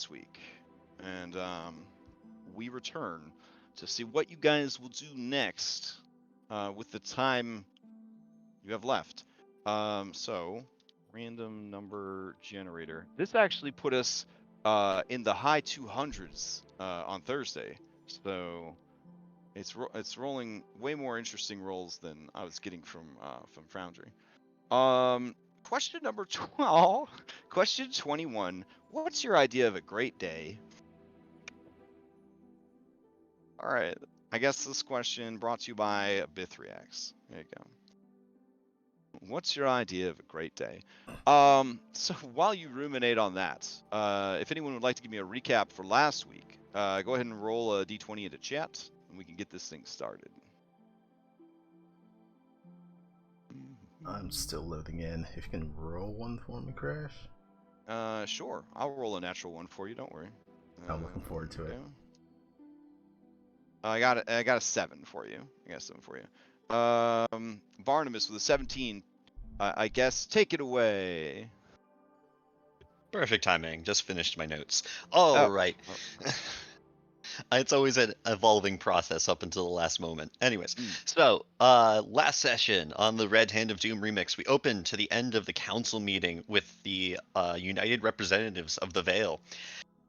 next week, and we return to see what you guys will do next with the time you have left. So, random number generator. This actually put us in the high 200s on Thursday. So it's rolling way more interesting rolls than I was getting from Foundry. Question number 12. Question 21. What's your idea of a great day? All right. I guess this question brought to you by Regiarix. There you go. What's your idea of a great day? So while you ruminate on that, if anyone would like to give me a recap for last week, go ahead and roll a d20 into chat, and we can get this thing started. I'm still loading in. If you can roll one for me, Crash. Sure. I'll roll a natural one for you. Don't worry. I'm looking forward to it. I got a 7 for you. I got a 7 for you. Barnabas with a 17. I guess take it away. Perfect timing. Just finished my notes. All right. It's always an evolving process up until the last moment. Anyways, so last session on the Red Hand of Doom remix, we opened to the end of the council meeting with the United Representatives of the Vale.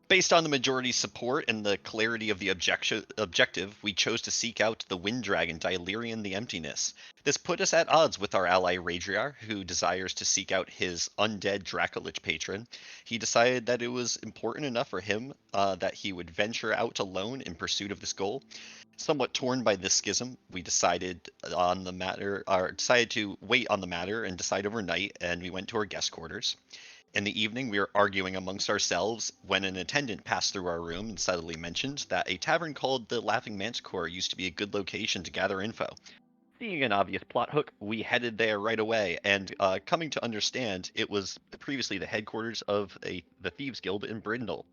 Based on the majority support and the clarity of the objective, we chose to seek out the Wind Dragon Dilirian the Emptiness. This put us at odds with our ally Regiarix, who desires to seek out his undead Dracolich patron. He decided that it was important enough for him that he would venture out alone in pursuit of this goal. Somewhat torn by this schism, we decided on the matter, or decided to wait on the matter and decide overnight, and we went to our guest quarters. In the evening, we were arguing amongst ourselves when an attendant passed through our room and suddenly mentioned that a tavern called the Laughing Manticore used to be a good location to gather info. Seeing an obvious plot hook, we headed there right away, and coming to understand it was previously the headquarters of the Thieves Guild in Brindol.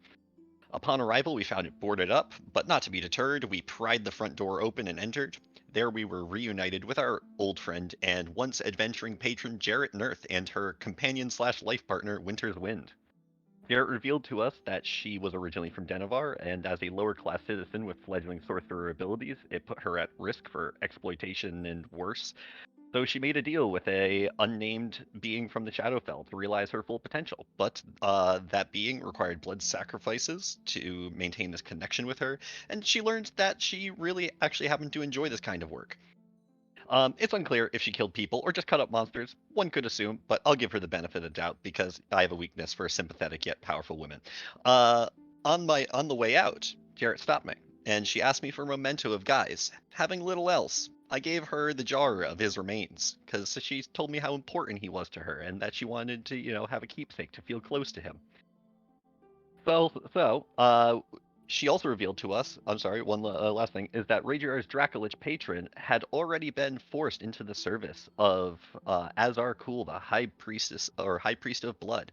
Upon arrival, we found it boarded up, but not to be deterred, we pried the front door open and entered. There we were reunited with our old friend and once adventuring patron Jarrett Nerth and her companion/life partner Winter's Wind. Jarrett revealed to us that she was originally from Denivar, and as a lower-class citizen with fledgling sorcerer abilities, it put her at risk for exploitation and worse. So she made a deal with a unnamed being from the Shadowfell to realize her full potential, but that being required blood sacrifices to maintain this connection with her, and she learned that she really actually happened to enjoy this kind of work. It's unclear if she killed people or just cut up monsters. One could assume, but I'll give her the benefit of the doubt because I have a weakness for sympathetic yet powerful women. On the way out, Jarrett stopped me, and she asked me for a memento of Guy's, having little else. I gave her the jar of his remains, because she told me how important he was to her, and that she wanted to, have a keepsake to feel close to him. She also revealed to us, one last thing, is that Regiarix's Dracolich patron had already been forced into the service of Azar Kul, the High Priestess, or High Priest of Blood.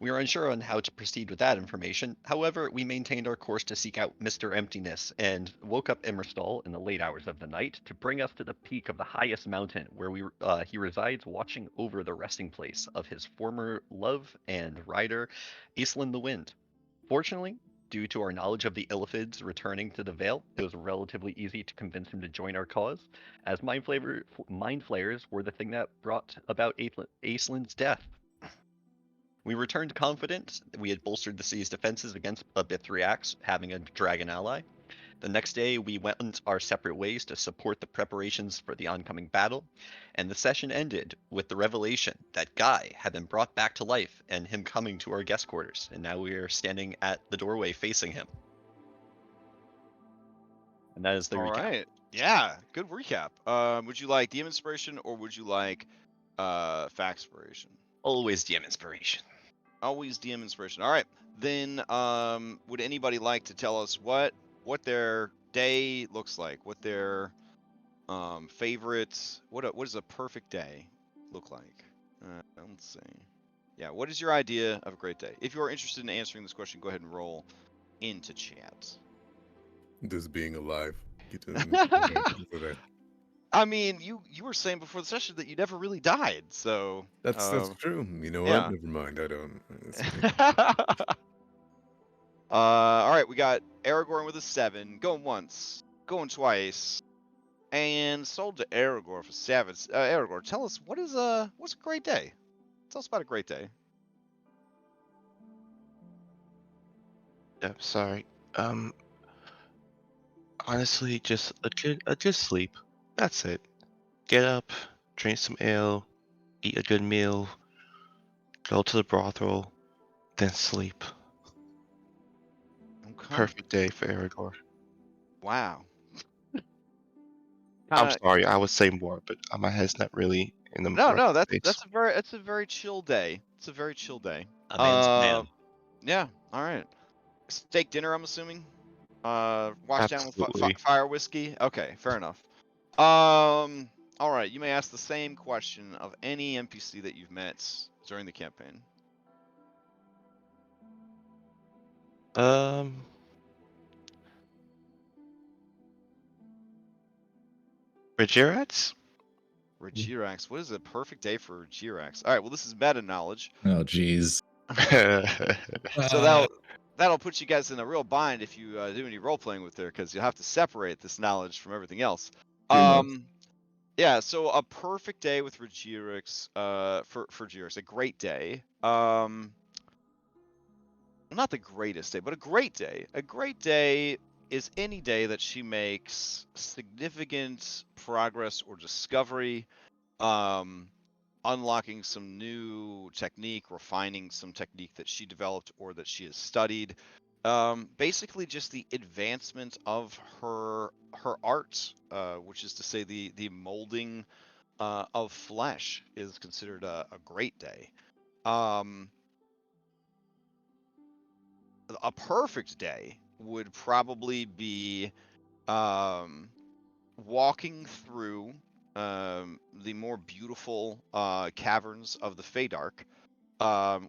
We were unsure on how to proceed with that information. However, we maintained our course to seek out Mr. Emptiness and woke up Immerstal in the late hours of the night to bring us to the peak of the highest mountain where he resides, watching over the resting place of his former love and rider, Aeslin the Wind. Fortunately, due to our knowledge of the Illithids returning to the Vale, it was relatively easy to convince him to join our cause, as mind flayers were the thing that brought about Aeslin's death. We returned confident we had bolstered the city's defenses against Regiarix, having a dragon ally. The next day, we went our separate ways to support the preparations for the oncoming battle, and the session ended with the revelation that Guy had been brought back to life and him coming to our guest quarters, and now we are standing at the doorway facing him. And that is the recap. All right. Yeah, good recap. Would you like DM inspiration or would you like Factspiration? Always DM inspiration. Always DM inspiration. All right. Then would anybody like to tell us what their day looks like? What their favorites? What does a perfect day look like? Let's see. Yeah, what is your idea of a great day? If you are interested in answering this question, go ahead and roll into chat. Just being alive. Get to that. I mean, you were saying before the session that you never really died, so That's true. You know yeah. what? Never mind. I don't. All right, we got Aragorn with a 7, going once, going twice, and sold to Aragorn for 7. Aragorn, tell us what's a great day? Tell us about a great day. Yep, sorry. Honestly, just a good sleep. That's it. Get up, drink some ale, eat a good meal, go to the brothel, then sleep. Okay. Perfect day for Aragorn. Wow. I'm sorry, I was saying more, but my head's not really in the right No, place. that's a very chill day. It's a very chill day. A man's a man. Yeah. All right. Steak dinner, I'm assuming. Washed down with Absolutely. fire whiskey. Okay, fair enough. All right. You may ask the same question of any NPC that you've met during the campaign. Regiarix? Regiarix. What is a perfect day for Regiarix? All right. Well, this is meta knowledge. Oh, jeez. So that'll put you guys in a real bind if you do any role playing with her, because you'll have to separate this knowledge from everything else. Yeah. So a perfect day with Regiarix. For Regiarix, a great day. Not the greatest day, but a great day. A great day is any day that she makes significant progress or discovery, unlocking some new technique, refining some technique that she developed or that she has studied. Basically, just the advancement of her art, which is to say, the molding of flesh is considered a great day. A perfect day would probably be walking through the more beautiful caverns of the Feydark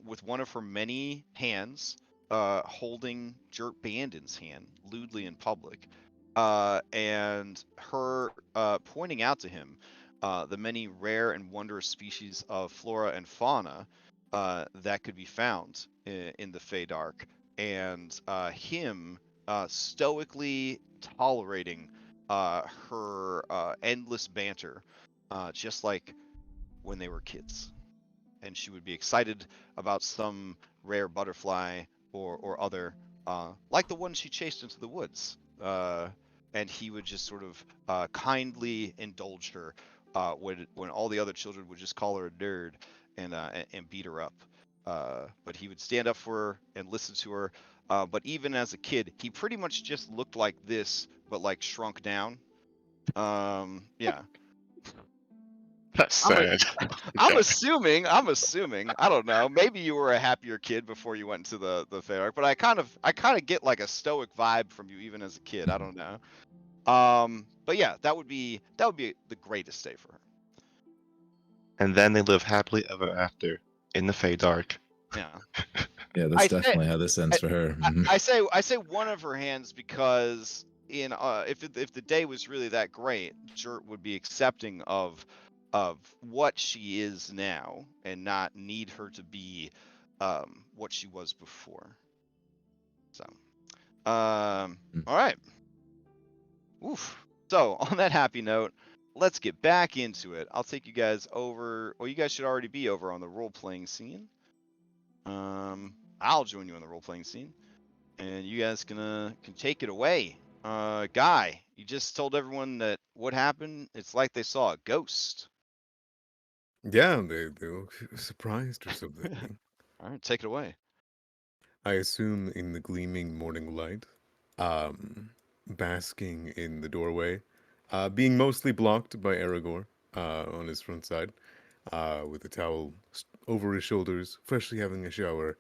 with one of her many hands holding Jert Bandon's hand lewdly in public, and her pointing out to him the many rare and wondrous species of flora and fauna that could be found in the Feydark, and him stoically tolerating her endless banter, just like when they were kids. And she would be excited about some rare butterfly or other, like the one she chased into the woods. And he would just sort of kindly indulge her when all the other children would just call her a nerd and beat her up. But he would stand up for her and listen to her. But even as a kid, he pretty much just looked like this, but like shrunk down. Yeah. That's sad. I'm assuming. I don't know. Maybe you were a happier kid before you went into the Feydark, but I kind of get like a stoic vibe from you even as a kid. I don't know. But yeah, that would be the greatest day for her. And then they live happily ever after in the Feydark. Yeah. Yeah, that's definitely how this ends for her. I say one of her hands because if the day was really that great, Jert would be accepting of what she is now and not need her to be what she was before. So, all right. Oof. So on that happy note, let's get back into it. I'll take you guys over. Well, you guys should already be over on the role playing scene. I'll join you on the role playing scene, and you guys can take it away. Guy, you just told everyone that what happened. It's like they saw a ghost. Yeah, they look surprised or something. All right, take it away. I assume in the gleaming morning light, basking in the doorway, being mostly blocked by Aragorn on his front side, with a towel over his shoulders, freshly having a shower.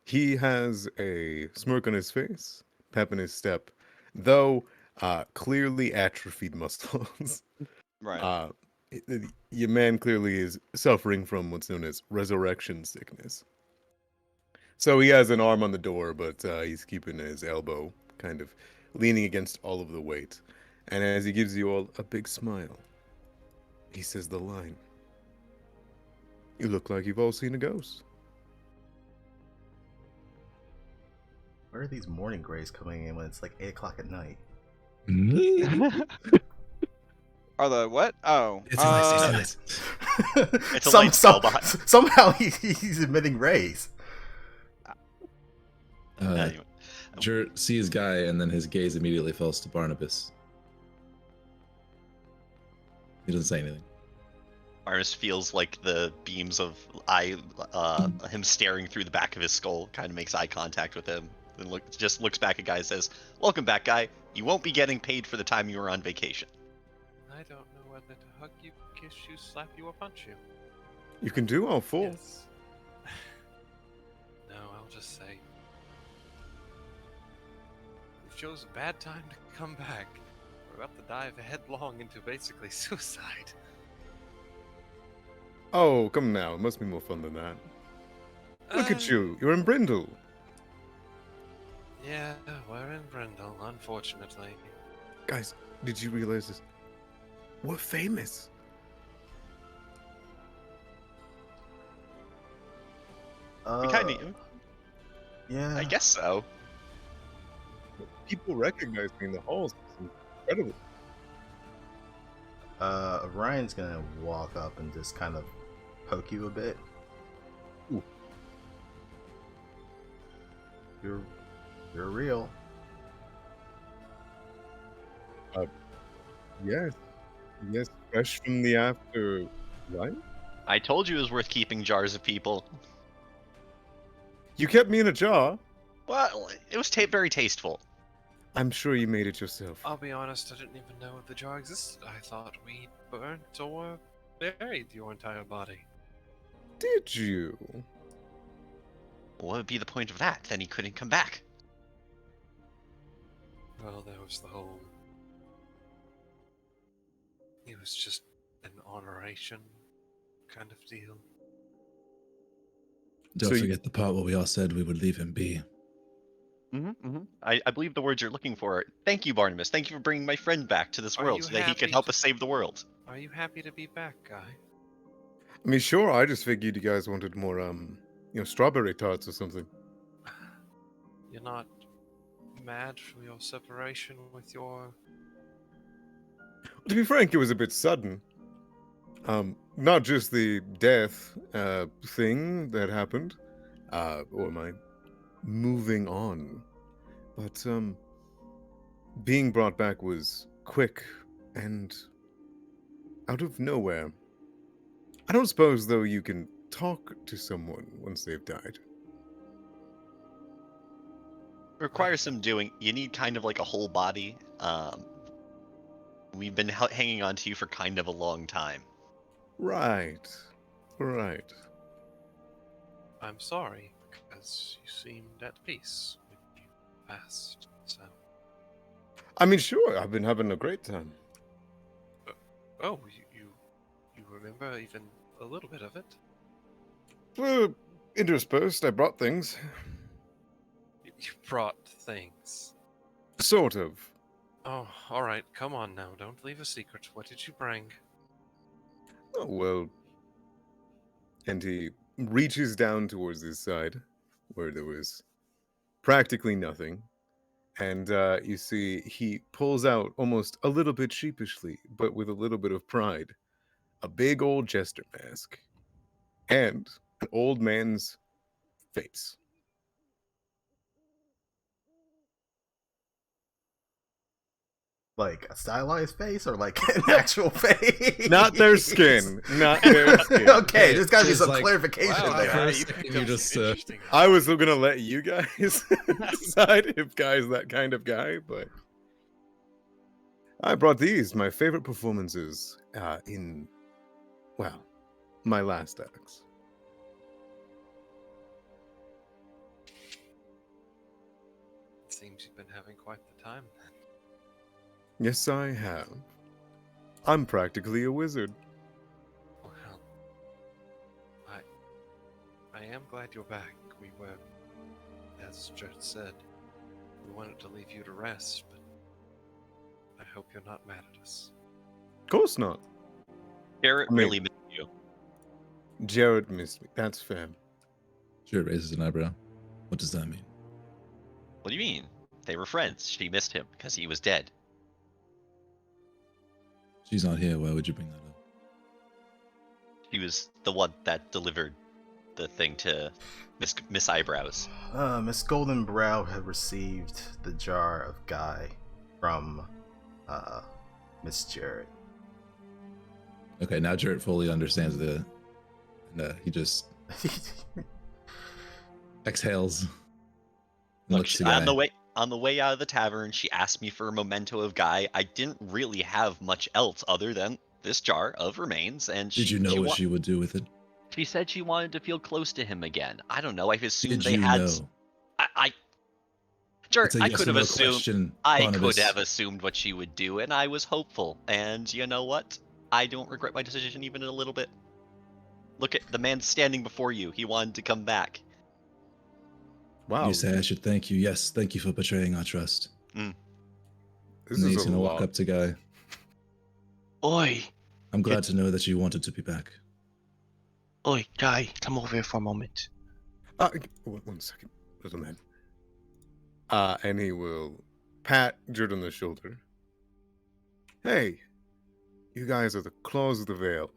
He has a smirk on his face, pep in his step, though clearly atrophied muscles. Right. Your man clearly is suffering from what's known as resurrection sickness. So he has an arm on the door, but he's keeping his elbow kind of leaning against all of the weight. And as he gives you all a big smile, he says the line, "You look like you've all seen a ghost." Where are these morning grays coming in when it's like 8 o'clock at night? Are the what? Oh, It's nice. It's a light spell behind. Somehow he's emitting rays. Anyway. Jurt sees Guy, and then his gaze immediately falls to Barnabas. He doesn't say anything. Barnabas feels like the beams of him staring through the back of his skull kind of makes eye contact with him. Then looks back at Guy and says, "Welcome back, Guy. You won't be getting paid for the time you were on vacation." I don't know whether to hug you, kiss you, slap you, or punch you. You can do all four. Yes. No, I'll just say you chose a bad time to come back. We're about to dive headlong into basically suicide. Oh, come now. It must be more fun than that. Look at you. You're in Brindol. Yeah, we're in Brindol, unfortunately. Guys, did you realize this? We're famous. We kind of, Yeah. I guess so. People recognize me in the halls. It's incredible. Ryan's gonna walk up and just kind of poke you a bit. Ooh. You're real. Yes. Yes, fresh from the after. Right? I told you it was worth keeping jars of people. You kept me in a jar. Well, it was very tasteful. I'm sure you made it yourself. I'll be honest, I didn't even know the jar existed. I thought we burnt or buried your entire body. Did you? What would be the point of that? Then he couldn't come back. Well, there was the whole... It was just an honoration kind of deal. Don't So you- forget the part where we all said we would leave him be. I believe the words you're looking for. Thank you, Barnabas. Thank you for bringing my friend back to this Are world you so that he can happy help to- us save the world. Are you happy to be back, Guy? I mean, sure, I just figured you guys wanted more, strawberry tarts or something. You're not mad for your separation with your... To be frank, it was a bit sudden. Not just the death, thing that happened, or my moving on, but, being brought back was quick and out of nowhere. I don't suppose, though, you can talk to someone once they've died. Requires some doing. You need kind of like a whole body. We've been hanging on to you for kind of a long time. Right. Right. I'm sorry, because you seemed at peace when you passed, so... I mean, sure, I've been having a great time. Oh, you remember even a little bit of it? Well, interspersed, I brought things. You brought things. Sort of. Oh, alright, come on now, don't leave a secret. What did you bring? Oh, well. And he reaches down towards his side, where there was practically nothing. And you see he pulls out, almost a little bit sheepishly, but with a little bit of pride, a big old jester mask. And an old man's face. Like a stylized face or like an actual face? Not their skin. Not their skin. Okay, there's gotta be Just some like- clarification Wow, there. for a you second picked you up just, some interesting... I was gonna let you guys decide if Guy's that kind of guy, but I brought these, my favorite performances in, well, my last acts. It seems you've been having quite the time then. Yes, I have. I'm practically a wizard. Well, I am glad you're back. We were, as Jurt said, we wanted to leave you to rest, but I hope you're not mad at us. Of course not. Garrett I mean- really missed you. Jared missed me. That's fair. Jurt raises an eyebrow. What does that mean? What do you mean? They were friends. She missed him because he was dead. She's not here. Why would you bring that up? He was the one that delivered the thing to Miss Eyebrows. Miss Goldenbrow had received the jar of Guy from Miss Jarrett. Okay, now Jarrett fully understands the. And he just exhales. And Look, looks to Guy. on the way out of the tavern, she asked me for a memento of Guy. I didn't really have much else other than this jar of remains, and Did you know what she would do with it? She said she wanted to feel close to him again. I don't know. I assumed Did they you had. know? Jared, It's a I yes could or have no assumed. question, I Barnabas. could have assumed what she would do, and I was hopeful. And you know what? I don't regret my decision even a little bit. Look at the man standing before you. He wanted to come back. Wow. You say I should thank you. Yes, thank you for betraying our trust. This And then is he's a gonna lot. walk up to Guy. Oi, I'm glad to know that you wanted to be back. oi, Guy, come over here for a moment. One second, little man. And he will pat Judd on the shoulder. Hey, you guys are the claws of the veil.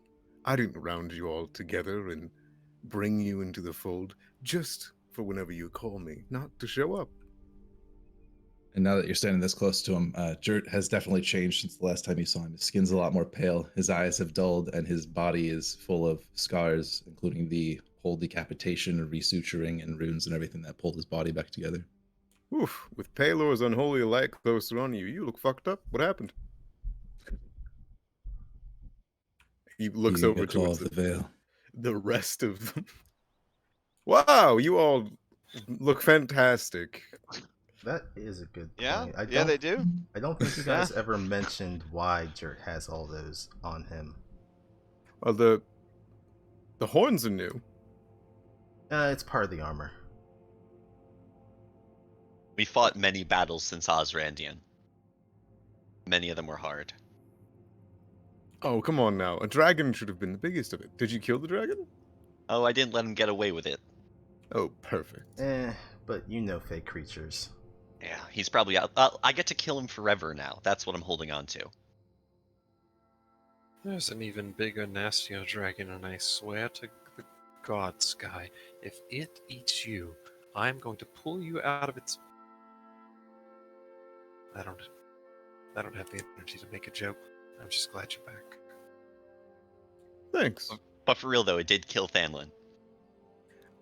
I didn't round you all together and bring you into the fold just for whenever you call me, not to show up. And now that you're standing this close to him, Jert has definitely changed since the last time you saw him. His skin's a lot more pale, his eyes have dulled, and his body is full of scars, including the whole decapitation and resuturing and runes and everything that pulled his body back together. Oof, with Palor's unholy light closer on you, you look fucked up. What happened? He looks Being over a claw towards of the veil. the rest of them. Wow, you all look fantastic. That is a good Yeah, point. yeah, they do. I don't think you guys ever mentioned why Jert has all those on him. Well, the horns are new. It's part of the armor. We fought many battles since Osrandian. Many of them were hard. Oh, come on now. A dragon should have been the biggest of it. Did you kill the dragon? Oh, I didn't let him get away with it. Oh, perfect. But you know fake creatures. Yeah, he's probably out. I get to kill him forever now. That's what I'm holding on to. There's an even bigger, nastier dragon, and I swear to the gods, Guy, if it eats you, I'm going to pull you out of its... I don't have the energy to make a joke. I'm just glad you're back. Thanks. But for real though, it did kill Thanlin.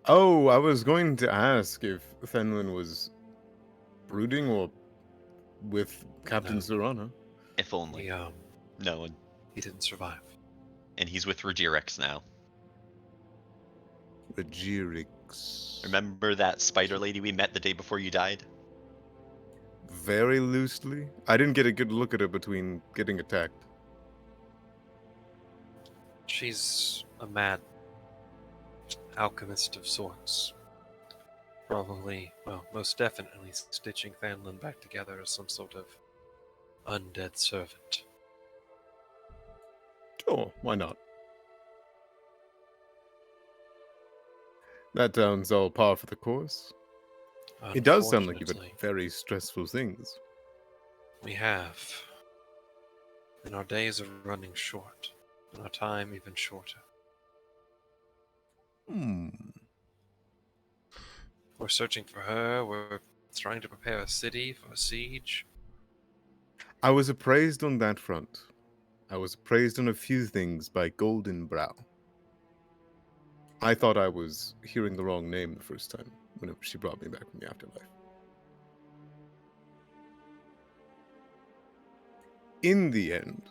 Oh, I was going to ask if Fenlin was brooding or with Captain No. Serrana. If only. No, He didn't survive. and he's with Regiarix now. Regiarix. Remember that spider lady we met the day before you died? Very loosely. I didn't get a good look at her between getting attacked. She's a mad alchemist of sorts. Probably, well, most definitely stitching Thanlin back together as some sort of undead servant. Sure, why not? That sounds all par for the course. It does sound like you've had Unfortunately, very stressful things. we have. And our days are running short, and our time even shorter. We're searching for her, we're trying to prepare a city for a siege. I was appraised on that front. I was appraised on a few things by Goldenbrow. I thought I was hearing the wrong name the first time, whenever she brought me back from the afterlife. In the end,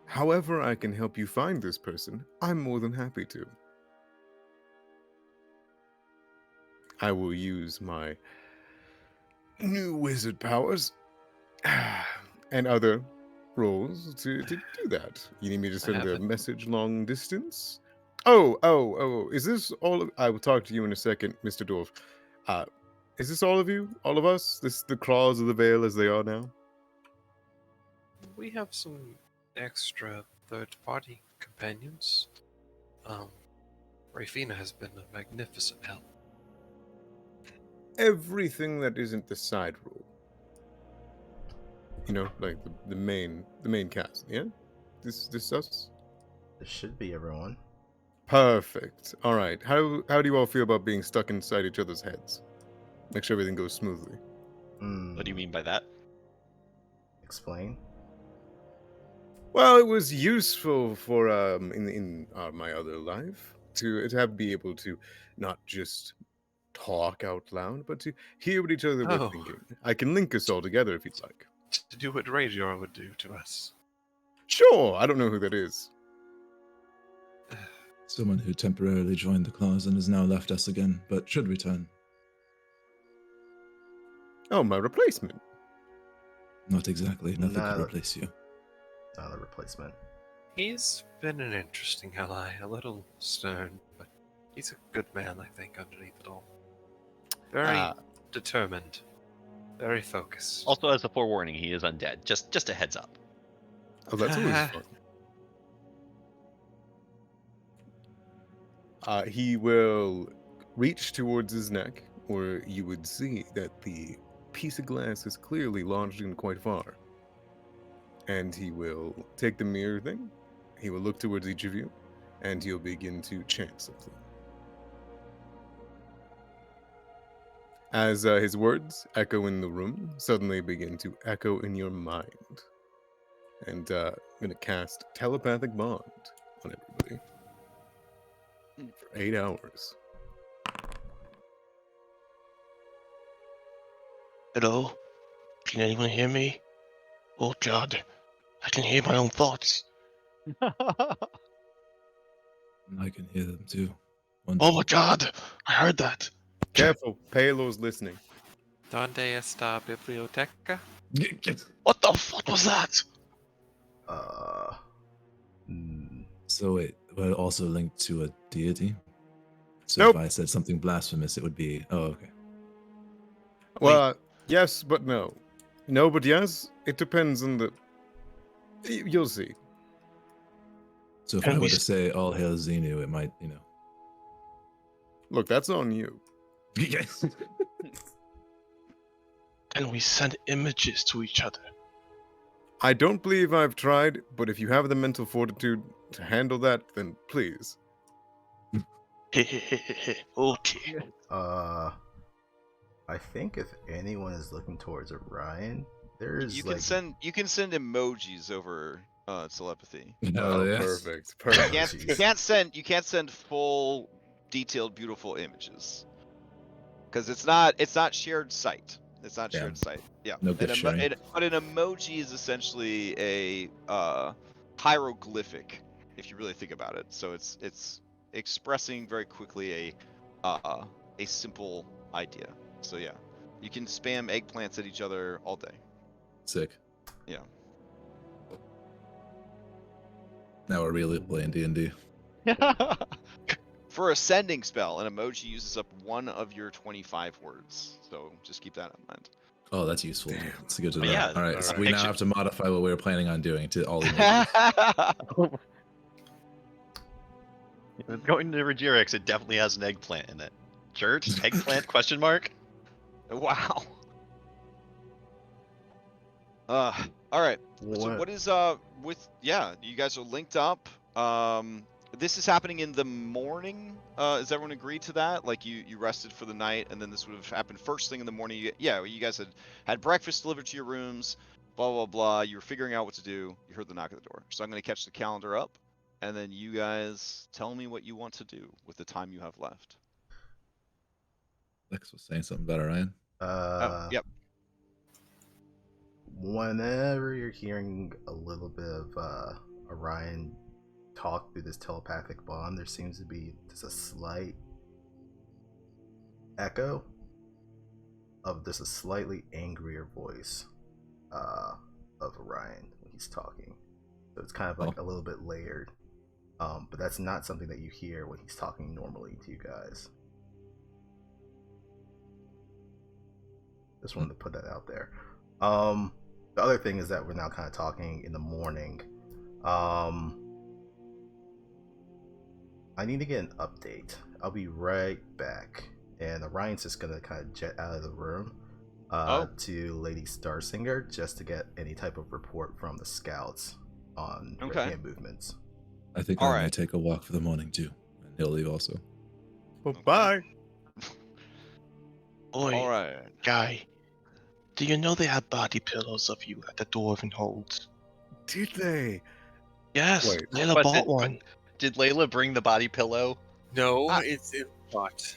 however I can help you find this person, I'm more than happy to. I will use my new wizard powers and other roles to do that. You need me to send a haven't- message long distance? Oh, is this all of... I will talk to you in a second, Mr. Dwarf. Is this all of you? All of us? This the claws of the veil as they are now? We have some extra third-party companions. Rafina has been a magnificent help. everything that isn't the side role. You know, like the main cast. Yeah, this us. This should be everyone. Perfect. All right. How do you all feel about being stuck inside each other's heads? Make sure everything goes smoothly. What do you mean by that? Explain. Well, it was useful for in my other life to be able to not just talk out loud, but to hear what each other were Oh. thinking. I can link us all together if you'd like. To do what Regiarix would do to us. Sure. I don't know who that is. Someone who temporarily joined the claws and has now left us again, but should return. Oh, my replacement. Not exactly. Nothing Not could a- replace you. Not a replacement. He's been an interesting ally, a little stern, but he's a good man, I think, underneath it all. Very determined, very focused. Also, as a forewarning, he is undead. Just a heads up. Oh, that's always fun. He will reach towards his neck, where you would see that the piece of glass is clearly lodged in quite far. And he will take the mirror thing, he will look towards each of you, and he'll begin to chant something. As his words echo in the room, suddenly begin to echo in your mind. And I'm going to cast Telepathic Bond on everybody for 8 hours. Hello? Can anyone hear me? Oh god, I can hear my own thoughts. I can hear them too. Oh my god, I heard that. Careful, Palo's listening. Donde está biblioteca? What the fuck was that? So wait, but also linked to a deity? So Nope. if I said something blasphemous, it would be, oh, okay. Well, yes, but no. No, but yes. It depends on the... You'll see. So if Can I we were to say all hail Xenu, it might, Look, that's on you. Yes. Can we send images to each other? I don't believe I've tried, but if you have the mental fortitude to handle that, then please. Okay. I think if anyone is looking towards Orion, there is You like can send emojis over telepathy. Oh, yes. Perfect. You Perfect. can't send full, detailed, beautiful images because it's not shared sight. It's not Yeah. shared sight. Yeah. No gift sharing. But an emoji is essentially a hieroglyphic, if you really think about it. So it's expressing very quickly a simple idea. So yeah, you can spam eggplants at each other all day. Sick. Yeah. Now we're really playing D&D. For a sending spell, an emoji uses up one of your 25 words. So just keep that in mind. Oh, that's useful. Damn. It's good to But know. yeah, all right, so alright. we now have to modify what we were planning on doing to all emojis. Going to Regiarix, it definitely has an eggplant in it. Church? Eggplant? Question mark? Wow. All right. So what is you guys are linked up. This is happening in the morning. Is everyone agreed to that? Like you rested for the night, and then this would have happened first thing in the morning. You guys had breakfast delivered to your rooms. Blah blah blah. You were figuring out what to do. You heard the knock at the door. So I'm going to catch the calendar up, and then you guys tell me what you want to do with the time you have left. Lex was saying something about Orion. Yep. Whenever you're hearing a little bit of Orion talk through this telepathic bond, there seems to be just a slight echo of just a slightly angrier voice of Orion when he's talking. So it's kind of like a little bit layered. But that's not something that you hear when he's talking normally to you guys. Just wanted to put that out there. The other thing is that we're now kind of talking in the morning. I need to get an update. I'll be right back. and Orion's just gonna kind of jet out of the room Oh. to Lady Starsinger just to get any type of report from the scouts on Red Okay. Hand movements. I think All I may right. take a walk for the morning too, and he'll leave also. Well, Okay. bye. Oi, All right. guy. Do you know they have body pillows of you at the dwarven holds? Did they? Yes, Wait. Layla Was bought it- one. Did Layla bring the body pillow? No, Ah. it's in the pot.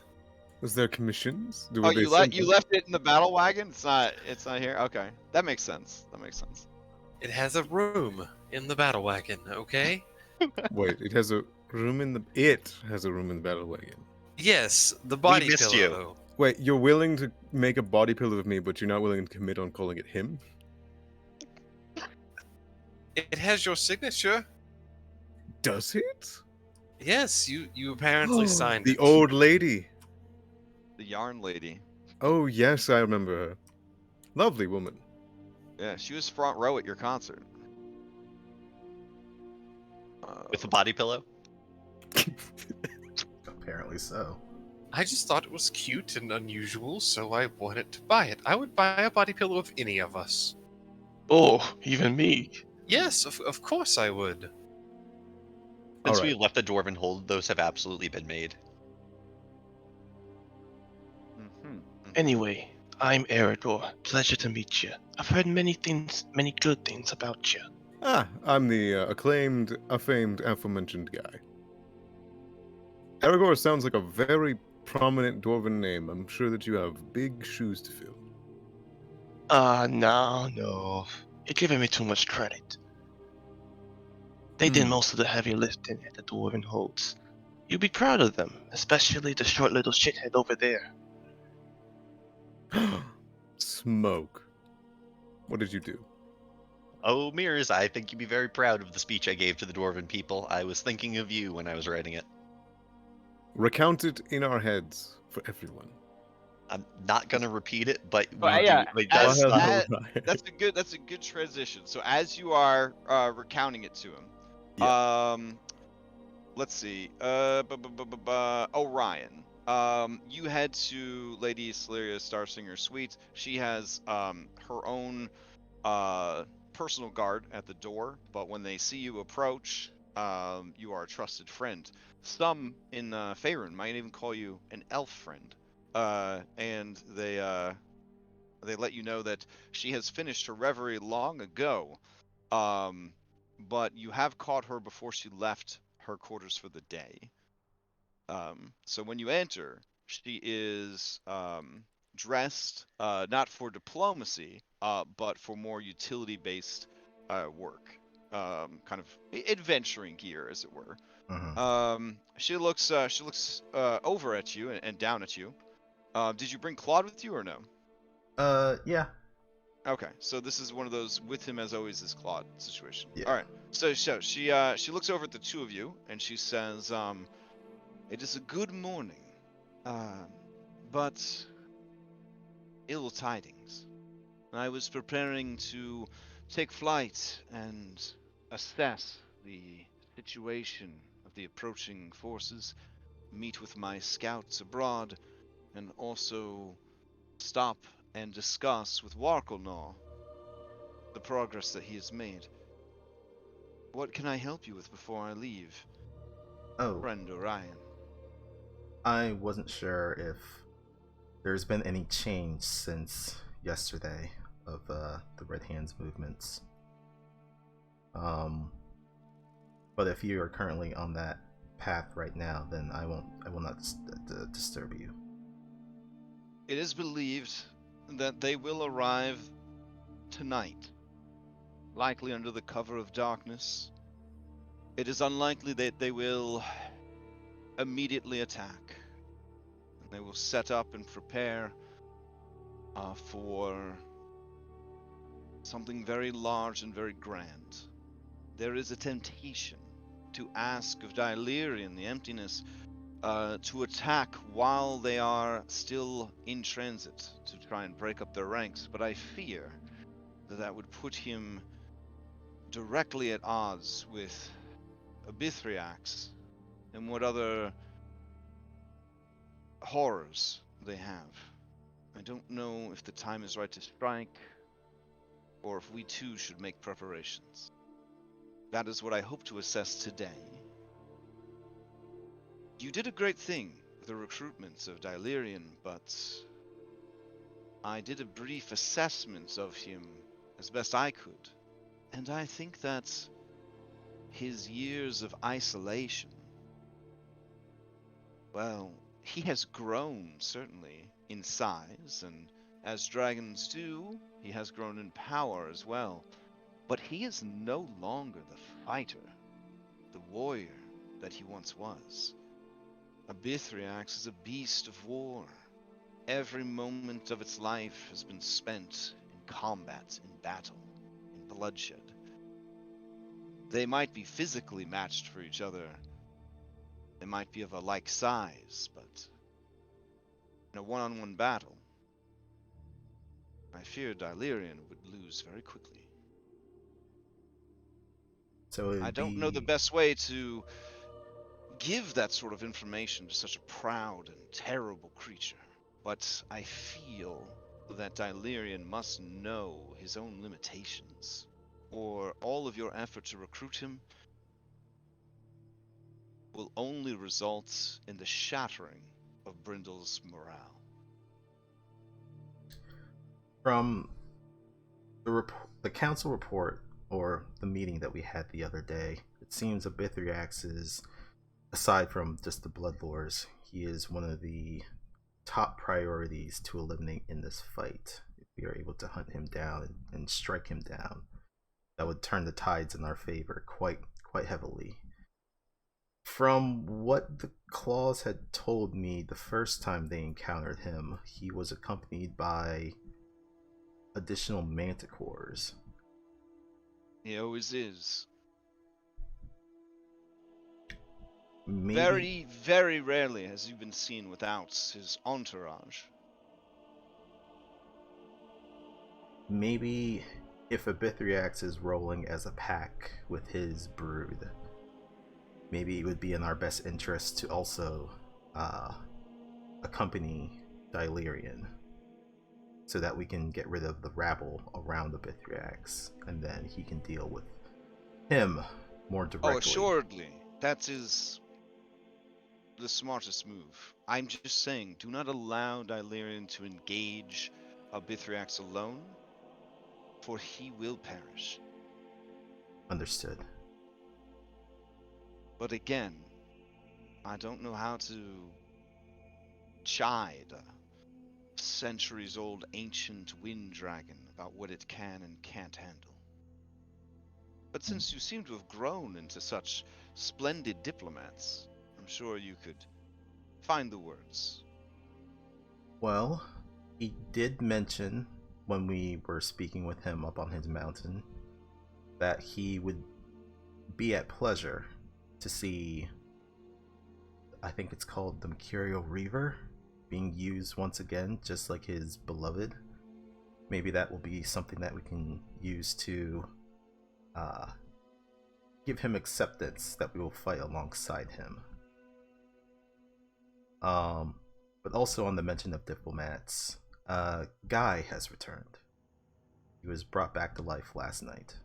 Was there commissions? Oh, Were they you left it in the battle wagon? It's not here. Okay, that makes sense. That makes sense. It has a room in the battle wagon, okay? Wait, it has a room in the. It has a room in the battle wagon. Yes, the body missed you. pillow. Wait, you're willing to make a body pillow of me, but you're not willing to commit on calling it him? It has your signature. Does it? Yes, you apparently signed The it. old lady. The yarn lady. Oh yes, I remember her. Lovely woman. Yeah, she was front row at your concert. With the body pillow? Apparently so. I just thought it was cute and unusual, so I wanted to buy it. I would buy a body pillow of any of us. Oh, even me. Yes, of course I would. Since Alright. we left the dwarven hold, those have absolutely been made. Mm-hmm. Anyway, I'm Eridor. Pleasure to meet you. I've heard many good things about you. Ah, I'm the acclaimed, famed, aforementioned guy. Aragorn sounds like a very prominent dwarven name. I'm sure that you have big shoes to fill. No. You're giving me too much credit. They did most of the heavy lifting at the dwarven holds. You'd be proud of them, especially the short little shithead over there. Smoke. What did you do? Oh, Mirrors, I think you'd be very proud of the speech I gave to the dwarven people. I was thinking of you when I was writing it. Recount it in our heads for everyone. I'm not gonna repeat it, but yeah, it does. That's a good transition. So as you are recounting it to him, let's see. Orion. You head to Lady Celeria Starsinger Suite. She has her own personal guard at the door, but when they see you approach, you are a trusted friend. Some in Faerun might even call you an elf friend. And they let you know that she has finished her reverie long ago, but you have caught her before she left her quarters for the day. So when you enter, she is dressed not for diplomacy, but for more utility-based work, kind of adventuring gear, as it were. Mm-hmm. She looks over at you and down at you. Did you bring Claude with you or no? Yeah. Okay, so this is one of those with him as always is Claude situation. Yeah. All right, so she looks over at the two of you and she says, "It is a good morning, but ill tidings. I was preparing to take flight and assess the situation of the approaching forces, meet with my scouts abroad, and also stop and discuss with Warkelnaw the progress that he has made. What can I help you with before I leave, Oh, friend Orion?" I wasn't sure if there's been any change since yesterday of the Red Hands movements. But if you are currently on that path right now, then I will not disturb you. It is believed that they will arrive tonight, likely under the cover of darkness. It is unlikely that they will immediately attack. They will set up and prepare for something very large and very grand. There is a temptation to ask of Dylirian, the emptiness, to attack while they are still in transit to try and break up their ranks, but I fear that that would put him directly at odds with Abithriax and what other horrors they have. I don't know if the time is right to strike, or if we too should make preparations. That is what I hope to assess today. You did a great thing with the recruitment of Dilerian, but I did a brief assessment of him as best I could, and I think that his years of isolation, well, he has grown, certainly, in size, and as dragons do, he has grown in power as well. But he is no longer the fighter, the warrior that he once was. A Bithriax is a beast of war. Every moment of its life has been spent in combat, in battle, in bloodshed. They might be physically matched for each other. They might be of a like size, but in a one-on-one battle, I fear Dilerian would lose very quickly. So I don't know the best way to give that sort of information to such a proud and terrible creature, but I feel that Dilerian must know his own limitations, or all of your effort to recruit him will only result in the shattering of Brindol's morale. From the council report, or the meeting that we had the other day, it seems Abithriax is, aside from just the Bloodlords, he is one of the top priorities to eliminate in this fight. If we are able to hunt him down and strike him down, that would turn the tides in our favor quite heavily. From what the Claws had told me the first time they encountered him, he was accompanied by additional manticores. He always is. Maybe, Very, very rarely has he been seen without his entourage. maybe if Abithriax is rolling as a pack with his brood, maybe it would be in our best interest to also accompany Dilerian, so that we can get rid of the rabble around Abithriax, and then he can deal with him more directly. Oh, assuredly. That is the smartest move. I'm just saying, do not allow Dilerian to engage Abithriax alone, for he will perish. Understood. But again, I don't know how to chide a centuries-old ancient wind dragon about what it can and can't handle. But since you seem to have grown into such splendid diplomats, I'm sure you could find the words. Well, he did mention when we were speaking with him up on his mountain that he would be at pleasure to see, I think it's called the Mercurial Reaver, being used once again, just like his beloved. Maybe that will be something that we can use to give him acceptance that we will fight alongside him. But also on the mention of diplomats, Guy has returned. He was brought back to life last night.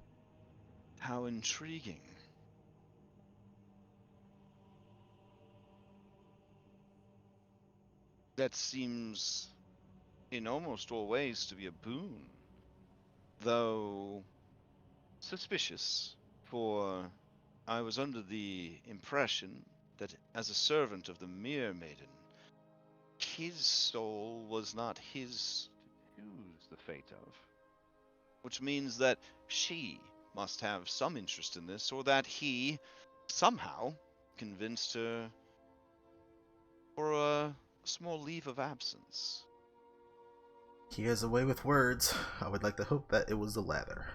How intriguing. That seems, in almost all ways, to be a boon. Though suspicious, for I was under the impression that as a servant of the Mere Maiden, his soul was not his to choose the fate of. Which means that she must have some interest in this, or that he somehow convinced her for a small leave of absence. He has a way with words. I would like to hope that it was the latter.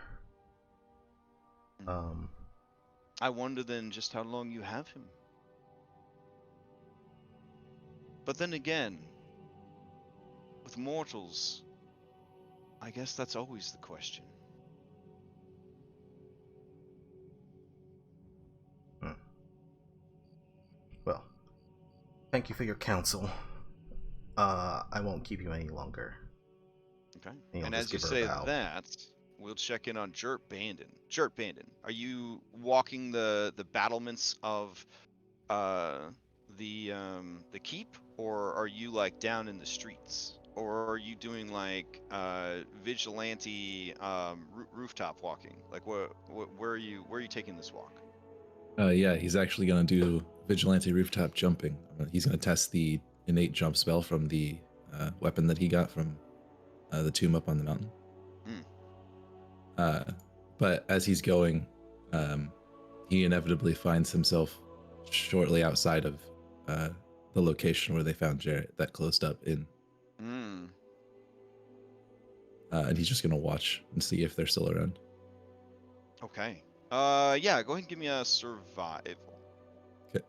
I wonder then just how long you have him. But then again, with mortals, I guess that's always the question. Well, thank you for your counsel. I won't keep you any longer. Okay. You'll And just as you give her a say bow. that, we'll check in on Jert Bandon. Jert Bandon, are you walking the battlements of the keep, or are you like down in the streets, or are you doing like vigilante rooftop walking? Like where are you taking this walk? Yeah, he's actually gonna do vigilante rooftop jumping. He's gonna test the innate jump spell from the weapon that he got from the tomb up on the mountain. But as he's going, he inevitably finds himself shortly outside of the location where they found Jarrett, that closed up inn. And he's just gonna watch and see if they're still around. Okay. Yeah, go ahead and give me a survival. Okay.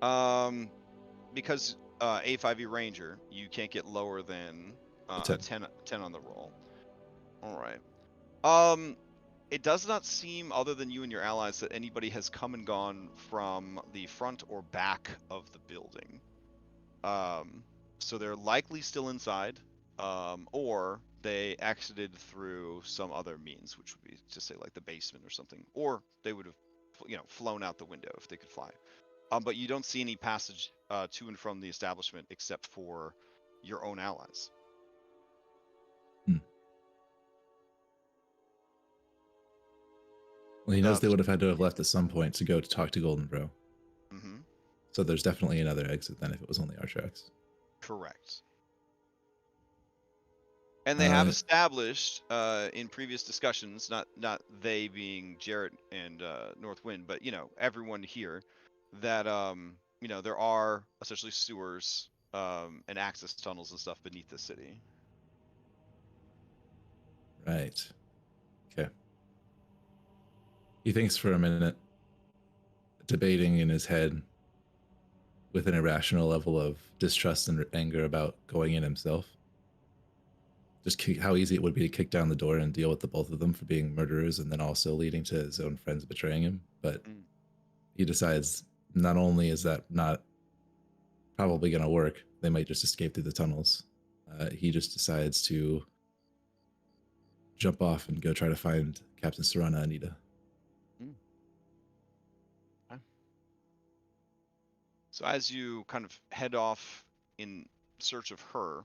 Okay. Because A5E Ranger, you can't get lower than a 10 on the roll. All right. It does not seem, other than you and your allies, that anybody has come and gone from the front or back of the building. So they're likely still inside, or they exited through some other means, which would be to say like the basement or something, or they would have, flown out the window if they could fly. But you don't see any passage to and from the establishment except for your own allies. Well, he knows they would have had to have left at some point to go to talk to Golden Bro. Mm-hmm. So there's definitely another exit then if it was only our tracks. Correct. And they have established in previous discussions, not they being Jarrett and Northwind, but everyone here, that there are essentially sewers and access tunnels and stuff beneath the city. Right. Okay. He thinks for a minute, debating in his head with an irrational level of distrust and anger about going in himself. Just how easy it would be to kick down the door and deal with the both of them for being murderers and then also leading to his own friends betraying him. But he decides not only is that not probably going to work, they might just escape through the tunnels. He just decides to jump off and go try to find Captain Serana Anita. Okay. So as you kind of head off in search of her,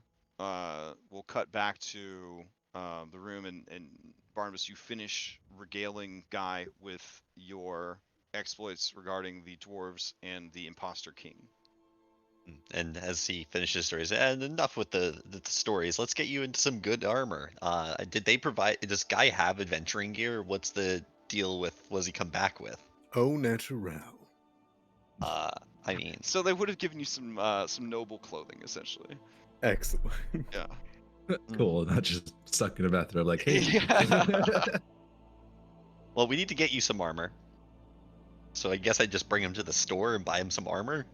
we'll cut back to the room, and Barnabas, you finish regaling Guy with your exploits regarding the dwarves and the imposter king. And as he finishes stories, and enough with the stories, let's get you into some good armor. Did they provide? Does Guy have adventuring gear? What's the deal with? What does he come back with? Au natural. I mean, so they would have given you some noble clothing, essentially. Excellent. Yeah. Cool, not just stuck in a bathrobe like, hey. Well, we need to get you some armor. So I guess I just bring him to the store and buy him some armor?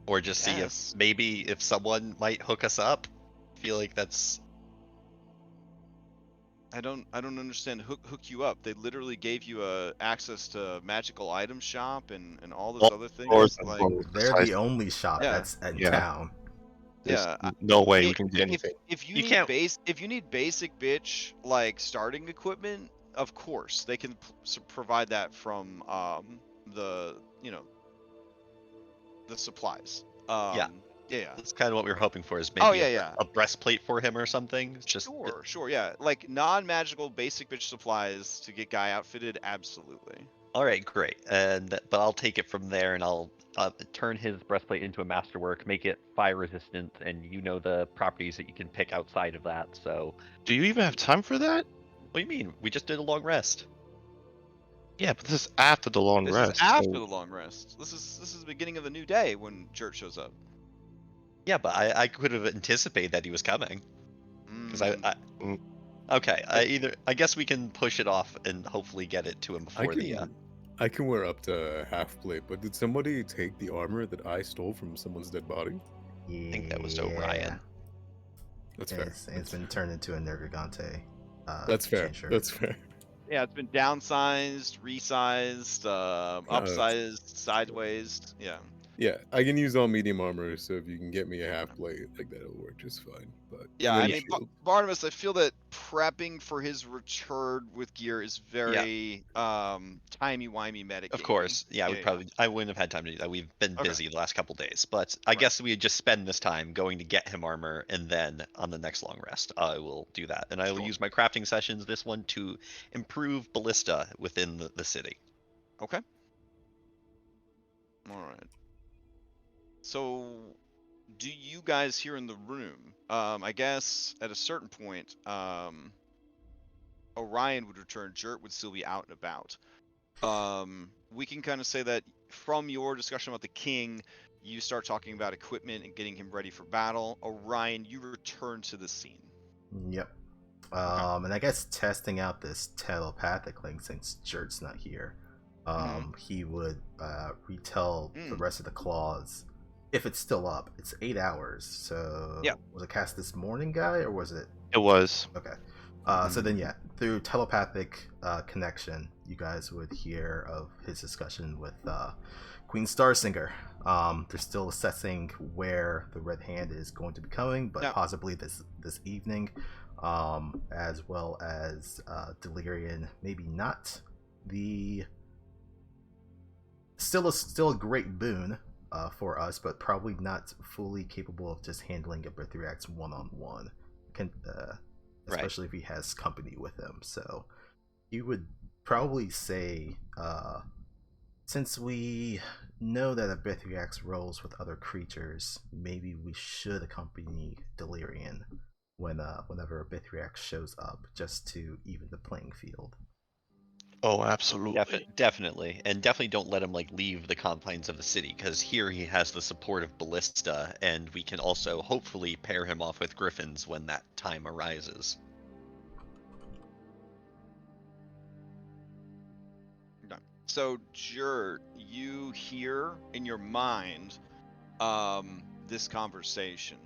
Or just see if maybe if someone might hook us up. I feel like that's... I don't understand hook you up. They literally gave you access to magical item shop and all those other things. Like, they're the only shop that's in town. There's no way we can get anything. If you need basic bitch like starting equipment, of course they can provide that from the supplies. Yeah. That's kind of what we were hoping for, is maybe a breastplate for him or something. Just sure, yeah. Like non-magical basic bitch supplies to get Guy outfitted, absolutely. All right, great. But I'll take it from there, and I'll turn his breastplate into a masterwork, make it fire resistant, and the properties that you can pick outside of that. So, do you even have time for that? What do you mean? We just did a long rest. Yeah, but this is after the long rest. This is after the long rest. This is the beginning of the new day when Jert shows up. Yeah, but I could have anticipated that he was coming. Because okay, I guess we can push it off and hopefully get it to him before I can wear up to half plate, but did somebody take the armor that I stole from someone's dead body? Yeah, I think that was Orion. That's fair. It's been turned into a Nergigante. That's fair. That's fair. it's been downsized, resized, upsized, sideways. Yeah. Yeah, I can use all medium armor, so if you can get me a half plate, like that'll work just fine. But Yeah, and I then mean, shield. Barnabas, I feel that prepping for his return with gear is very timey-wimey metagamey. Of course, yeah, I wouldn't have had time to do that. We've been busy the last couple days, but I guess we would just spend this time going to get him armor, and then on the next long rest, I will do that, and I will use my crafting sessions, this one, to improve ballista within the city. Okay. All right. So, do you guys here in the room? I guess at a certain point, Orion would return. Jert would still be out and about. We can kind of say that from your discussion about the king, you start talking about equipment and getting him ready for battle. Orion, you return to the scene. Yep. And I guess testing out this telepathic link, since Jert's not here, he would retell the rest of the clause if it's still up. It's 8 hours, so was it cast this morning, guy, or was it? It was. Okay. So then, through telepathic connection, you guys would hear of his discussion with Queen Starsinger. They're still assessing where the Red Hand is going to be coming, but possibly this evening, as well as Delirian. Maybe not the still a great boon for us, but probably not fully capable of just handling a Brithriax one-on-one. Especially if he has company with him. So you would probably say, since we know that a Brithriax rolls with other creatures, maybe we should accompany Delirian whenever a Brithriax shows up, just to even the playing field. Oh, absolutely. Definitely. And definitely don't let him leave the confines of the city, because here he has the support of Ballista, and we can also hopefully pair him off with Griffins when that time arises. So, Jert, you hear in your mind this conversation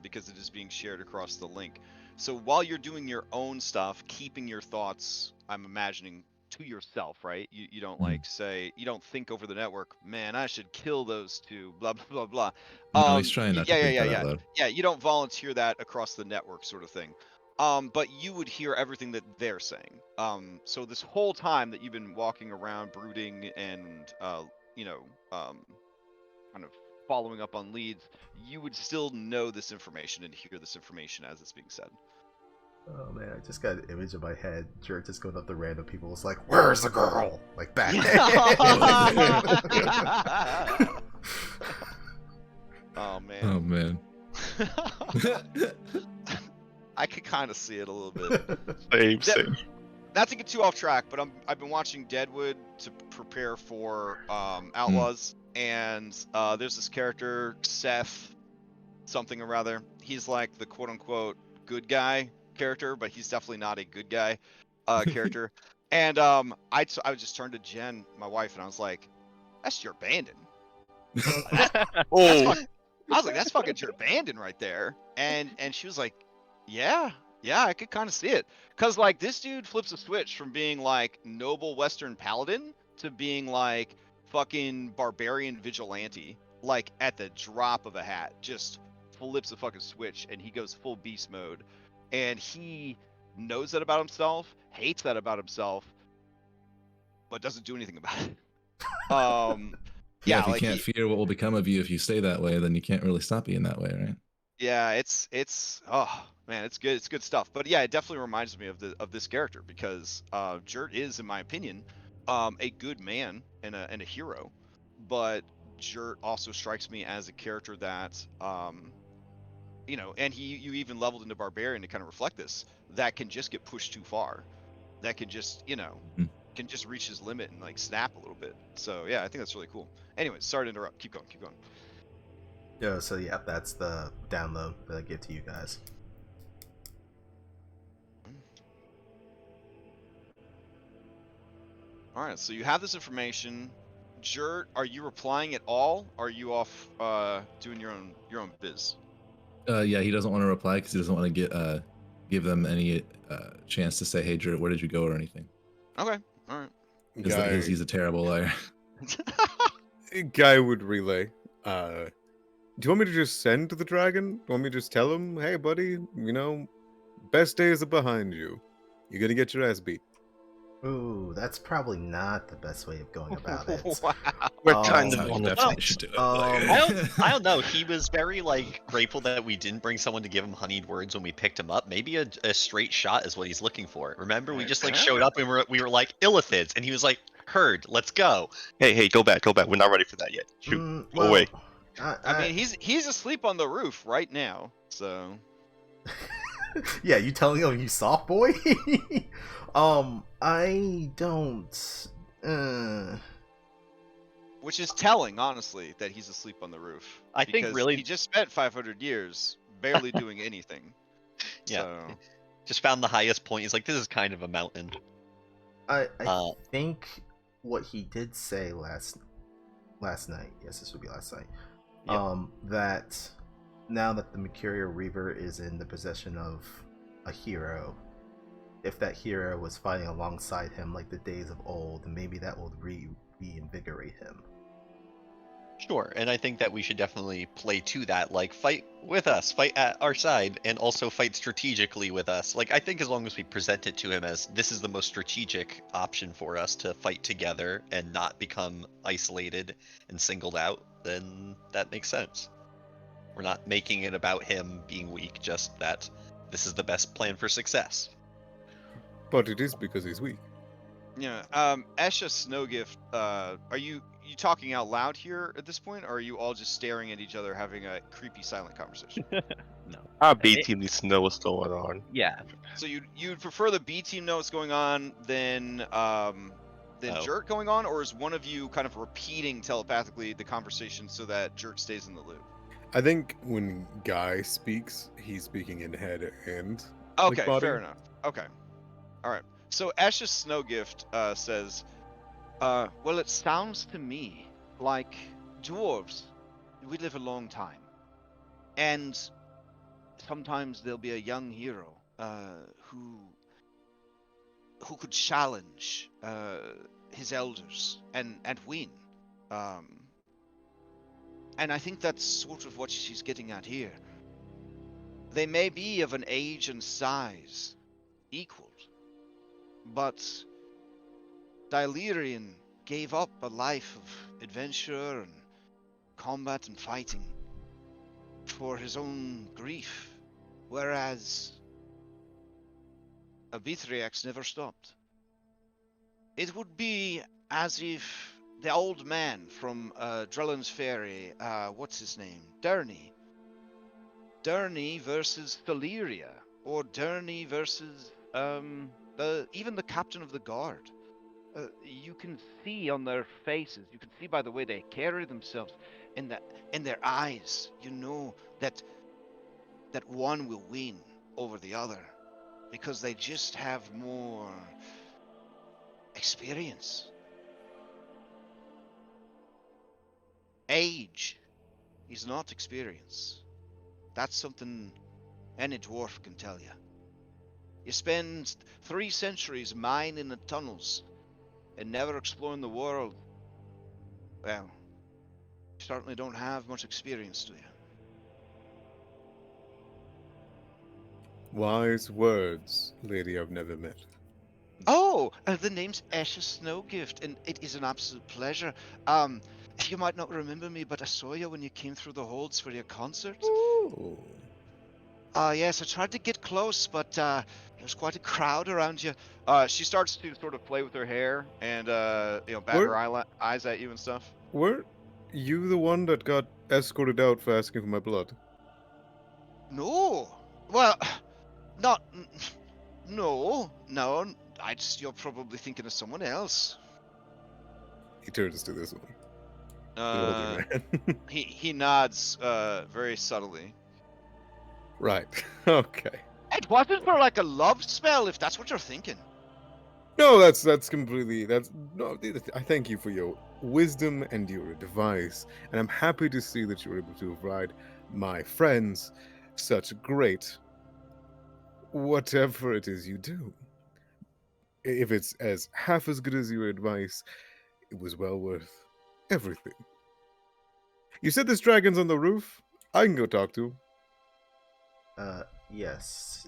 because it is being shared across the link. So while you're doing your own stuff, keeping your thoughts, I'm imagining, to yourself, right? You don't you don't think over the network, man, I should kill those two, blah, blah, blah, blah. No, he's trying not to think that out loud. Yeah, you don't volunteer that across the network sort of thing. But you would hear everything that they're saying. So this whole time that you've been walking around, brooding, and kind of following up on leads, you would still know this information and hear this information as it's being said. Oh man, I just got an image in my head. Jert just going up to random people. It's like, where's the girl? Like that. Oh man. Oh man. I could kind of see it a little bit. Same. Not to get too off track, but I've been watching Deadwood to prepare for Outlaws, and there's this character, Seth, something or rather. He's like the quote-unquote good guy character, but he's definitely not a good guy character. And I just turned to Jen, my wife, and I was like, "That's your Bandon." I was like, "That's fucking your Bandon right there." And she was like, "Yeah, I could kind of see it." Cause this dude flips a switch from being noble Western paladin to being fucking barbarian vigilante, at the drop of a hat. Just flips a fucking switch and he goes full beast mode. And he knows that about himself, hates that about himself, but doesn't do anything about it. If you can't fear what will become of you if you stay that way, then you can't really stop being that way, right? Yeah, it's oh man, it's good. It's good stuff. But yeah, it definitely reminds me of this character because Jert is, in my opinion, a good man and a hero. But Jert also strikes me as a character that and you even leveled into barbarian to kind of reflect this, that can just get pushed too far, that can just can just reach his limit and snap a little bit. So yeah, I think that's really cool. Anyways, sorry to interrupt. Keep going. Yeah, so yeah, that's the download that I give to you guys. All right, so you have this information. Jert, are you replying at all? Or are you off doing your own biz? Yeah, he doesn't want to reply because he doesn't want to give them any chance to say, "Hey, Jert, where did you go?" or anything. Okay. All right. Because he's a terrible liar. Guy would relay. Do you want me to just send to the dragon? Do you want me to just tell him, hey, buddy, best days are behind you. You're gonna get your ass beat. Ooh, that's probably not the best way of going about it. Wow. We're Um, kind That's of how you on the definitely fence. should do it. I don't know. He was very grateful that we didn't bring someone to give him honeyed words when we picked him up. Maybe a straight shot is what he's looking for. Remember, we just showed up and we were like illithids, and he was like, "Heard, let's go." Hey, go back. We're not ready for that yet. Shoot, go away. I mean, he's asleep on the roof right now, so. Yeah, you telling him you soft boy? I don't. Which is telling, honestly, that he's asleep on the roof. I think because really- he just spent 500 years barely doing anything. Yeah. So. Just found the highest point. He's like, "This is kind of a mountain." I think what he did say last night. Yes, this would be last night. Yep. That now that the Mercurial Reaver is in the possession of a hero, if that hero was fighting alongside him like the days of old, maybe that will reinvigorate him. Sure, and I think that we should definitely play to that. Fight with us, fight at our side, and also fight strategically with us. I think as long as we present it to him as this is the most strategic option for us to fight together and not become isolated and singled out, then that makes sense. We're not making it about him being weak, just that this is the best plan for success. But it is because he's weak. Yeah. Esha Snowgift, are you talking out loud here at this point, or are you all just staring at each other having a creepy silent conversation? No. Our B team needs to know what's going on. Yeah. So you'd prefer the B team know what's going on than Jerk going on, or is one of you kind of repeating telepathically the conversation so that Jerk stays in the loop? I think when Guy speaks, he's speaking in head and Okay, body. fair enough. Okay. All right. So Ash's Snowgift says, well, it sounds to me like dwarves, we live a long time. And sometimes there'll be a young hero who could challenge his elders and win. And I think that's sort of what she's getting at here. They may be of an age and size equal, but Dylirian gave up a life of adventure and combat and fighting for his own grief, whereas Abitriax never stopped. It would be as if the old man from Drellin's Ferry, what's his name? Durney versus Thaleria, or Durney versus even the captain of the guard. You can see on their faces, you can see by the way they carry themselves, in their eyes, you know that one will win over the other because they just have more experience. Age is not experience. That's something any dwarf can tell you. You spend 3 centuries mining the tunnels and never exploring the world. Well, you certainly don't have much experience, do you? Wise words, lady I've never met. Oh, the name's Esha Snowgift, and it is an absolute pleasure. You might not remember me, but I saw you when you came through the holds for your concert. Oh. Yes, I tried to get close, but there's quite a crowd around you. She starts to sort of play with her hair and, bat her eyes at you and stuff. Weren't you the one that got escorted out for asking for my blood? No. Well, not... No. You're probably thinking of someone else. He turns to this one. The older man. He nods very subtly. Right. Okay. It wasn't for like a love spell, if that's what you're thinking. No, that's completely. No. I thank you for your wisdom and your advice, and I'm happy to see that you're able to provide my friends such great whatever it is you do. If it's as half as good as your advice, it was well worth everything. You said this dragon's on the roof? I can go talk to him. Yes.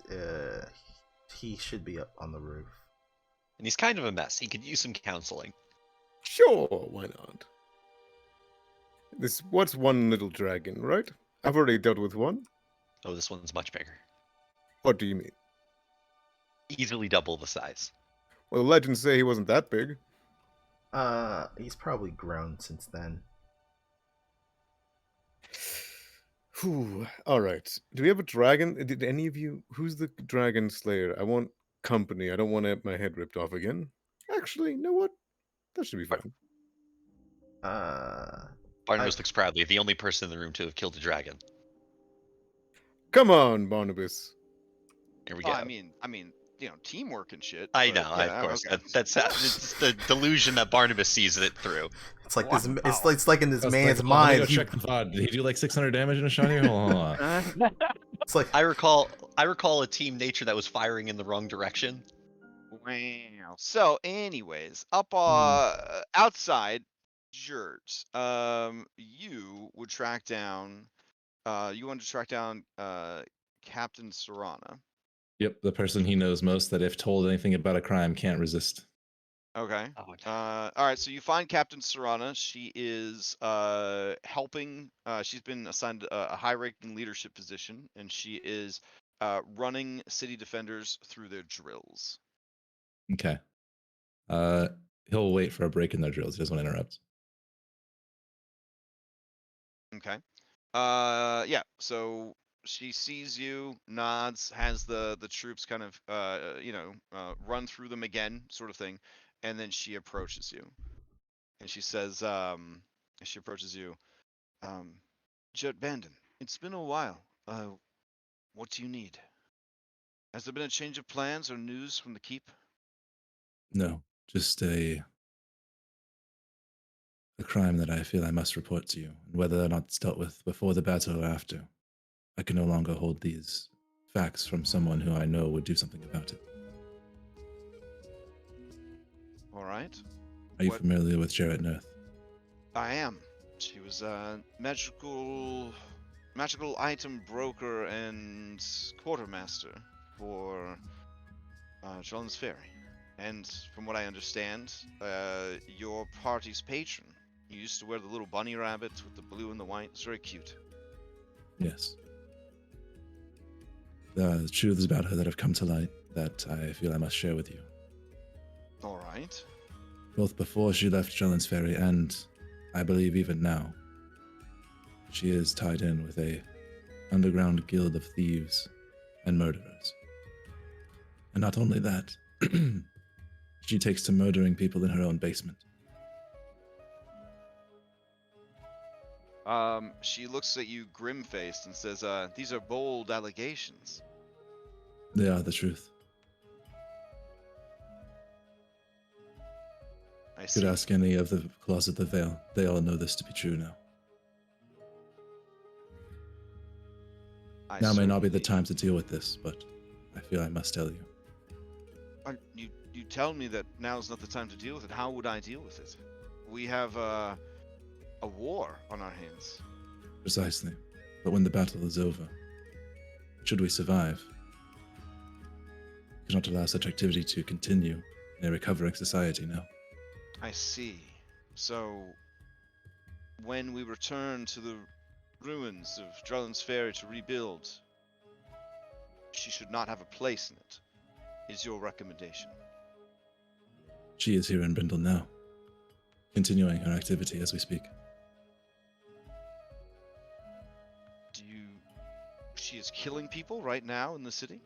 He should be up on the roof. And he's kind of a mess. He could use some counseling. Sure, why not? What's one little dragon, right? I've already dealt with one. Oh, this one's much bigger. What do you mean? Easily double the size. Well, the legends say he wasn't that big. He's probably grown since then. Whew. All right. Do we have a dragon? Did any of you? Who's the dragon slayer? I want company. I don't want to have my head ripped off again. Actually, you know what? That should be fine. Barnabas looks proudly the only person in the room to have killed a dragon. Come on, Barnabas. Here we go. I mean, teamwork and shit. I but know, yeah, of course. okay. That's it's the delusion that Barnabas sees it through. It's like Wow. this. It's like in this I was man's like, mind. Let me go check the VOD. Did he do like 600 damage in a shot here? Hold on. It's like I recall a team nature that was firing in the wrong direction. Wow. So, anyways, up outside Jurt, you would track down. You wanted to track down Captain Serana. Yep, the person he knows most that if told anything about a crime can't resist. Okay. Oh, All right. So you find Captain Serana. She is helping. She's been assigned a high-ranking leadership position, and she is running city defenders through their drills. Okay. He'll wait for a break in their drills. He doesn't want to interrupt. Okay. Yeah. So she sees you, nods, has the troops kind of run through them again, sort of thing, and then she approaches you, and she says, as she approaches you, Jet Bandon, it's been a while. What do you need? Has there been a change of plans or news from the keep? No, just a crime that I feel I must report to you, and whether or not it's dealt with before the battle or after. I can no longer hold these facts from someone who I know would do something about it. All right. Are you What- familiar with Jarrett Nerth? I am. She was a magical item broker and quartermaster for Drellin's Ferry. And from what I understand, your party's patron. You used to wear the little bunny rabbit with the blue and the white. It's very cute. Yes. The truths about her that have come to light that I feel I must share with you. All right. Both before she left Drellin's Ferry and, I believe, even now, she is tied in with a underground guild of thieves and murderers. And not only that, she takes to murdering people in her own basement. She looks at you grim-faced and says, these are bold allegations. They are the truth. I You see. could ask any of the Closet the Veil. They all know this to be true now. I Now may not be the certainly- time to deal with this, but I feel I must tell you. You tell me that now is not the time to deal with it. How would I deal with it? We have a war on our hands. Precisely. But when the battle is over, should we survive, we cannot allow such activity to continue in a recovering society now. I see. So, when we return to the ruins of Drellin's Ferry to rebuild, she should not have a place in it, is your recommendation. She is here in Brindol now, continuing her activity as we speak. She is killing people right now in the city?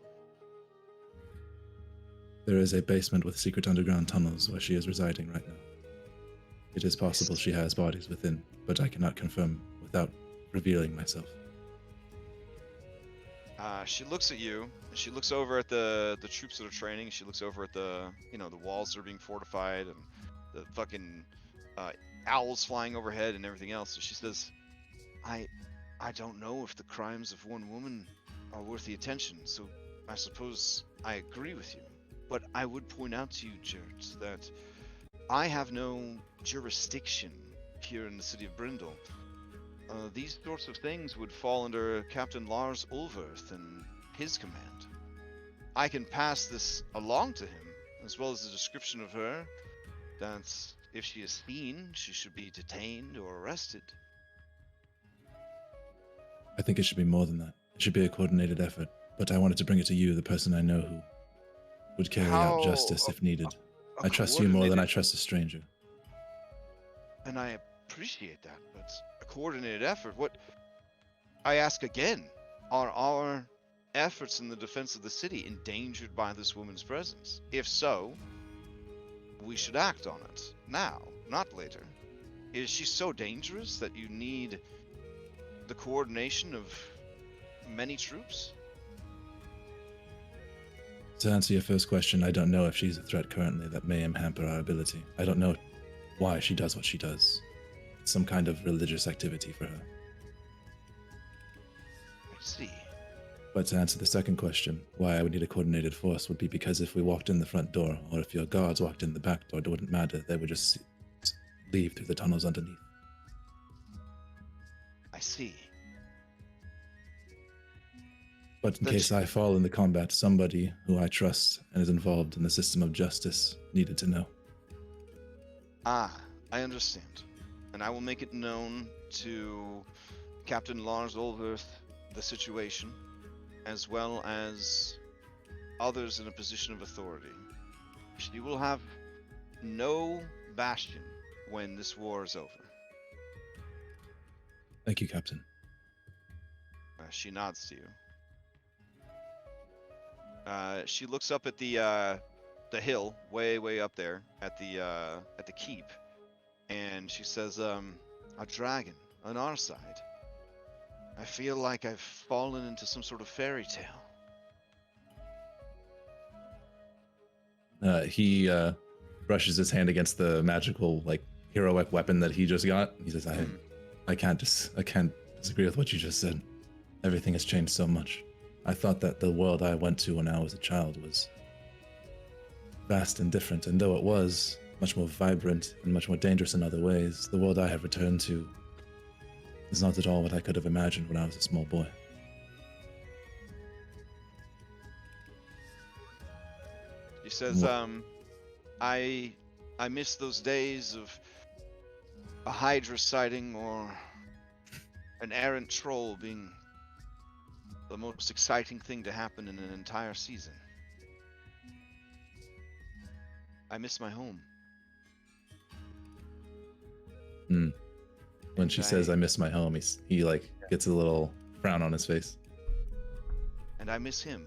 There is a basement with secret underground tunnels where she is residing right now. It is possible she has bodies within, but I cannot confirm without revealing myself. She looks at you. She looks over at the troops that are training. She looks over at the the walls that are being fortified and the fucking owls flying overhead and everything else. So she says, I don't know if the crimes of one woman are worth the attention. So I suppose I agree with you. But I would point out to you, Jert, that I have no jurisdiction here in the city of Brindol. These sorts of things would fall under Captain Lars Ulverth and his command. I can pass this along to him, as well as a description of her, that if she is seen, she should be detained or arrested. I think it should be more than that. It should be a coordinated effort. But I wanted to bring it to you, the person I know who would carry out justice if needed. I trust you more than I trust a stranger. And I appreciate that, but a coordinated effort? What? I ask again, are our efforts in the defense of the city endangered by this woman's presence? If so, we should act on it now, not later. Is she so dangerous that you need the coordination of many troops? To answer your first question, I don't know if she's a threat currently that may hamper our ability. I don't know why she does what she does. It's some kind of religious activity for her. I see. But to answer the second question, why I would need a coordinated force would be because if we walked in the front door, or if your guards walked in the back door, it wouldn't matter. They would just leave through the tunnels underneath. I see. But in case I fall in the combat, somebody who I trust and is involved in the system of justice needed to know. Ah, I understand. And I will make it known to Captain Lars Ulverth the situation, as well as others in a position of authority. She will have no bastion when this war is over. Thank you, Captain. She nods to you. She looks up at the hill, way up there at the keep, and she says, "A dragon on our side. I feel like I've fallen into some sort of fairy tale." He brushes his hand against the magical, heroic weapon that he just got. He says, I can't disagree with what you just said. Everything has changed so much. I thought that the world I went to when I was a child was vast and different, and though it was much more vibrant and much more dangerous in other ways, the world I have returned to is not at all what I could have imagined when I was a small boy. He says, I miss those days of a Hydra sighting or an errant troll being the most exciting thing to happen in an entire season. I miss my home. When she says, I miss my home, he gets a little frown on his face. And I miss him.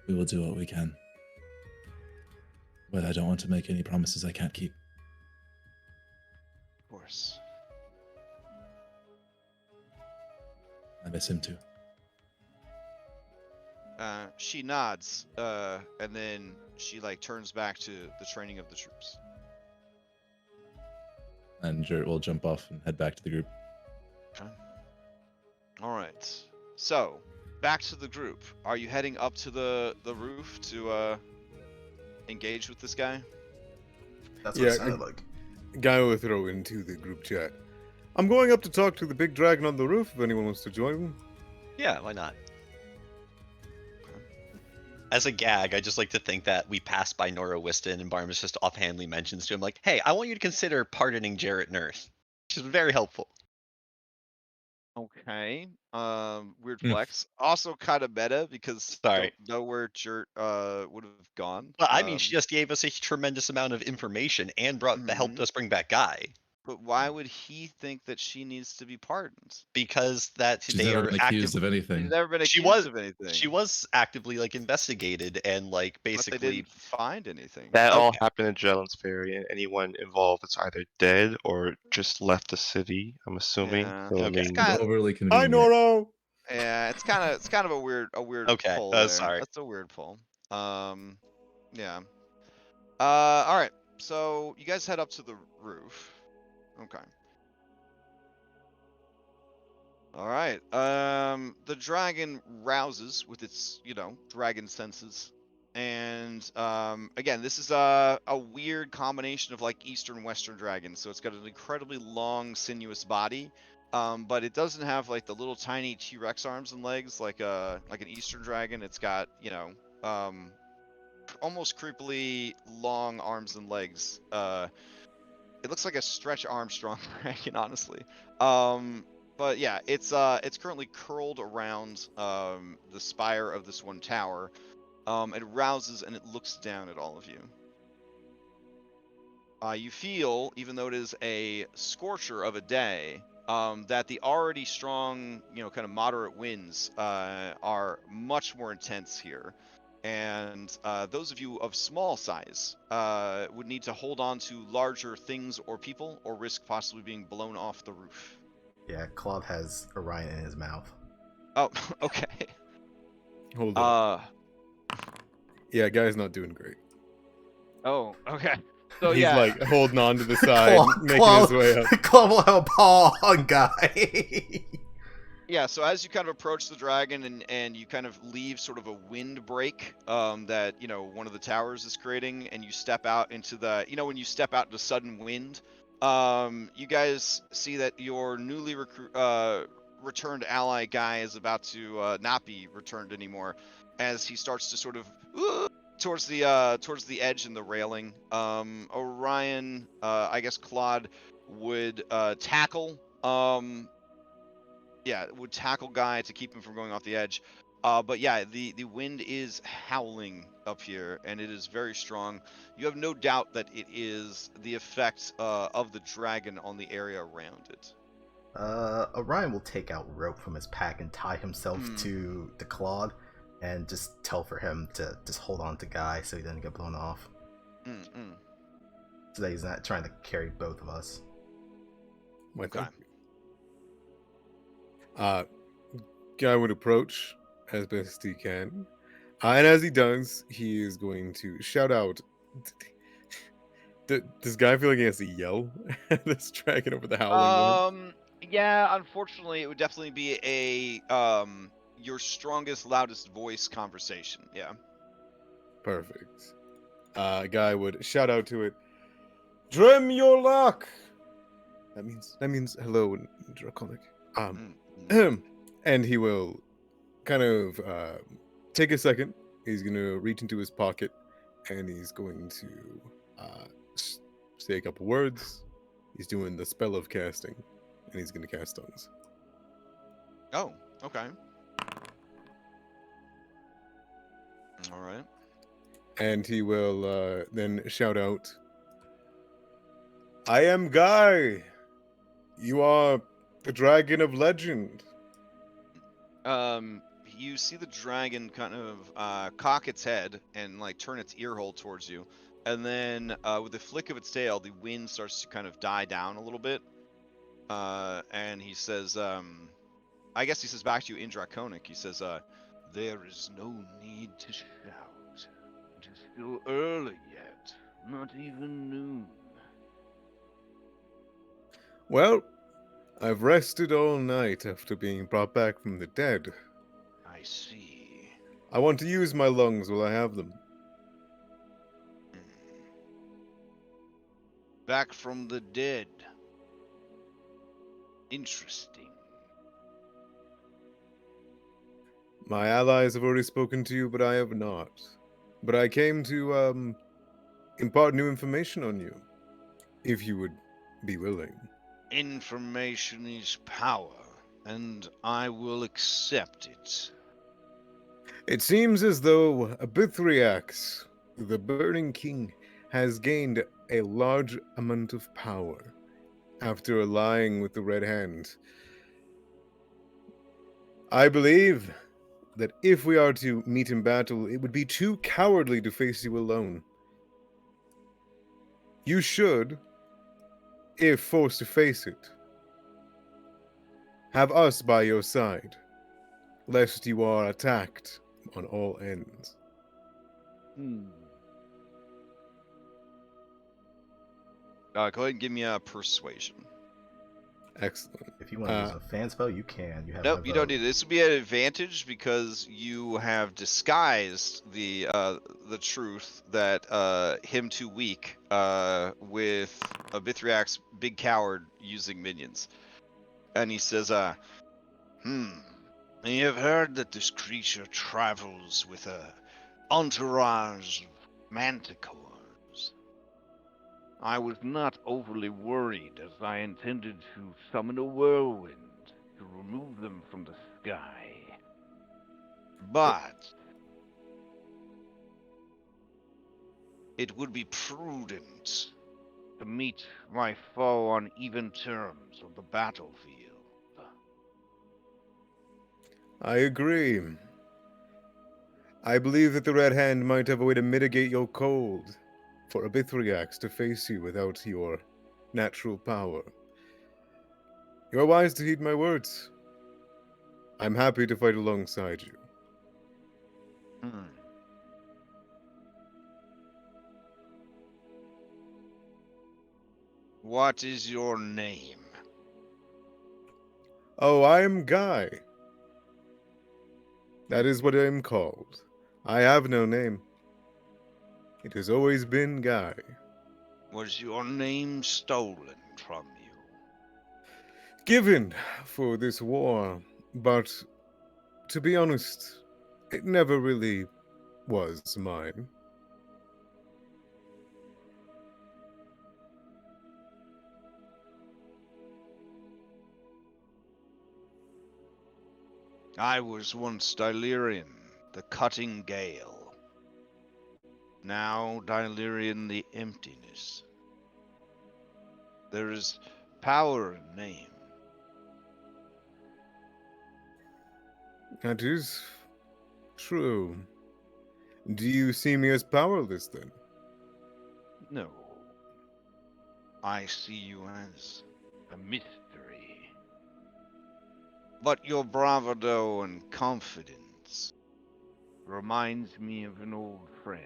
We will do what we can. But I don't want to make any promises I can't keep. Of course. I miss him too. She nods, and then she turns back to the training of the troops. And Jert will jump off and head back to the group. Okay. All right. So, back to the group. Are you heading up to the roof to engage with this guy? That's what it sounded like. Guy will throw into the group chat. I'm going up to talk to the big dragon on the roof if anyone wants to join. Yeah, why not? As a gag, I just like to think that we passed by Nora Whiston and Barnabas just offhandedly mentions to him, hey, I want you to consider pardoning Jarrett Nurth. Which is very helpful. Okay. Weird flex. Also kind of meta because Sorry. don't know where Jert would have gone. Well, I mean, she just gave us a tremendous amount of information and helped us bring back Guy. But why would he think that she needs to be pardoned? Because She's never been accused of anything. She's never been accused of anything. She was actively investigated and basically. But they didn't find anything. That all happened in Drellin's Ferry, and anyone involved is either dead or just left the city. I'm assuming. Yeah. So, I Okay. mean, overly convenient. Hi, Nora. Yeah, it's kind of a weird okay. pull there. Sorry. That's a weird pull. Yeah. All right. So you guys head up to the roof. Okay. All right. The dragon rouses with its, dragon senses. And again, this is a weird combination of like Eastern Western dragons. So it's got an incredibly long, sinuous body, but it doesn't have like the little tiny T-Rex arms and legs like an Eastern dragon. It's got almost creepily long arms and legs. It looks like a Stretch Armstrong dragon, honestly. But yeah, it's currently curled around the spire of this one tower. It rouses and it looks down at all of you. You feel, even though it is a scorcher of a day, that the already strong, kind of moderate winds are much more intense here. And those of you of small size would need to hold on to larger things or people or risk possibly being blown off the roof. Yeah, Claude has Orion in his mouth. Oh, okay. Hold up. Yeah, guy's not doing great. Oh, okay. So He's yeah, like holding on to the side, making his way up. Claude will have a paw on Guy. yeah. So as you kind of approach the dragon and you kind of leave sort of a wind break that one of the towers is creating, and you step out into the when you step out into sudden wind, you guys see that your newly returned ally Guy is about to not be returned anymore, as he starts to sort of towards the edge and the railing. Orion, I guess Claude would tackle. Would tackle Guy to keep him from going off the edge. But yeah, the wind is howling up here, and it is very strong. You have no doubt that it is the effect of the dragon on the area around it. Orion will take out rope from his pack and tie himself to the Claude, and just tell for him to just hold on to Guy so he doesn't get blown off. So that he's not trying to carry both of us. Okay. Guy would approach as best he can. And as he does, he is going to shout out. Does Guy feel like he has to yell at this dragon over the howling wind? Yeah, unfortunately, it would definitely be a your strongest, loudest voice conversation. Yeah. Perfect. Guy would shout out to it, "Drem your luck." That means hello in Draconic. And he will kind of take a second. He's gonna reach into his pocket, and he's going to say a couple words. He's doing the spell of casting, and he's gonna cast tongues. Oh, okay. All right. And he will then shout out, "I am Guy. You are the dragon of legend." You see the dragon kind of cock its head and like turn its ear hole towards you, and then with the flick of its tail, the wind starts to kind of die down a little bit. And he says, I guess he says back to you in Draconic. He says, "There is no need to shout. It is still early yet, not even noon." Well, I've rested all night after being brought back from the dead. I see. I want to use my lungs while I have them. Back from the dead. Interesting. My allies have already spoken to you, but I have not. But I came to impart new information on you, if you would be willing. Information is power, and I will accept it. It seems as though Abithriax, the Burning King, has gained a large amount of power after allying with the Red Hand. I believe that if we are to meet in battle, it would be too cowardly to face you alone. You should, if forced to face it, have us by your side, lest you are attacked on all ends. Go ahead and give me a persuasion. Excellent. If you want to use a fan spell, you can. You have Nope, my you don't vote. need it. This would be an advantage because you have disguised the truth that him too weak with a Bithriac's big coward using minions. And he says, I have heard that this creature travels with a entourage of manticores. I was not overly worried as I intended to summon a whirlwind to remove them from the sky. But it would be prudent to meet my foe on even terms on the battlefield. I agree. I believe that the Red Hand might have a way to mitigate your cold, for a Bithriax to face you without your natural power. You are wise to heed my words. I'm happy to fight alongside you. What is your name? Oh, I am Guy. That is what I am called. I have no name. It has always been Guy. Was your name stolen from you? Given for this war, but to be honest, it never really was mine. I was once Delirian, the cutting gale. Now Delirian, the emptiness. There is power in name. That is true. Do you see me as powerless then? No. I see you as a mystery. But your bravado and confidence reminds me of an old friend.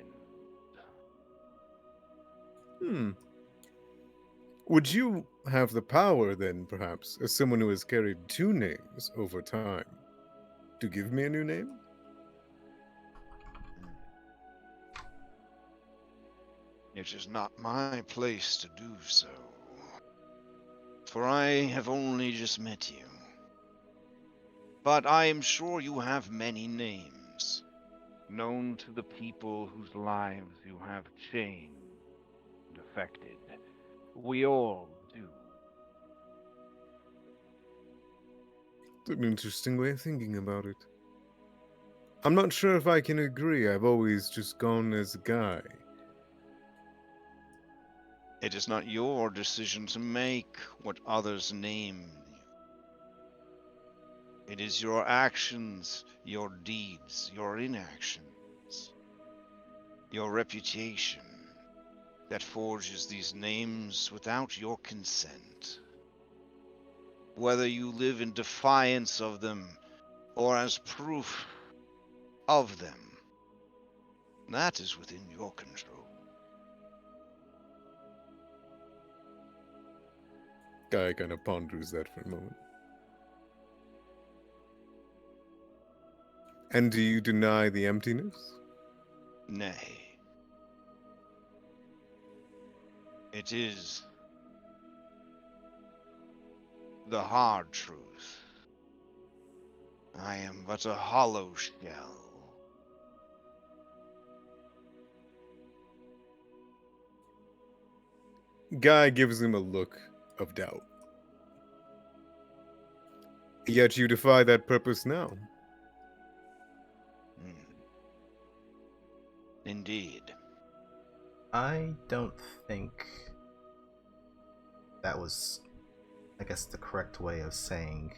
Would you have the power then, perhaps, as someone who has carried two names over time, to give me a new name? It is not my place to do so, for I have only just met you. But I am sure you have many names, known to the people whose lives you have changed and affected. We all do. It's an interesting way of thinking about it. I'm not sure if I can agree. I've always just gone as a Guy. It is not your decision to make what others name you. It is your actions, your deeds, your inactions, your reputation that forges these names without your consent. Whether you live in defiance of them or as proof of them, that is within your control. Guy kind of ponders that for a moment. And do you deny the emptiness? Nay. It is the hard truth. I am but a hollow shell. Guy gives him a look of doubt. Yet you defy that purpose now. Indeed. I don't think that was, I guess, the correct way of saying,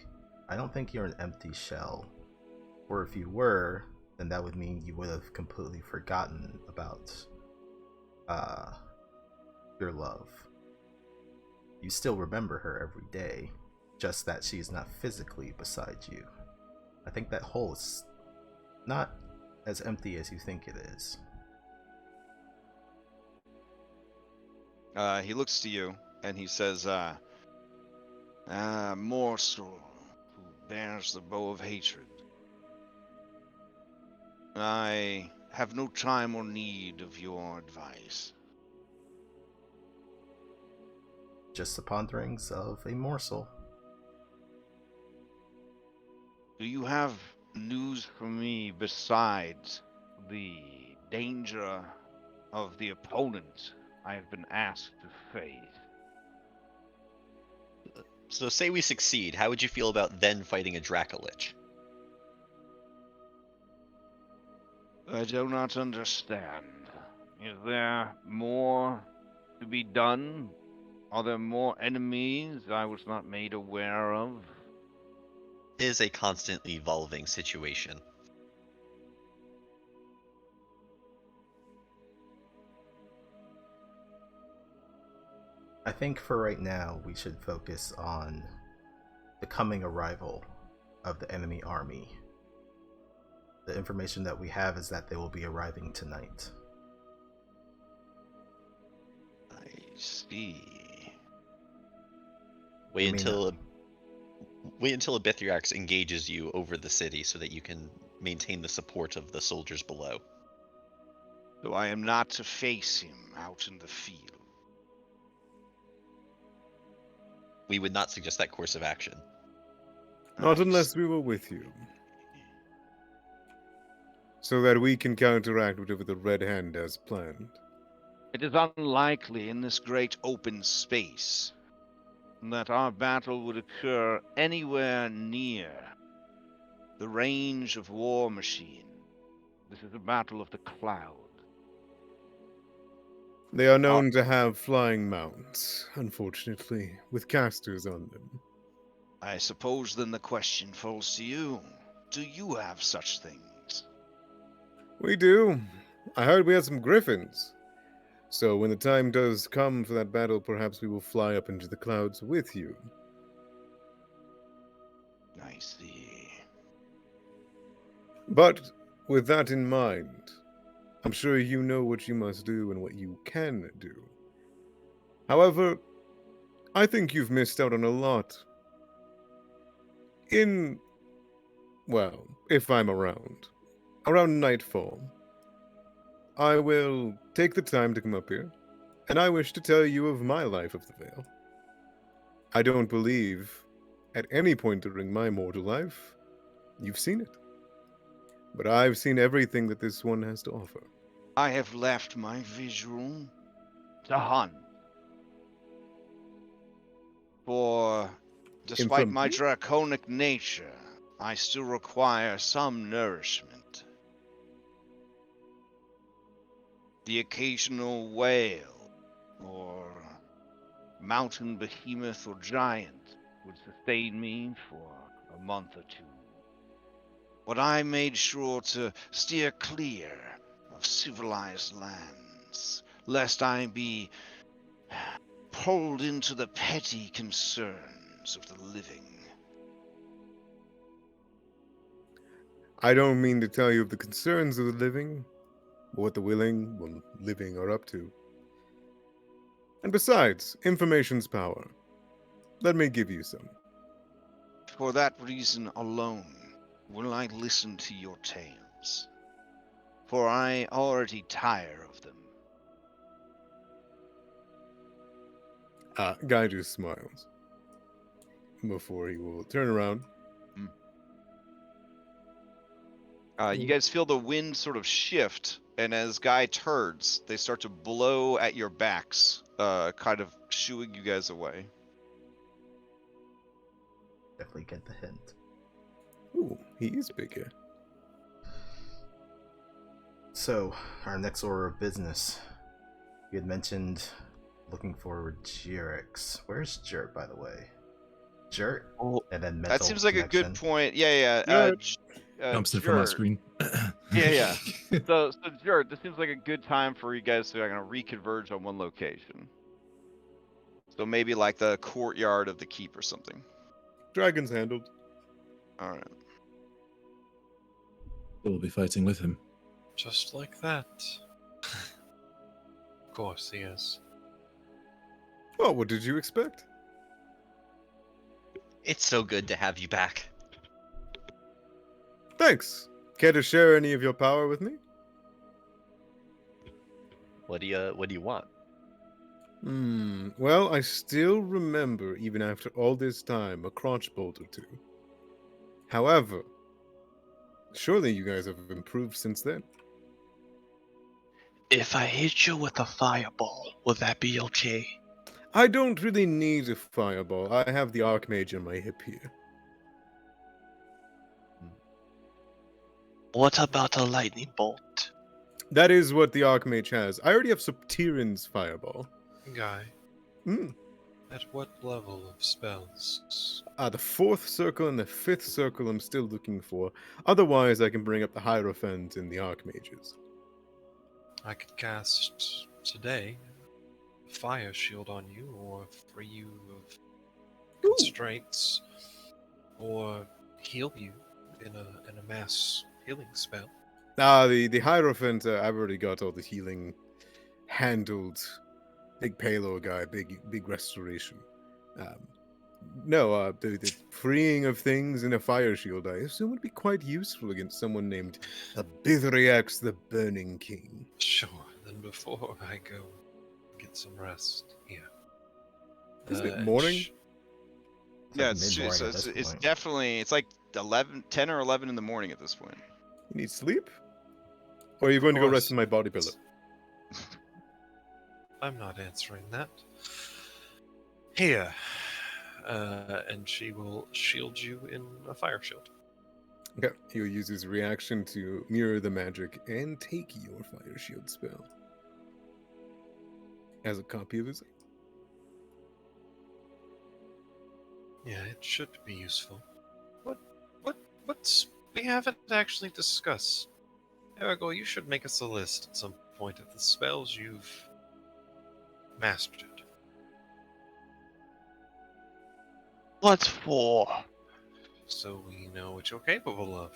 I don't think you're an empty shell. Or if you were, then that would mean you would have completely forgotten about your love. You still remember her every day, just that she's not physically beside you. I think that hole is not as empty as you think it is. He looks to you and he says, Morsel, who bears the bow of hatred. I have no time or need of your advice. Just the ponderings of a morsel. Do you have news for me besides the danger of the opponent I have been asked to face? So say we succeed, how would you feel about then fighting a Dracolich? I do not understand. Is there more to be done? Are there more enemies I was not made aware of? It is a constantly evolving situation. I think for right now, we should focus on the coming arrival of the enemy army. The information that we have is that they will be arriving tonight. I see. Wait until a Regiarix engages you over the city so that you can maintain the support of the soldiers below. So I am not to face him out in the field. We would not suggest that course of action. Not I unless we were with you. So that we can counteract whatever the Red Hand has planned. It is unlikely in this great open space that our battle would occur anywhere near the range of War Machine. This is a battle of the cloud. They are known to have flying mounts, unfortunately, with casters on them. I suppose then the question falls to you. Do you have such things? We do. I heard we had some griffins. So when the time does come for that battle, perhaps we will fly up into the clouds with you. I see. But with that in mind, I'm sure you know what you must do and what you can do. However, I think you've missed out on a lot. Well, if I'm around nightfall, I will take the time to come up here, and I wish to tell you of my life of the Vale. I don't believe, at any point during my mortal life, you've seen it. But I've seen everything that this one has to offer. I have left my visual to hunt. For despite my Incomplete? draconic nature, I still require some nourishment. The occasional whale, or mountain behemoth or giant would sustain me for a month or two. But I made sure to steer clear of civilized lands, lest I be pulled into the petty concerns of the living. I don't mean to tell you of the concerns of the living, but what the living are up to. And besides, information's power. Let me give you some. For that reason alone will I listen to your tales, for I already tire of them. Guy just smiles before he will turn around. You guys feel the wind sort of shift, and as Guy turns, they start to blow at your backs, kind of shooing you guys away. Definitely get the hint. Ooh, he is bigger. So, our next order of business. You had mentioned looking for Regiarix. Where's Jert, by the way? Jert? Oh, and then that mental seems like connection. a good point. Yeah. Dumpster from my Jert. screen. Yeah. So Jert, this seems like a good time for you guys to reconverge on one location. So maybe like the courtyard of the keep or something. Dragon's handled. All right. We'll be fighting with him. Just like that. Of course he is. Well, what did you expect? It's so good to have you back. Thanks. Care to share any of your power with me? What do you want? Well, I still remember, even after all this time, a crotch bolt or two. However, surely you guys have improved since then. If I hit you with a fireball, would that be okay? I don't really need a fireball. I have the Archmage on my hip here. What about a lightning bolt? That is what the Archmage has. I already have Subtiran's fireball. Guy, Hmm. at what level of spells? The 4th circle and the 5th circle I'm still looking for. Otherwise, I can bring up the Hierophant and the Archmages. I could cast today a fire shield on you, or free you of constraints, or heal you in a mass healing spell. The Hierophant, I've already got all the healing handled. Big payload guy, big restoration. No, the freeing of things in a fire shield, I assume, would be quite useful against someone named Regiarix, the Burning King. Sure, then before I go get some rest here. Isn't it morning? Yeah, It's like midmorning at this it's point. definitely, it's like 10 or 11 in the morning at this point. You need sleep? Or are you going to go rest in my body pillow? I'm not answering that. Here. And she will shield you in a fire shield. Okay, he'll use his reaction to mirror the magic and take your fire shield spell. As a copy of his. Yeah, it should be useful. What's we haven't actually discussed. Ergo, you should make us a list at some point of the spells you've mastered. What for? So we know what you're capable of.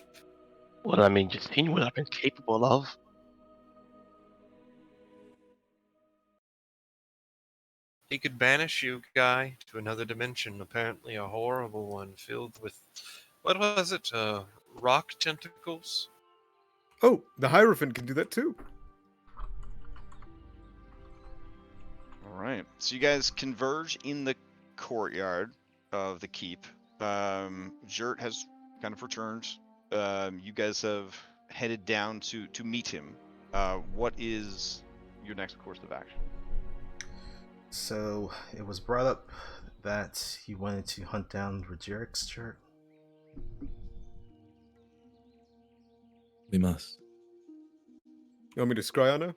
Well, I mean, you've seen what I've been capable of. He could banish you, Guy, to another dimension, apparently a horrible one, filled with, what was it, rock tentacles? Oh, the Hierophant can do that too. Alright, so you guys converge in the courtyard of the keep. Jert has kind of returned. You guys have headed down to meet him. What is your next course of action? So it was brought up that he wanted to hunt down Regiarix, Jert. We must. You want me to scry on her?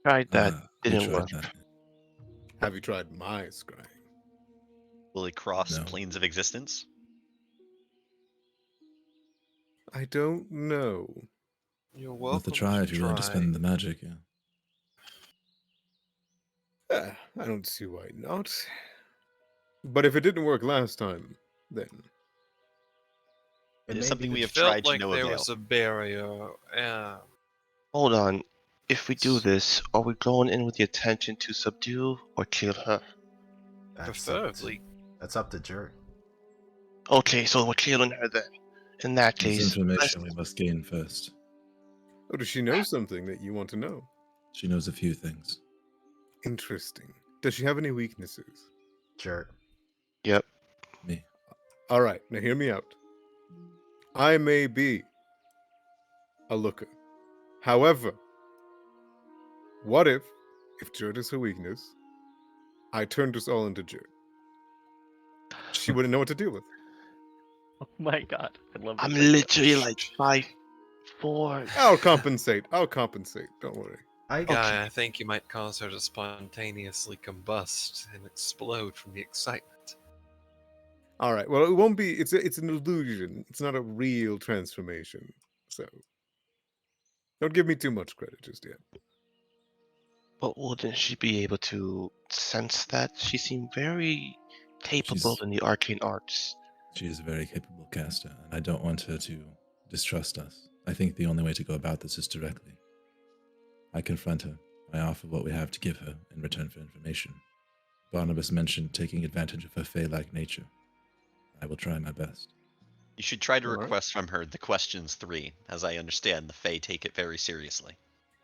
Tried that, We didn't tried work. that. Have you tried my scrying? Will he cross No. planes of existence? I don't know. You're Worth welcome a try if to you're willing to spend the magic, yeah. I don't see why not. But if it didn't work last time, then It is may something be we the have Felt tried to like no there avail. was a barrier. Hold on. If we do this, are we going in with the intention to subdue or kill her? Preferably. That's up to Jert. Okay, so we're killing her then. In that There's case, information we must gain first. oh, does she know something that you want to know? She knows a few things. Interesting. Does she have any weaknesses? Jert. yep. Me. All right, now hear me out. I may be a looker. However, what if Jert is her weakness, I turned us all into Jert? She wouldn't know what to deal with. Oh my god, I love this I'm idea. literally like 5'4". I'll compensate. Don't worry. Guy, I think you might cause her to spontaneously combust and explode from the excitement. All right. Well, it won't be. It's an illusion. It's not a real transformation. So don't give me too much credit just yet. But wouldn't she be able to sense that? She seemed very capable in the arcane arts. She is a very capable caster, and I don't want her to distrust us. I think the only way to go about this is directly. I confront her. I offer what we have to give her in return for information. Barnabas mentioned taking advantage of her fey-like nature. I will try my best. You should try to All right. request from her the questions 3. As I understand, the Fae take it very seriously.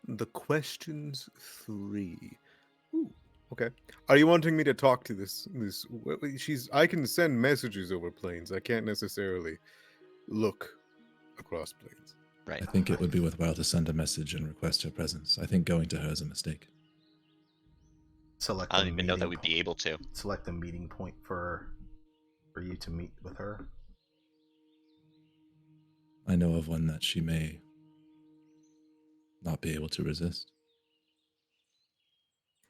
The questions 3. Ooh, okay. Are you wanting me to talk to this? I can send messages over planes. I can't necessarily look across planes. Right. I think it would be worthwhile to send a message and request her presence. I think going to her is a mistake. Select I a don't even know that meeting we'd be able to. Select a meeting point for you to meet with her. I know of one that she may not be able to resist.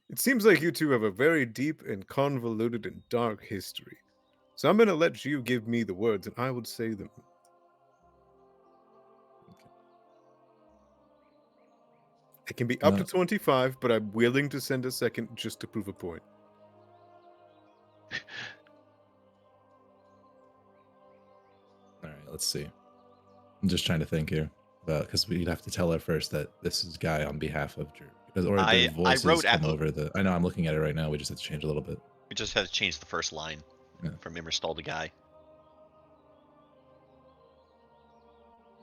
It seems like you two have a very deep and convoluted and dark history. So I'm going to let you give me the words and I would say them. It can be up to 25, but I'm willing to send a second just to prove a point. All right, let's see. I'm just trying to think here, because we'd have to tell her first that this is Guy on behalf of Jer. Because or the voices wrote come over the. I know I'm looking at it right now. We just have to change a little bit. We just had to change the first line Yeah. from Immerstall to Guy.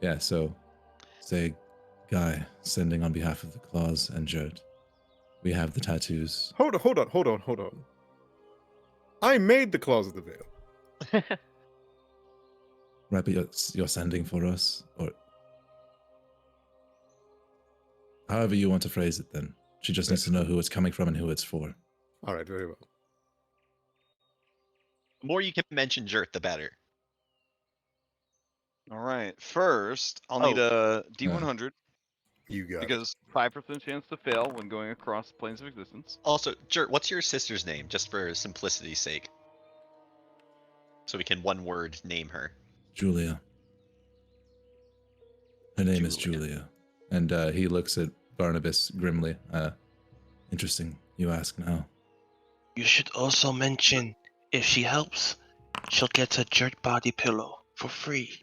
Yeah. So, say, Guy sending on behalf of the Claws and Jert. We have the tattoos. Hold on. I made the Claws of the Veil. Right, but you're sending for us, or however you want to phrase it. Then she just needs to know who it's coming from and who it's for. All right, very well. The more you can mention Jert, the better. All right. First, I'll need a D100 You got it. because 5% chance to fail when going across planes of existence. Also, Jert, what's your sister's name, just for simplicity's sake? So we can one word name her. Julia. Her name is Julia. And he looks at Barnabas grimly. Interesting, you ask now. You should also mention, if she helps, she'll get a jerk body pillow for free.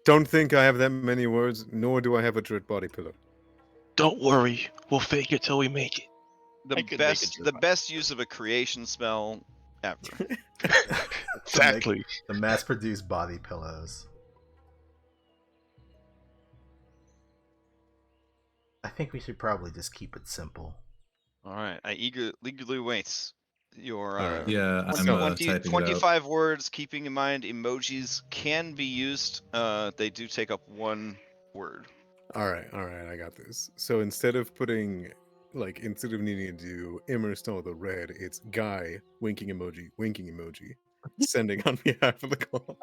Don't think I have that many words, nor do I have a Dread body pillow. Don't worry, we'll fake it till we make it. The best use of a creation spell ever. Exactly. The mass-produced body pillows. I think we should probably just keep it simple. All right. I eagerly wait. Your Yeah, I'm 20, typing 25 words, keeping in mind emojis can be used. They do take up 1 word. All right, I got this. So instead of instead of needing to do Immerstall the red, it's Guy, winking emoji, sending on behalf of the call.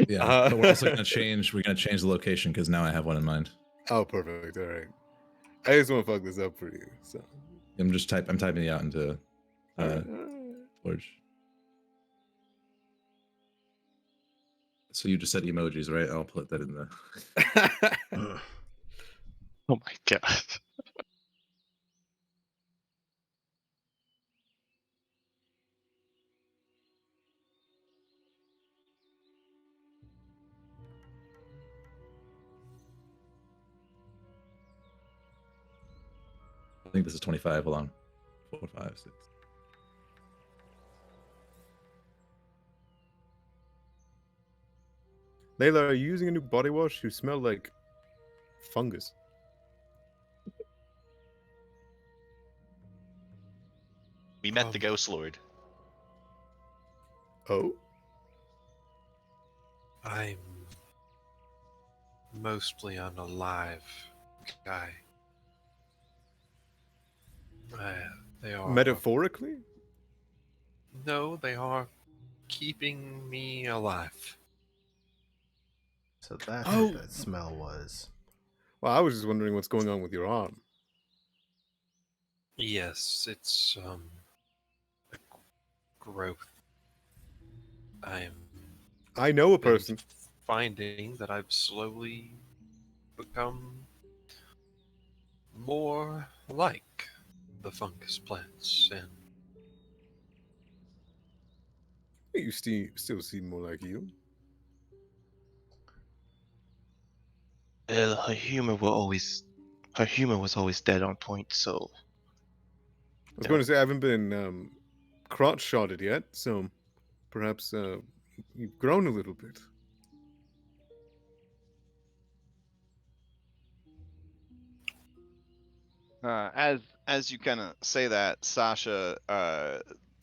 Yeah, but we're also gonna change. We're gonna change the location because now I have one in mind. Oh, perfect. All right. I just want to fuck this up for you. So I'm typing it out into Forge. So you just said emojis, right? I'll put that in the. Oh my god. I think this is 25. Hold on. 4, 5, 6. Layla, are you using a new body wash? You smell like fungus. We met the Ghost Lord. Oh? I'm mostly an alive guy. They are Metaphorically? No, they are keeping me alive. So that's what that smell was. Well, I was just wondering what's going on with your arm. Yes, it's a growth. I know a person. Finding that I've slowly become more like the fungus plants, and You still seem more like you. Well, her humor was always dead on point, so I was going to say I haven't been crotch shotted yet, so Perhaps you've grown a little bit. As you kind of say that, Sasha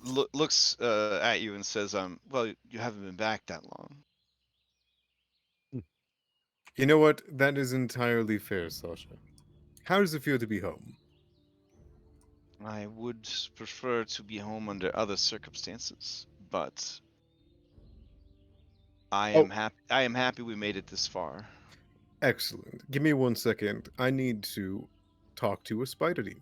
looks at you and says, well, you haven't been back that long. You know what? That is entirely fair, Sasha. How does it feel to be home? I would prefer to be home under other circumstances, but I am happy. I am happy we made it this far. Excellent. Give me 1 second. I need to talk to a spider demon.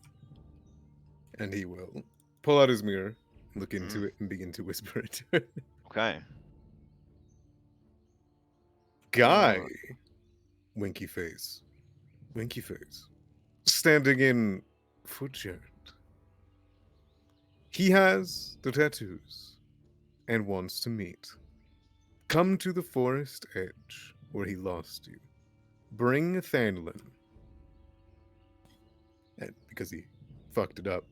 And he will pull out his mirror, look into it, and begin to whisper it to it. Okay. Guy! Winky face. Winky face. Standing in Footjard. He has the tattoos and wants to meet. Come to the forest edge where he lost you. Bring Thandlin. And because he fucked it up,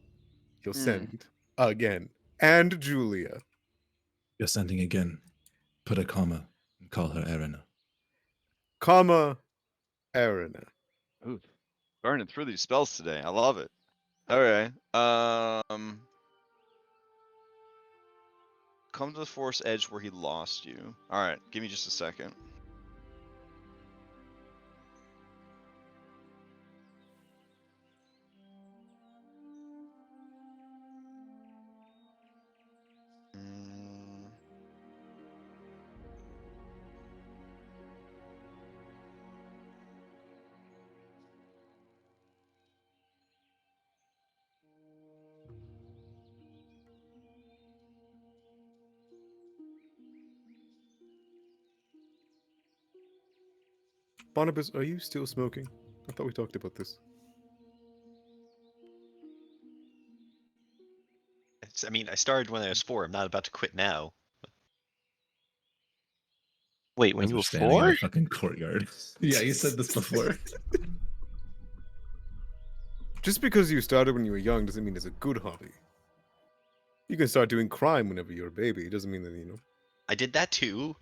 he'll send again. And Julia. You're sending again. Put a comma and call her Erina. Comma, Erina. Ooh, burning through these spells today. I love it. Okay. Come to the forest edge where he lost you. All right, give me just a second. Barnabas, are you still smoking? I thought we talked about this. I mean, I started when I was 4. I'm not about to quit now. Wait, when As you we're were standing in 4? the fucking courtyard. Yeah, you said this before. Just because you started when you were young doesn't mean it's a good hobby. You can start doing crime whenever you're a baby. It doesn't mean that, you know. I did that too.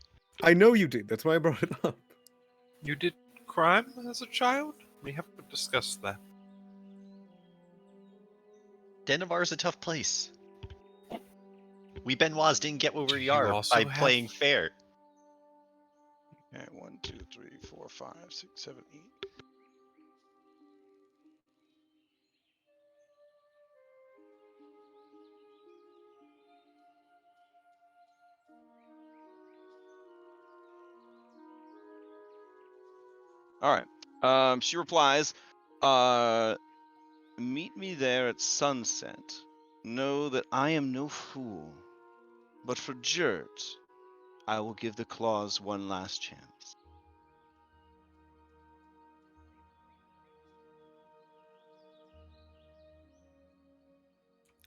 I know you did. That's why I brought it up. You did crime as a child? We haven't discussed that. Dennevar is a tough place. We Benoits didn't get where Do we you are also by have- playing fair. Okay, 1, 2, 3, 4, 5, 6, 7, 8. All right. She replies, meet me there at sunset. Know that I am no fool, but for Jert, I will give the claws one last chance.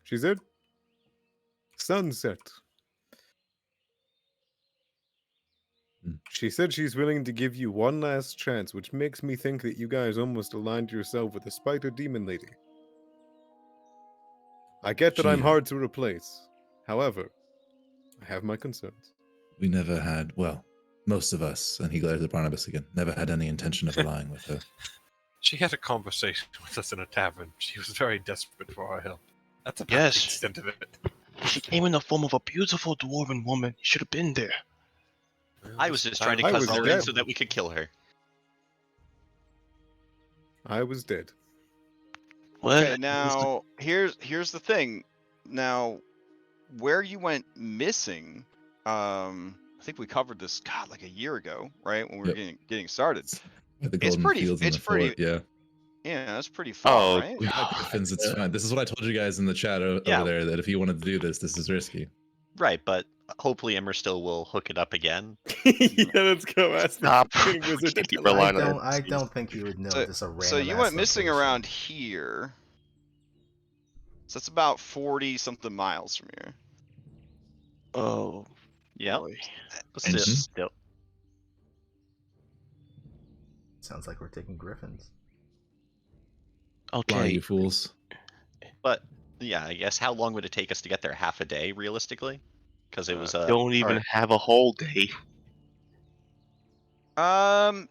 She said, sunset. She said she's willing to give you one last chance, which makes me think that you guys almost aligned yourself with the spider demon lady. I get that I'm hard to replace. However, I have my concerns. We never had, well, most of us, and he glares at Barnabas again, never had any intention of allying with her. She had a conversation with us in a tavern. She was very desperate for our help. That's about Yes. the extent of it. She came in the form of a beautiful dwarven woman. You should have been there. Well, I was just trying to I cuss was her in dead. so that we could kill her. I was dead. What? Okay, now here's the thing. Now, where you went missing, I think we covered this, God, like a year ago, right? When we were getting started. The It's golden pretty. fields in It's the fort, pretty. yeah. Yeah, that's pretty far, Oh, right? We got griffins, it's fine. This is what I told you guys in the chat over there, that if you wanted to do this, this is risky. Right, but hopefully Emerstill will hook it up again. Yeah, let's go ask Stop. the fucking wizard to Keep tell us. relying on it. I don't think he would know just a random. So you ass went missing location. around here. So that's about 40 something miles from here. Oh, Yep. boy. Still. Sounds like we're taking griffins. Fly, Okay. you fools. But yeah, I guess how long would it take us to get there? Half a day, realistically? because it was Don't even alright. have a whole day.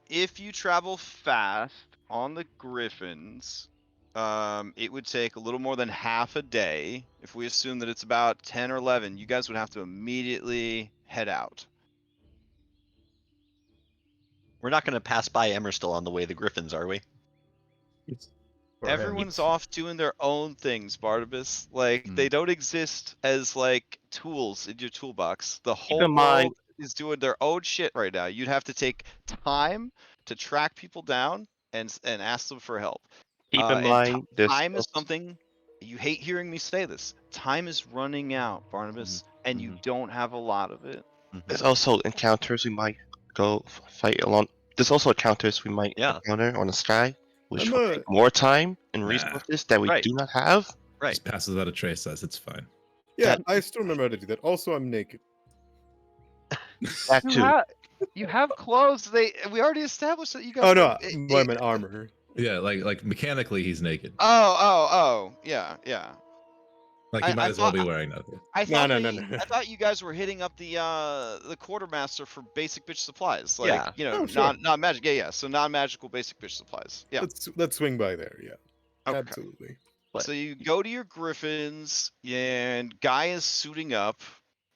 If you travel fast on the Griffins, it would take a little more than half a day. If we assume that it's about 10 or 11, you guys would have to immediately head out. we're not going to pass by Emerstill on the way the Griffins, are we? For him. Everyone's off doing their own things, Barnabas. Like, they don't exist as, like, tools in your toolbox. The whole in mind- world is doing their own shit right now. You'd have to take time to track people down and ask them for help. Keep in And mind, there's time is also- something, you hate hearing me say this. Time is running out, Barnabas, and you don't have a lot of it. There's also encounters we might go fight along. There's also encounters we might Yeah. encounter on the sky, which I'm will a- take more time and Nah. resources that we Right. do not have. Right. Just passes without a trace says it's fine. Yeah, That- I still remember how to do that. Also, I'm naked. That too. You have clothes. We already established that you guys. Oh no, it- I'm an armor. Yeah, like mechanically he's naked. Oh, yeah. Like he I might as well thought- be wearing nothing. I No, thought no, that no, you- no. I thought you guys were hitting up the quartermaster for basic bitch supplies. Like, Yeah. you know, Oh, sure. not magic. Yeah. So non-magical basic bitch supplies. Yeah. Let's swing by there. Yeah, Okay. absolutely. What? So you go to your Griffins, and Guy is suiting up,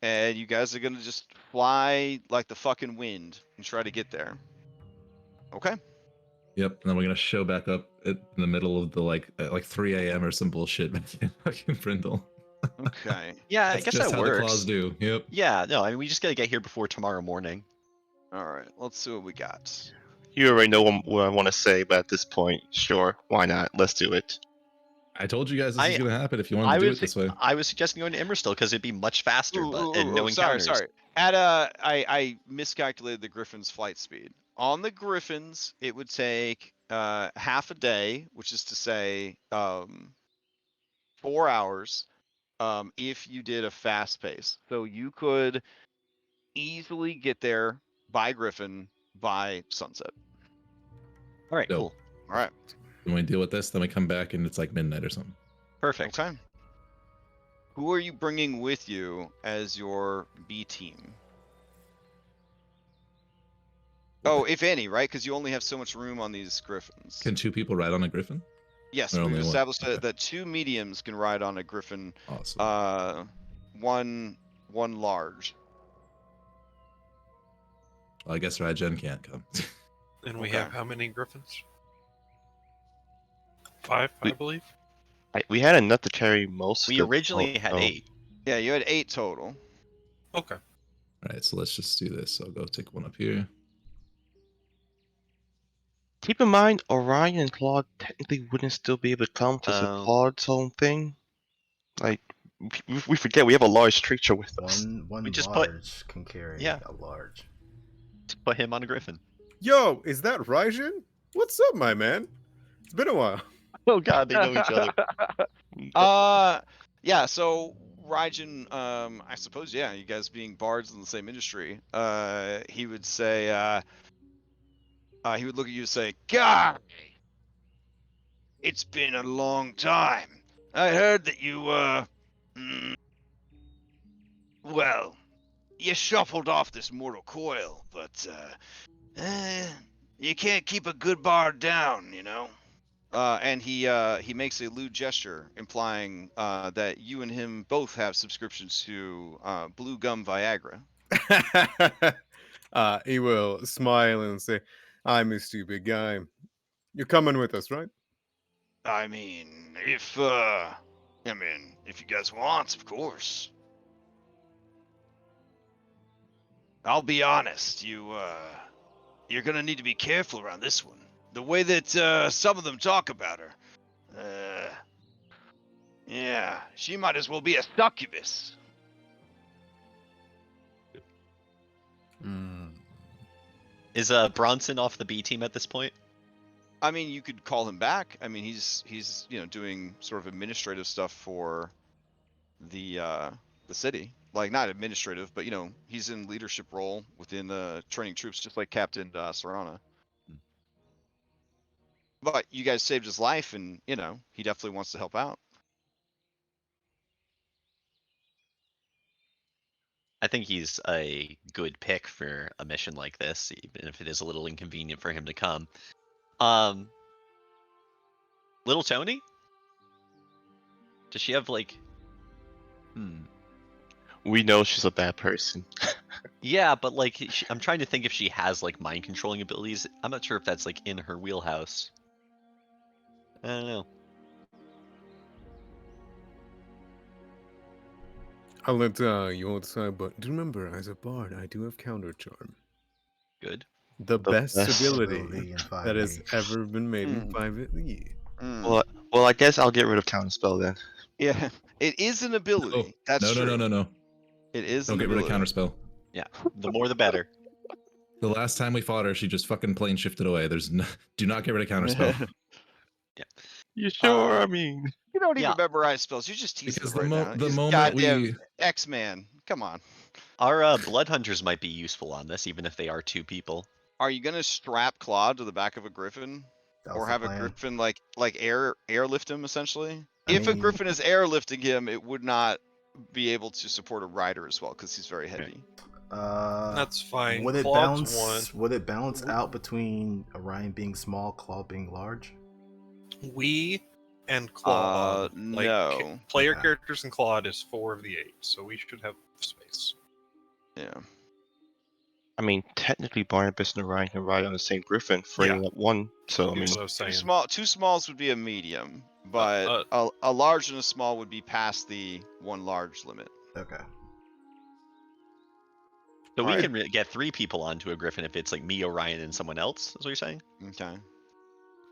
and you guys are gonna just fly like the fucking wind and try to get there. Okay. Yep, and then we're gonna show back up in the middle of the like 3 a.m. or some bullshit back in fucking Brindle. Okay. Yeah, That's I guess just that how works. the claws do. Yep. Yeah, no, I mean, we just got to get here before tomorrow morning. All right. Let's see what we got. You already know what I want to say, but at this point, sure, why not? Let's do it. I told you guys this I- is gonna happen if you wanted to do it this way. I was suggesting going to Emerstill because it'd be much faster, and no sorry, encounters. sorry. I miscalculated the Griffin's flight speed. On the Griffins, it would take half a day, which is to say 4 hours, if you did a fast pace. So you could easily get there by Griffin by sunset. All right, Dope. cool, All right. When we deal with this, then we come back and it's like midnight or something. perfect. Okay. Who are you bringing with you as your B team? Oh, if any, right? Because you only have so much room on these Griffins. Can 2 people ride on a griffin? Yes, or we've only one? established Okay. that 2 mediums can ride on a Griffin. Awesome. One large. Well, I guess Rajen can't come. And we Okay. have how many griffins? 5, I believe. We had enough to carry most. We of- originally oh, had oh. 8. Yeah, you had 8 total. Okay. Alright, so let's just do this. I'll go take one up here. Keep in mind, Orion and Claude technically wouldn't still be able to come to Oh. Claude's own thing. Like, we forget we have a large creature with us. One We just put- large can carry Yeah. a large. To put him on a Griffin. Yo, is that Raijin? What's up, my man? It's been a while. Oh God, they know each other. Yeah, so Raijin, I suppose, yeah, you guys being bards in the same industry, he would say, he would look at you and say, God, it's been a long time. I heard that you, well, you shuffled off this mortal coil, but, you can't keep a good bard down, you know? And he makes a lewd gesture, implying that you and him both have subscriptions to Blue Gum Viagra. He will smile and say, I'm a stupid guy. You're coming with us, right? I mean, if you guys want, of course. I'll be honest, you're gonna need to be careful around this one. The way that some of them talk about her. Yeah, she might as well be a succubus. Is Bronson off the B team at this point? I mean, you could call him back. I mean, he's doing sort of administrative stuff for the city. Like, not administrative, but he's in leadership role within training troops, just like Captain Serrana. But you guys saved his life, and he definitely wants to help out. I think he's a good pick for a mission like this, even if it is a little inconvenient for him to come. Little Tony? Does she have like? We know she's a bad person. Yeah, but like, I'm trying to think if she has like mind controlling abilities. I'm not sure if that's like in her wheelhouse. I don't know. I'll let you all decide, but do remember, as a bard, I do have counter charm. Good. The best best ability ability in that has 5e. ever been made in 5e. Well, I guess I'll get rid of counterspell then. Yeah, it is an ability. That's no, true. no, no, no, no. It is Don't an get rid of ability. counterspell. Yeah, the more the better. The last time we fought her, she just fucking plane shifted away. There's no, do not get rid of counterspell. You sure? Uh, I mean, You don't Yeah. even memorize spells. You're just teasing Because them right now. the He's moment goddamn we X-Man. Come on. Our blood hunters might be useful on this, even if they are 2 people. Are you gonna strap Claude to the back of a griffin, That was or the have a plan. griffin like airlift him essentially? I If a mean- griffin is airlifting him, it would not be able to support a rider as well because he's very heavy. That's fine. Would it Claude's balance? Would it balance out between Orion being small, Claw being large? We and Claude. No. Player Okay. characters and Claude is 4 of the 8, so we should have space. Yeah. I mean, technically Barnabas and Orion can ride on the same griffin, freeing up one. So I mean, That's what I was saying. Two smalls would be a medium, but a large and a small would be past the 1 large limit. Okay. So we Alright. can get 3 people onto a griffin if it's like me, Orion, and someone else. Is what you're saying? Okay.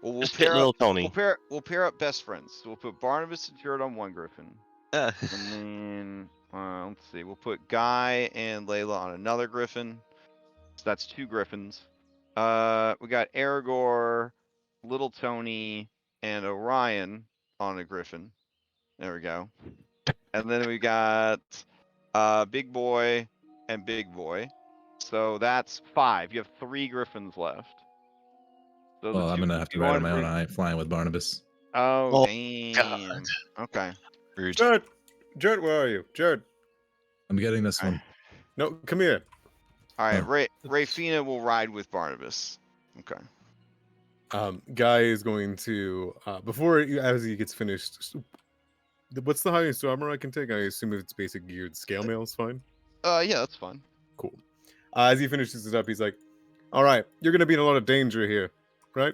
Well, we'll just fit pair little up. Tony. We'll pair up best friends. So we'll put Barnabas and Jared on 1 griffin. Uh, And then, let's see, we'll put Guy and Layla on another griffin. So that's 2 griffins. We got Aragorn, Little Tony, and Orion on a griffin. There we go. And then we got Big Boy and Big Boy. So that's 5. You have 3 griffins left. So well, I'm gonna have to ride on my own. I ain't flying with Barnabas. Oh, Oh, damn. Okay. rude. Jared, where are you? Jared, I'm getting this one. no, come here. All right, Oh. Rayfina will ride with Barnabas. Okay. Guy is going to as he gets finished. What's the highest armor I can take? I assume if it's basic geared, scale mail is fine. Yeah, that's fine. Cool. As he finishes it up, he's like, "All right, you're gonna be in a lot of danger here, right?"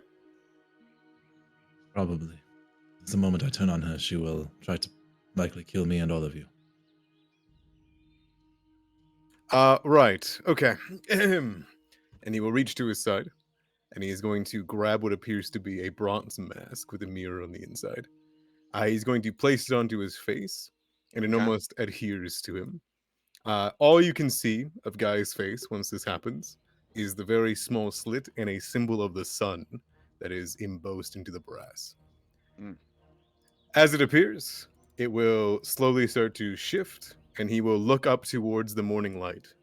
Probably. The moment I turn on her, she will try to likely kill me and all of you. Right. Okay. And he will reach to his side, and he is going to grab what appears to be a bronze mask with a mirror on the inside. He's going to place it onto his face, and it Okay. almost adheres to him. All you can see of Guy's face once this happens is the very small slit and a symbol of the sun that is embossed into the brass. Mm. As it appears, it will slowly start to shift, and he will look up towards the morning light.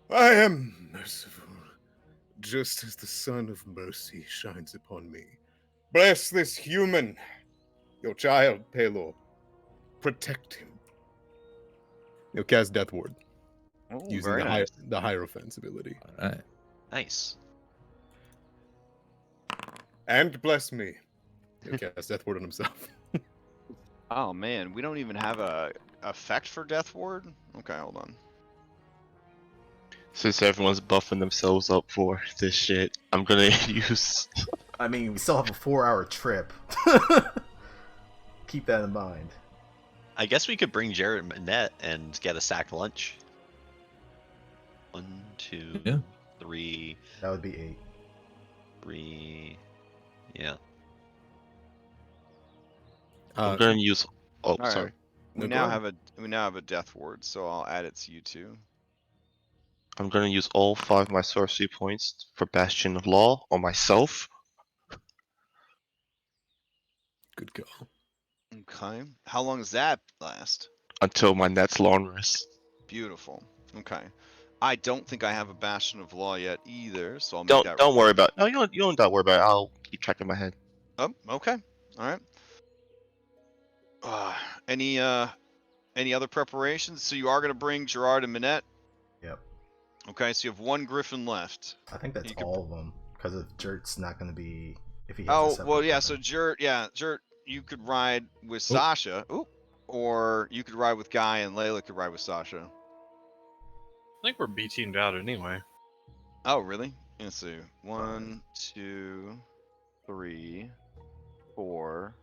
I am merciful, just as the sun of mercy shines upon me. Bless this human, your child, Pelor. Protect him. He'll cast Death Ward Oh, using very nice. the Hierophant's ability. All right. Nice. And bless me. He'll cast Death Ward on himself. Oh man, we don't even have a effect for Death Ward. Okay, hold on. since everyone's buffing themselves up for this shit, I'm gonna use. I mean, we still have a 4-hour trip. Keep that in mind. I guess we could bring Jared Manette and get a sack lunch. 1, 2, Yeah. 3, That would be 8. 3. Yeah. I'm gonna use. Oh, All right. sorry. We No, now go have a Death Ward, so I'll add it to you too. I'm gonna use all 5 of my sorcery points for Bastion of Law on myself. Good call. Okay. How long does that last? Until my net's long rest. Beautiful. Okay. I don't think I have a Bastion of Law yet either, so I'll make that. Don't worry about. No, you don't worry about it. I'll keep track in my head. Oh, okay. All right. Any other preparations? So you are going to bring Gerard and Minette? Yep. Okay, so you have one griffin left. I think that's You can- all of them because if Jert's not going to be if he has a Oh, separate well, yeah, so griffin. Jert, you could ride with Sasha. Ooh. Or you could ride with Guy and Layla could ride with Sasha. I think we're B teamed out anyway. Oh, really? Let's see. 1, 2, 3, 4,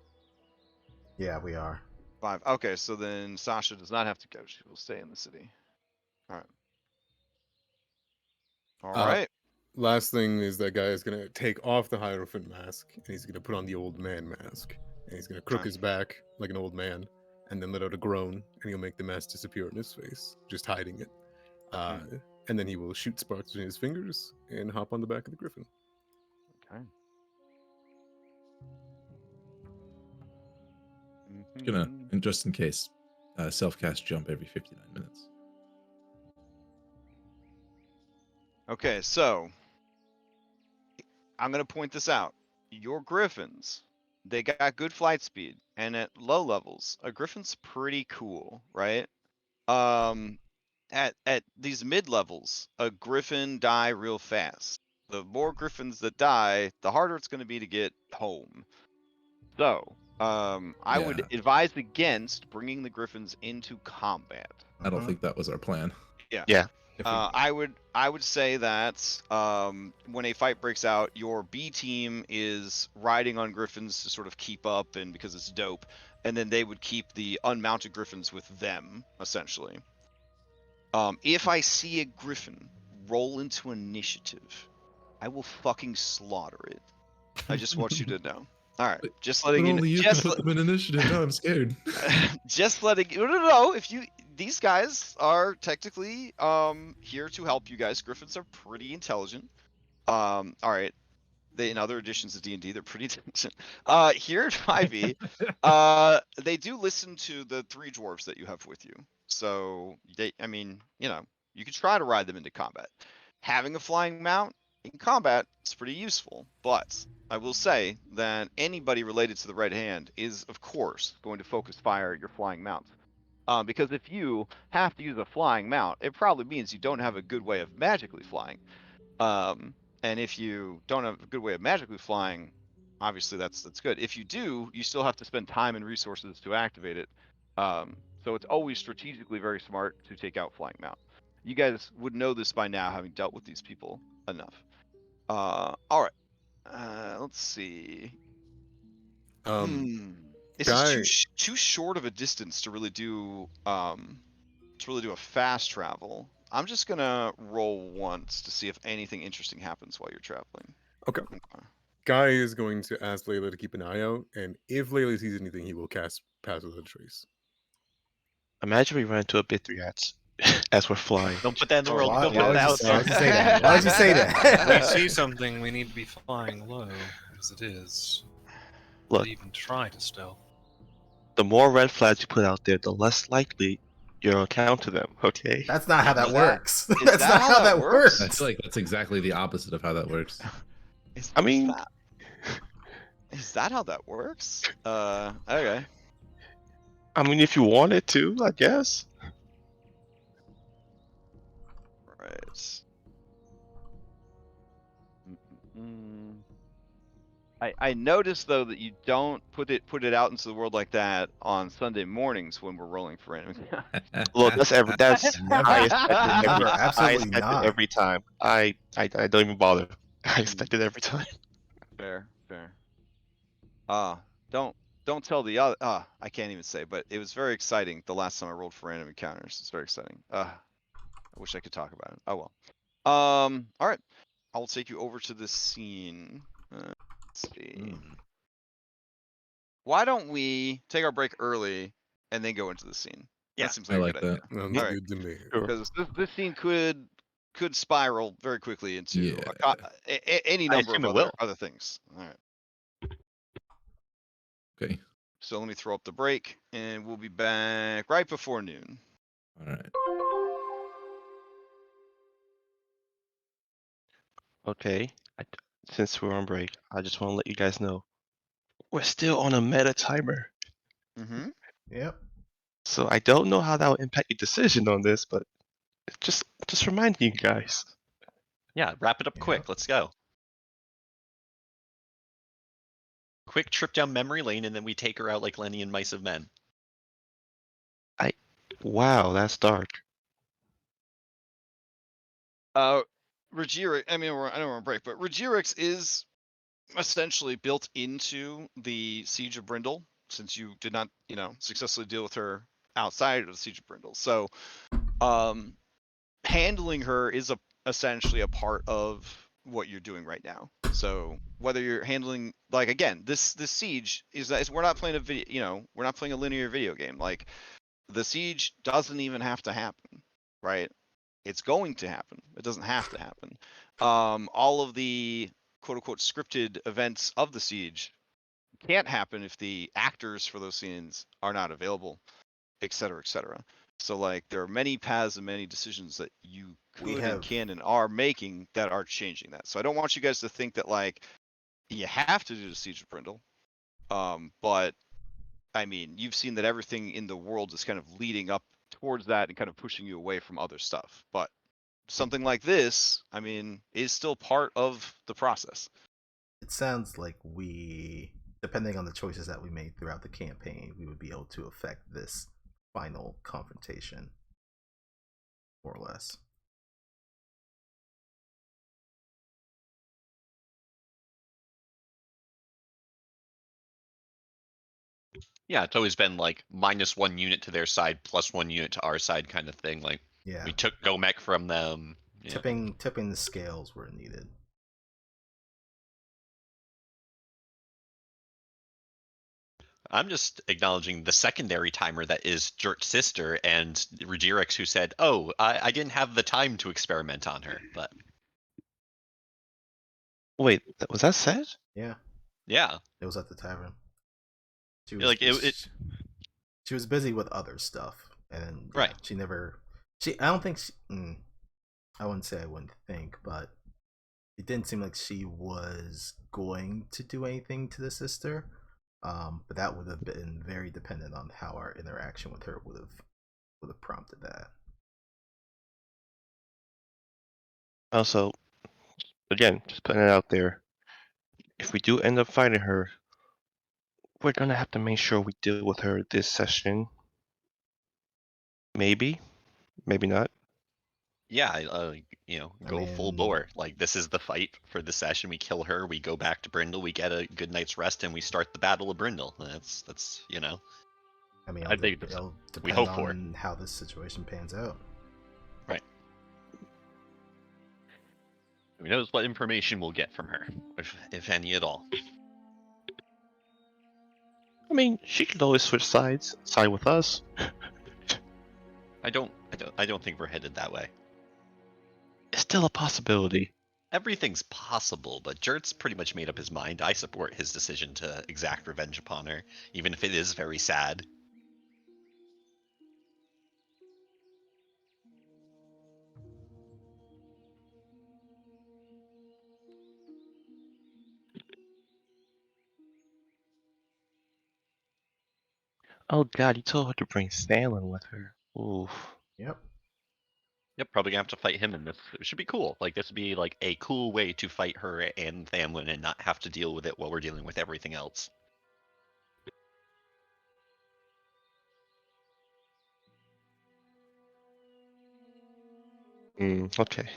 Yeah, we are. 5. Okay, so then Sasha does not have to go. She will stay in the city. All right. All Uh, right. Last thing is that guy is gonna take off the Hierophant mask and he's gonna put on the old man mask. And he's gonna crook Okay. his back like an old man and then let out a groan and he'll make the mask disappear on his face, just hiding it. And then he will shoot sparks in his fingers and hop on the back of the griffin. Okay. Just gonna, and just in case, self-cast jump every 59 minutes. Okay, so I'm gonna point this out. Your griffins, they got good flight speed, and at low levels, a griffin's pretty cool, right? At these mid levels, a griffin die real fast. The more griffins that die, the harder it's gonna be to get home. So, I would Yeah. advise against bringing the griffins into combat. I don't think that was our plan. Yeah. Yeah. If we- I would say that when a fight breaks out, your B team is riding on griffins to sort of keep up, and because it's dope, and then they would keep the unmounted griffins with them, essentially. If I see a griffin roll into initiative, I will fucking slaughter it. I just want you to know. All right, just letting But you. only you Just can put them in initiative. Now I'm scared. just letting no, if you these guys are technically here to help you guys. Griffins are pretty intelligent. All right, they in other editions of D&D they're pretty intelligent. Here at 5e, they do listen to the 3 dwarves that you have with you. So I mean, you could try to ride them into combat. Having a flying mount in combat is pretty useful, but I will say that anybody related to the right hand is, of course, going to focus fire at your flying mounts. Because if you have to use a flying mount, it probably means you don't have a good way of magically flying. And if you don't have a good way of magically flying, obviously that's good. If you do, you still have to spend time and resources to activate it. So it's always strategically very smart to take out flying mount. You guys would know this by now, having dealt with these people enough. All right. Let's see. This Guy, is too short of a distance to really do a fast travel. I'm just gonna roll once to see if anything interesting happens while you're traveling. okay. Guy is going to ask Layla to keep an eye out, and if Layla sees anything, he will cast Pass Without a Trace. Imagine we run into a bit 3 hats as we're flying. Don't put that in the world. Why Don't put would that you out say- why'd you there. say that? Why'd you say If we that? see something, we need to be flying low, as it is. Look. Not even try to stealth. The more red flags you put out there, the less likely you'll encounter them. Okay. That's not how that Is that- works. is That's that not how how that that works? I works. feel like that's exactly the opposite of how that works. I mean- is that how that works? Okay. I mean, if you wanted to, I guess. Right. I noticed though that you don't put it out into the world like that on Sunday mornings when we're rolling for enemy. Look, that's Never. I expect it every, Never, I absolutely expect not. it every time. I don't even bother. I expect it every time. Fair. Don't tell the other. I can't even say, but it was very exciting the last time I rolled for random encounters. It's very exciting. I wish I could talk about it. Oh well. All right. I'll take you over to the scene. Let's see. Why don't we take our break early and then go into the scene? Yeah, That seems I like a like good that. Sounds Alright. good to me. Sure. Because this scene could spiral very quickly into Yeah. any I number assume of it will. other things. All right. Okay. So let me throw up the break, and we'll be back right before noon. All right. Okay. Since we're on break, I just want to let you guys know we're still on a meta timer. Mm-hmm. Yep. So I don't know how that will impact your decision on this, but just reminding you guys. Yeah, wrap it up Yeah. quick. Let's go. Quick trip down memory lane, and then we take her out like Lenny and Mice of Men. Wow, that's dark. Regiarix, I mean, I don't want to break, but Regiarix is essentially built into the Siege of Brindol, since you did not, successfully deal with her outside of the Siege of Brindol. So, handling her is essentially a part of what you're doing right now. So whether you're handling, like, again, this siege is we're not playing a video, we're not playing a linear video game. Like, the siege doesn't even have to happen, right? It's going to happen. It doesn't have to happen. All of the quote unquote scripted events of the siege can't happen if the actors for those scenes are not available, et cetera, et cetera. So, like, there are many paths and many decisions that you could and can and are making that are changing that. So I don't want you guys to think that, like, you have to do the Siege of Brindle. But I mean, you've seen that everything in the world is kind of leading up towards that and kind of pushing you away from other stuff. But something like this, I mean, is still part of the process. It sounds like we, depending on the choices that we made throughout the campaign, we would be able to affect this final confrontation, more or less. Yeah, it's always been like -1 unit to their side, +1 unit to our side kind of thing. Like, Yeah, we took Gomek from them. Yeah. tipping the scales where needed. I'm just acknowledging the secondary timer that is Jert's sister and Regiarix, who said, "Oh, I didn't have the time to experiment on her." But Wait, was that said? Yeah, yeah, it was at the tavern. She Yeah, was like it she was busy with other stuff, and yeah, Right. she never. I don't think I wouldn't say I wouldn't think, but it didn't seem like she was going to do anything to the sister. But that would have been very dependent on how our interaction with her would have prompted that. Also, again, just putting it out there. If we do end up fighting her, we're gonna have to make sure we deal with her this session. Maybe, maybe not. Yeah, go full mean, bore. Like, this is the fight for the session. We kill her, we go back to Brindle, we get a good night's rest, and we start the Battle of Brindle. That's I mean, I think that's it'll we depend hope for. on how this situation pans out. Right. Who knows what information we'll get from her, if any at all. I mean, she could always switch sides, side with us. I don't think we're headed that way. It's still a possibility. Everything's possible, but Jert's pretty much made up his mind. I support his decision to exact revenge upon her, even if it is very sad. Oh god, you told her to bring Stalin with her. Oof. Yep. Yep, probably gonna have to fight him in this. It should be cool. Like, this would be like a cool way to fight her and Thamlin and not have to deal with it while we're dealing with everything else. Okay.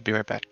Be right back.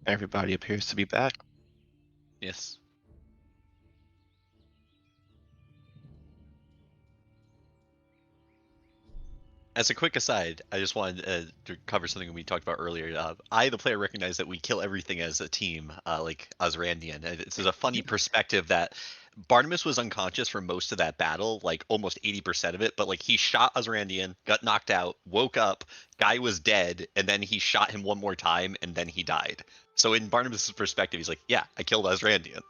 Everybody appears to be back. Yes. As a quick aside, I just wanted to cover something we talked about earlier. I, the player, recognize that we kill everything as a team, like Osrandian. This is a funny perspective that Barnabas was unconscious for most of that battle, like almost 80% of it, but like he shot Osrandian, got knocked out, woke up, guy was dead, and then he shot him one more time, and then he died. So in Barnabas's perspective, he's like, yeah, I killed Osrandian.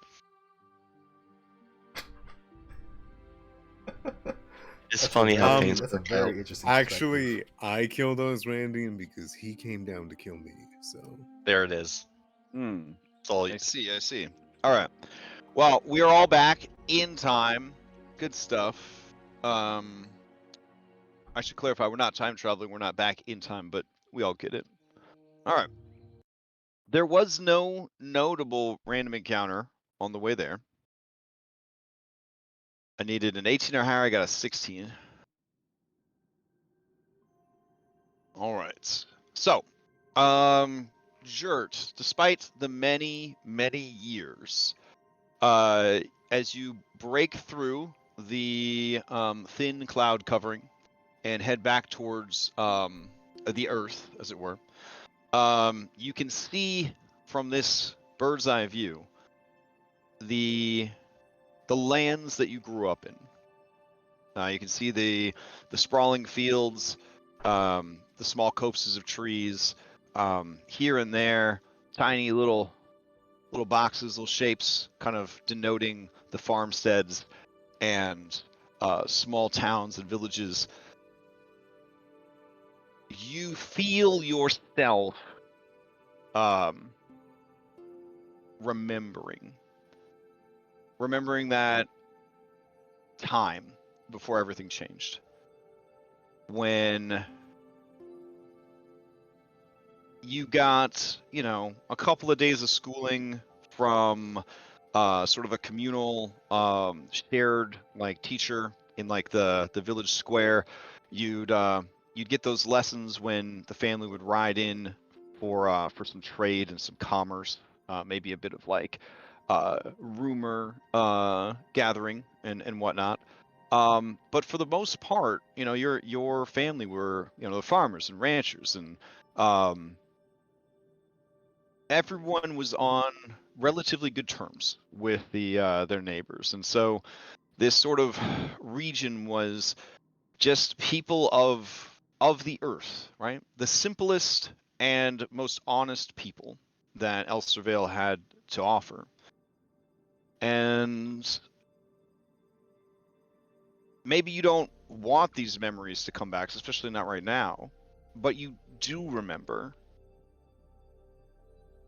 It's funny how things that's a work very out. interesting Actually, I killed Osrandian because he came down to kill me. So There it is. Hmm. It's all I see. I see. All right. Well, we are all back in time. Good stuff. I should clarify, we're not time traveling. We're not back in time, but we all get it. All right. There was no notable random encounter on the way there. I needed an 18 or higher. I got a 16. All right. So, Jert, despite the many, many years, as you break through the thin cloud covering and head back towards the Earth, as it were, you can see from this bird's eye view the lands that you grew up in. You can see the sprawling fields, the small copses of trees, here and there, tiny little boxes, little shapes, kind of denoting the farmsteads and small towns and villages. You feel yourself remembering that time before everything changed, when you got, a couple of days of schooling from sort of a communal shared like teacher in like the village square. You'd get those lessons when the family would ride in for some trade and some commerce, maybe a bit of like rumor gathering and whatnot. But for the most part, your family were, the farmers and ranchers, and everyone was on relatively good terms with their neighbors. And so this sort of region was just people of the earth, right? The simplest and most honest people that Elsir Vale had to offer. And maybe you don't want these memories to come back, especially not right now, but you do remember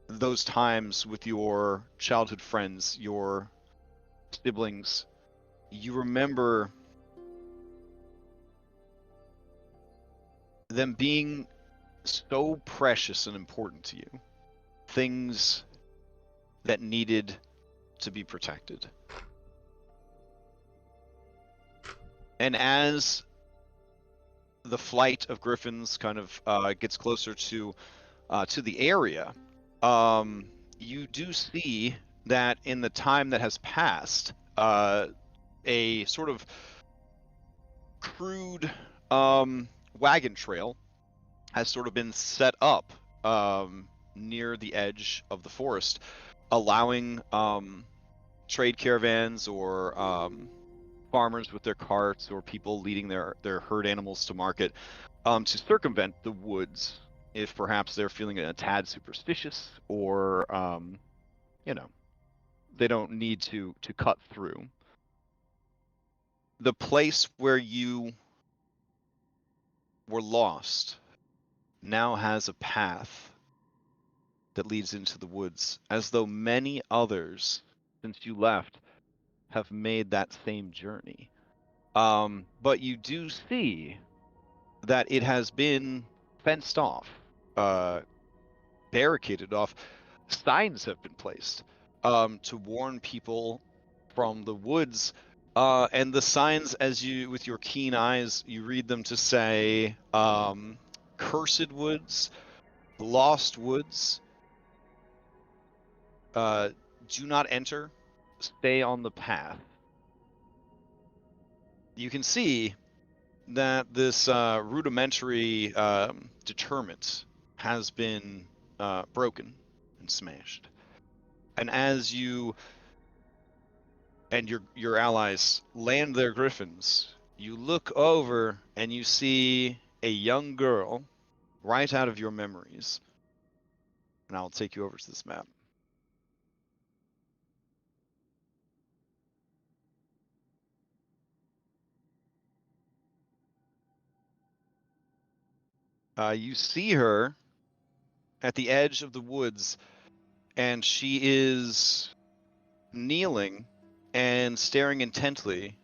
those times with your childhood friends, your siblings. You remember them being so precious and important to you. Things that needed to be protected. And as the flight of griffins kind of gets closer to the area, you do see that in the time that has passed, a sort of crude wagon trail has sort of been set up near the edge of the forest, allowing trade caravans or farmers with their carts or people leading their herd animals to market to circumvent the woods if perhaps they're feeling a tad superstitious or they don't need to cut through. The place where you were lost now has a path that leads into the woods, as though many others since you left have made that same journey. But you do see that it has been fenced off, barricaded off. Signs have been placed to warn people from the woods. And the signs, as you, with your keen eyes, you read them to say, cursed woods, lost woods, do not enter, stay on the path. You can see that this rudimentary deterrent has been broken and smashed. And as you and your allies land their griffins, you look over and you see a young girl right out of your memories. And I'll take you over to this map. You see her at the edge of the woods, and she is kneeling and staring intently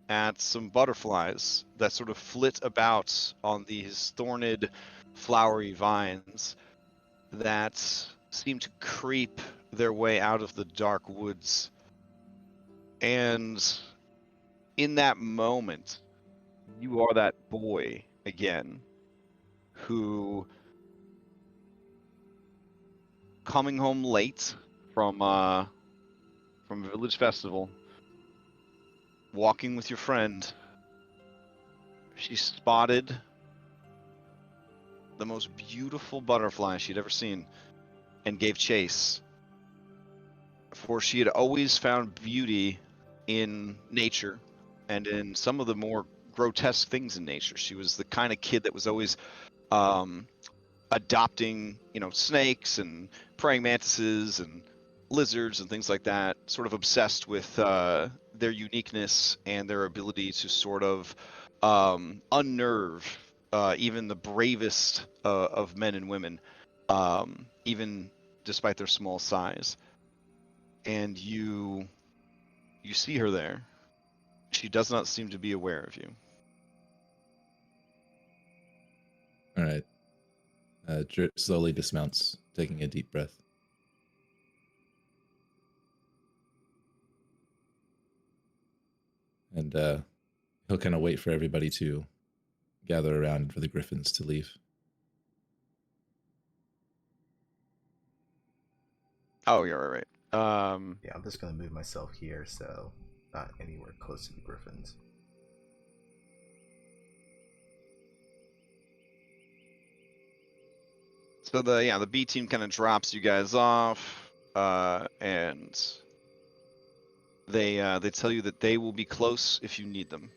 at some butterflies that sort of flit about on these thorned, flowery vines that seem to creep their way out of the dark woods. And in that moment, you are that boy again who, coming home late from a village festival, walking with your friend, she spotted the most beautiful butterfly she'd ever seen and gave chase. For she had always found beauty in nature and in some of the more grotesque things in nature. She was the kind of kid that was always adopting, snakes and praying mantises and lizards and things like that, sort of obsessed with their uniqueness and their ability to sort of unnerve even the bravest of men and women, even despite their small size. And you see her there. She does not seem to be aware of you. All right. Drip slowly dismounts, taking a deep breath. And he'll kind of wait for everybody to gather around for the griffins to leave. Oh, you're right. Yeah, I'm just gonna move myself here, so not anywhere close to the griffins. So the B team kind of drops you guys off, and they tell you that they will be close if you need them.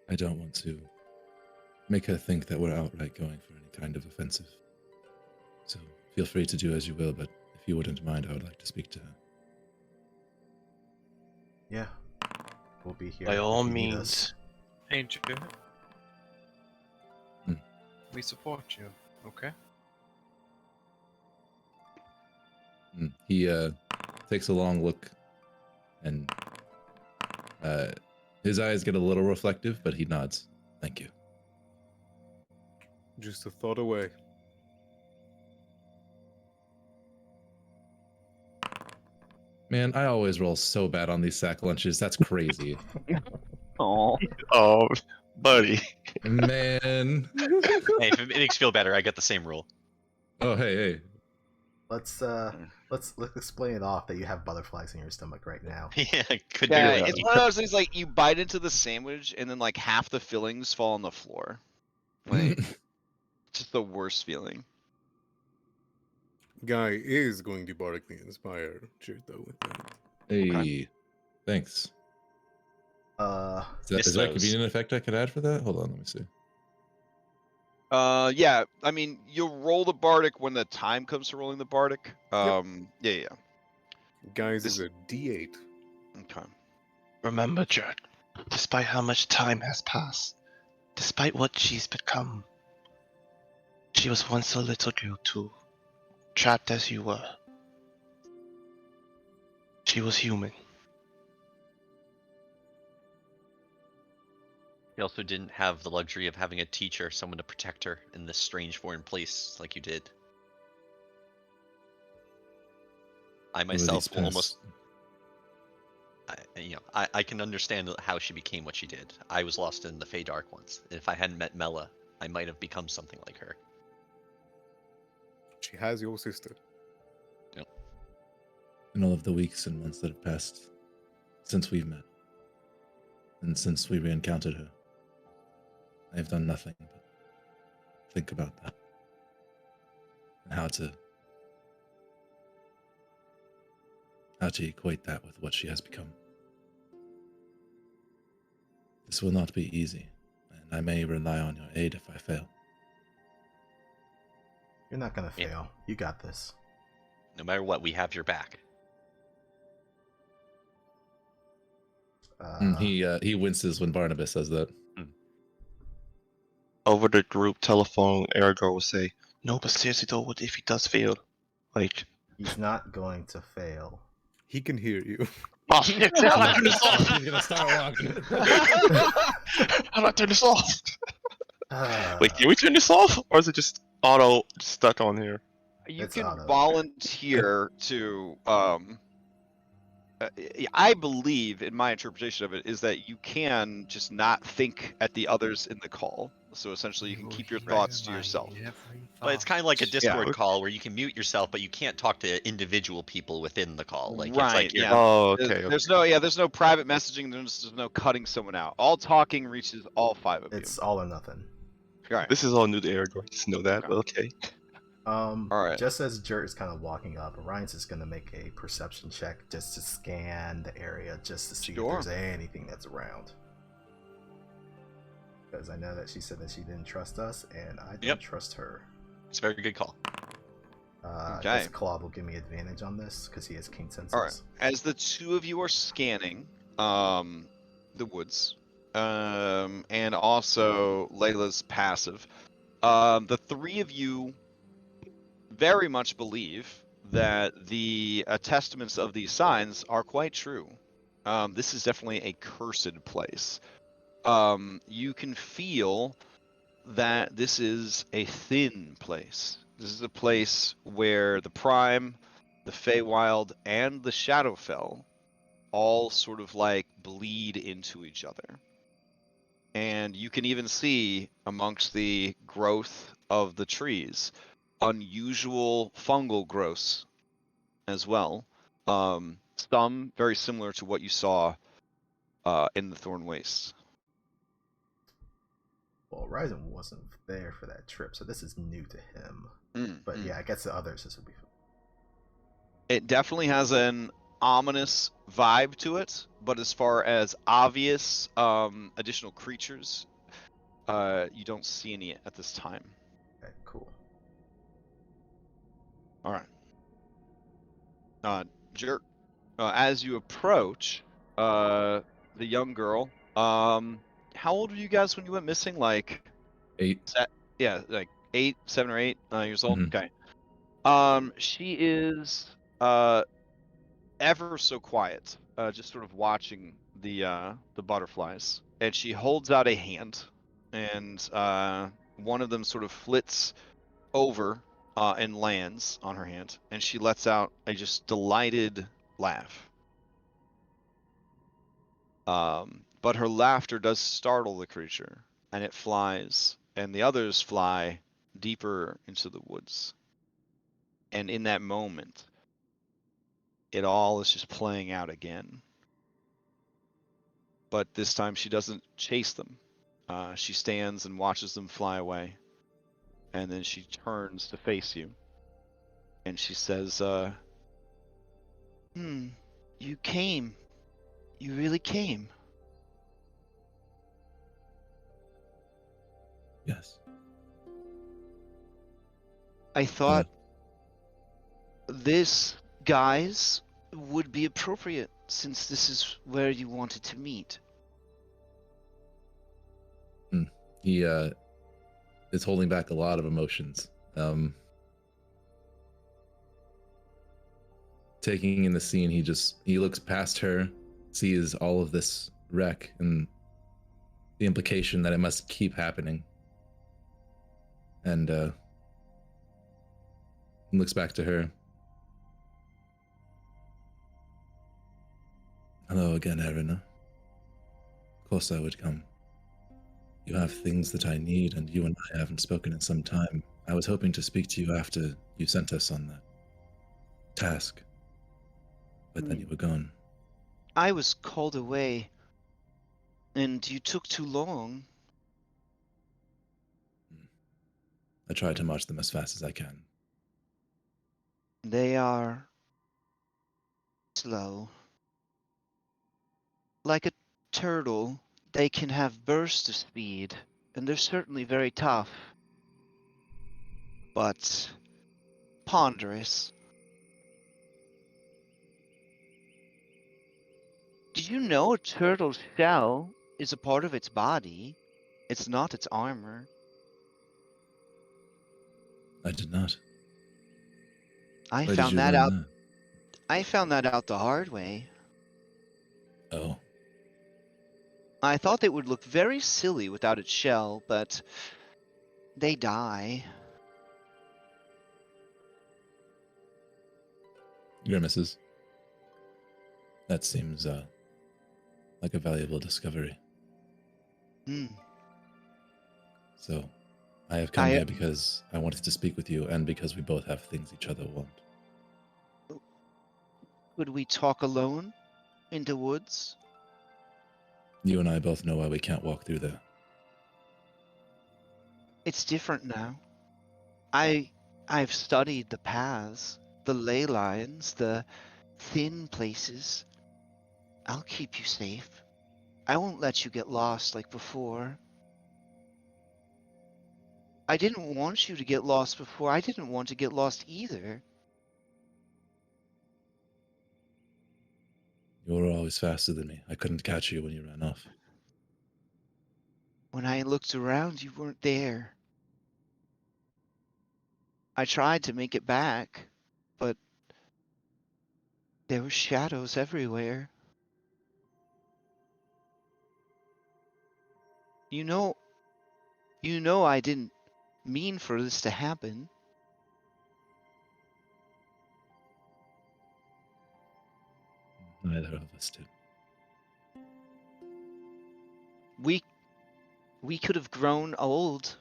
I don't want to make her think that we're outright going for any kind of offensive. So feel free to do as you will, but if you wouldn't mind, I would like to speak to her. Yeah, we'll be here. By all if you need means. us. Hey, Jared. Hmm. We support you, okay? He takes a long look, and his eyes get a little reflective, but he nods. Thank you. Just a thought away. Man, I always roll so bad on these sack lunches. That's crazy. Oh, Oh, buddy. Man. Hey, if it makes you feel better, I got the same rule. Oh, hey. Let's explain it off that you have butterflies in your stomach right now. Yeah, could Yeah, be. it's one of those things like you bite into the sandwich and then like half the fillings fall on the floor. Like, just the worst feeling. Guy is going to bardically inspire Chert though with that. Hey, Okay. thanks. Is Miss that a those. convenient effect I could add for that? Hold on, let me see. Yeah, I mean, you'll roll the bardic when the time comes to rolling the bardic. Yeah. Guys This- is a D8. Okay. Remember, Jared, despite how much time has passed, despite what she's become, she was once a little girl too, trapped as you were. She was human. He also didn't have the luxury of having a teacher, someone to protect her in this strange foreign place like you did. I myself will almost, I can understand how she became what she did. I was lost in the Fey Dark once. And if I hadn't met Mela, I might have become something like her. She has your sister. In all of the weeks and months that have passed since we've met, and since we re-encountered her, I have done nothing but think about that and how to equate that with what she has become. This will not be easy, and I may rely on your aid if I fail. You're not gonna Yeah. fail. You got this. No matter what, we have your back. He winces when Barnabas says that. Over the group telephone, Aragorn will say, "No, but seriously though, what if he does fail? Like, He's not going to fail. He can hear you. oh shit! How do I turn this off? He's gonna start walking. How do I turn this off? Ah, Wait, can we turn this off, or is it just auto stuck on here? You It's can auto. volunteer to I believe, in my interpretation of it, is that you can just not think at the others in the call. So essentially, you can will keep your hear thoughts to my yourself. every But it's kind of like a thought. Discord call where you can mute yourself, but you can't talk to individual people within the call. Like Right, it's like you're yeah. Oh, There's- okay. There's no private messaging. There's no cutting someone out. All talking reaches all five of it's you. all or nothing. All right. This is all new to Aragorn. Just know that, but okay. Alright. Just as Jert is kind of walking up, Orion's just gonna make a perception check just to scan the area, just to see Sure. if there's anything that's around. Because I know that she said that she didn't trust us, and I don't trust her. it's a very good call. Okay. Guess Claude will give me advantage on this because he has keen senses. All right. As the two of you are scanning the woods, and also Layla's passive, the three of you very much believe that the testaments of these signs are quite true. This is definitely a cursed place. You can feel that this is a thin place. This is a place where the Prime, the Feywild, and the Shadowfell all sort of like bleed into each other. And you can even see amongst the growth of the trees unusual fungal growths as well. Some very similar to what you saw in the Thorn Wastes. Well, Ryzen wasn't there for that trip, so this is new to him. But yeah, I guess the others this would be. It definitely has an ominous vibe to it, but as far as obvious additional creatures, you don't see any at this time. Okay, cool. All right. Jerk. As you approach the young girl, how old were you guys when you went missing? Like 8. Yeah, like 8, 7 or 8 years old. Mhm. Okay. She is ever so quiet, just sort of watching the butterflies, and she holds out a hand, and one of them sort of flits over and lands on her hand, and she lets out a just delighted laugh. But her laughter does startle the creature, and it flies, and the others fly deeper into the woods. And in that moment, it all is just playing out again. But this time she doesn't chase them. She stands and watches them fly away. And then she turns to face you. And she says, you came. You really came. Yes. I thought this, guys, would be appropriate since this is where you wanted to meet. He is holding back a lot of emotions. Taking in the scene, he looks past her, sees all of this wreck and the implication that it must keep happening, and looks back to her. Hello again, Erina. Of course I would come. You have things that I need, and you and I haven't spoken in some time. I was hoping to speak to you after you sent us on that task, but then you were gone. I was called away, and you took too long. I try to march them as fast as I can. They are slow. Like a turtle, they can have bursts of speed, and they're certainly very tough. But ponderous. Did you know a turtle's shell is a part of its body? It's not its armor. I did not. I Where did found you that learn out. that? I found that out the hard way. Oh, I thought they would look very silly without its shell, but they die. grimaces. That seems like a valuable discovery. So, I have come here because I wanted to speak with you, and because we both have things each other want. Could we talk alone in the woods? You and I both know why we can't walk through there. It's different now. I've studied the paths, the ley lines, the thin places. I'll keep you safe. I won't let you get lost like before. I didn't want you to get lost before. I didn't want to get lost either. You were always faster than me. I couldn't catch you when you ran off. When I looked around, you weren't there. I tried to make it back, but there were shadows everywhere. You know I didn't mean for this to happen. Neither of us did. We could have grown old.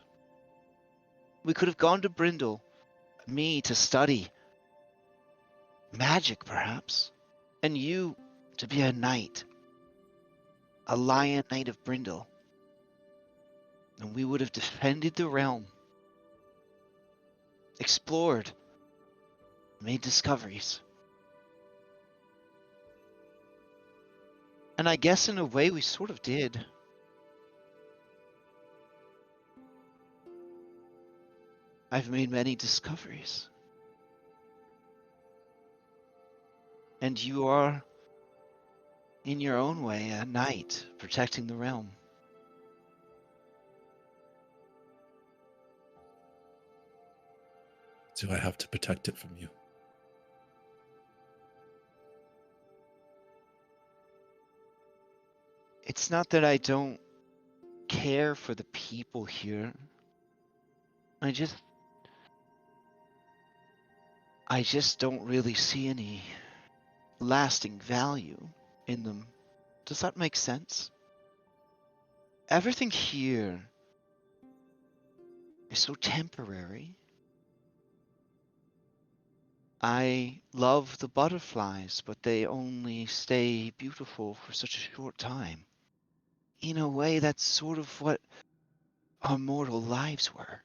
We could have gone to Brindol, me to study. Magic, perhaps. And you to be a knight. A lion knight of Brindol. And we would have defended the realm. Explored. Made discoveries. And I guess in a way we sort of did. I've made many discoveries. And you are, in your own way, a knight protecting the realm. Do I have to protect it from you? It's not that I don't care for the people here. I just don't really see any lasting value in them. Does that make sense? Everything here is so temporary. I love the butterflies, but they only stay beautiful for such a short time. In a way, that's sort of what our mortal lives were.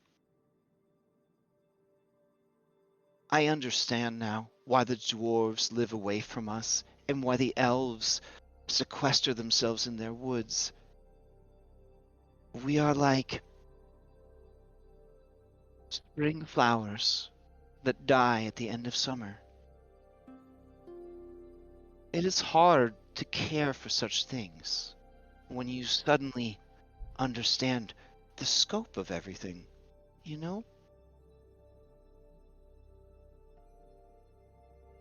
I understand now why the dwarves live away from us and why the elves sequester themselves in their woods. We are like spring flowers that die at the end of summer. It is hard to care for such things when you suddenly understand the scope of everything, you know?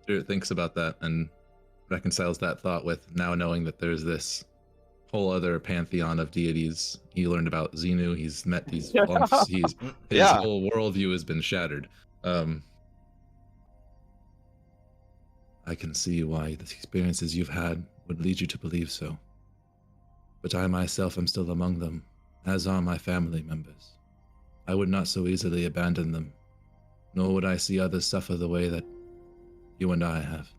Stuart thinks about that and reconciles that thought with now knowing that there's this whole other pantheon of deities. He learned about Xenu. He's met these monks. His Yeah. whole worldview has been shattered. I can see why the experiences you've had would lead you to believe so. But I myself am still among them, as are my family members. I would not so easily abandon them, nor would I see others suffer the way that you and I have.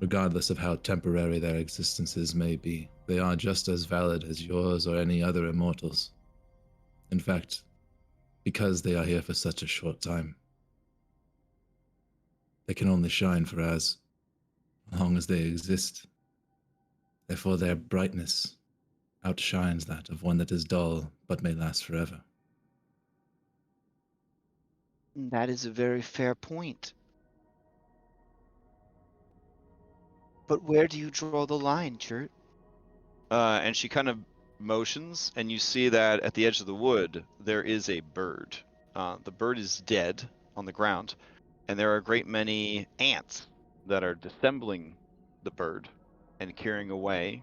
Regardless of how temporary their existences may be, they are just as valid as yours or any other immortals. In fact, because they are here for such a short time, they can only shine for as long as they exist. Therefore their brightness outshines that of one that is dull but may last forever. That is a very fair point. But where do you draw the line, Chert? And she kind of motions, and you see that at the edge of the wood, there is a bird. The bird is dead on the ground, and there are a great many ants that are dissembling the bird and carrying away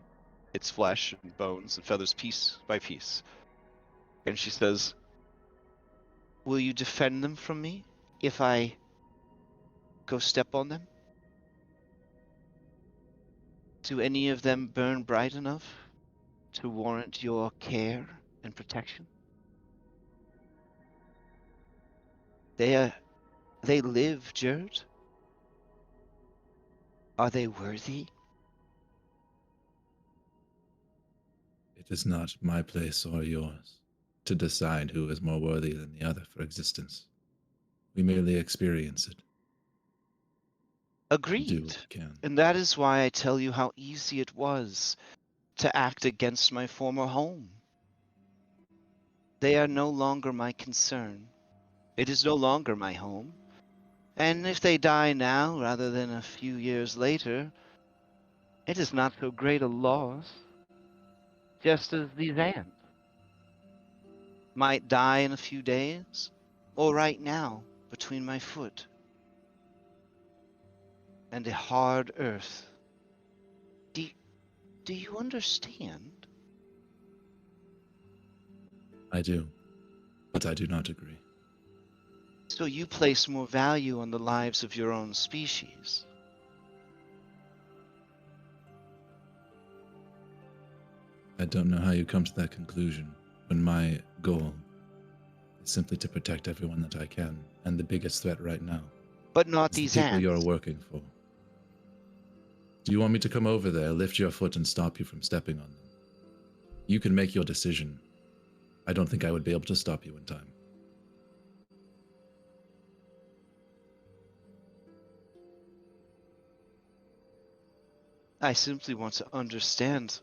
its flesh and bones and feathers piece by piece. And she says, Will you defend them from me if I go step on them? Do any of them burn bright enough to warrant your care and protection? They live, Gerd. Are they worthy? It is not my place or yours to decide who is more worthy than the other for existence. We merely experience it. Agreed. Do what we can. And that is why I tell you how easy it was to act against my former home. They are no longer my concern. It is no longer my home. And if they die now rather than a few years later, it is not so great a loss. Just as these ants might die in a few days, or right now between my foot and a hard earth. Do you understand? I do, but I do not agree. So you place more value on the lives of your own species. I don't know how you come to that conclusion, when my goal is simply to protect everyone that I can, and the biggest threat right now But not is these the people ants. you're working for. Do you want me to come over there, lift your foot, and stop you from stepping on them? You can make your decision. I don't think I would be able to stop you in time. I simply want to understand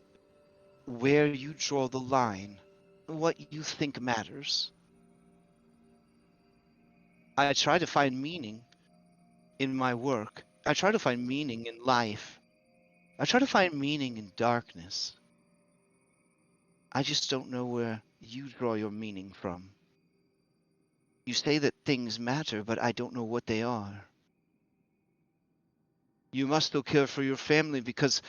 where you draw the line, what you think matters. I try to find meaning in my work. I try to find meaning in life. I try to find meaning in darkness. I just don't know where you draw your meaning from. You say that things matter, but I don't know what they are. You must still care for your family because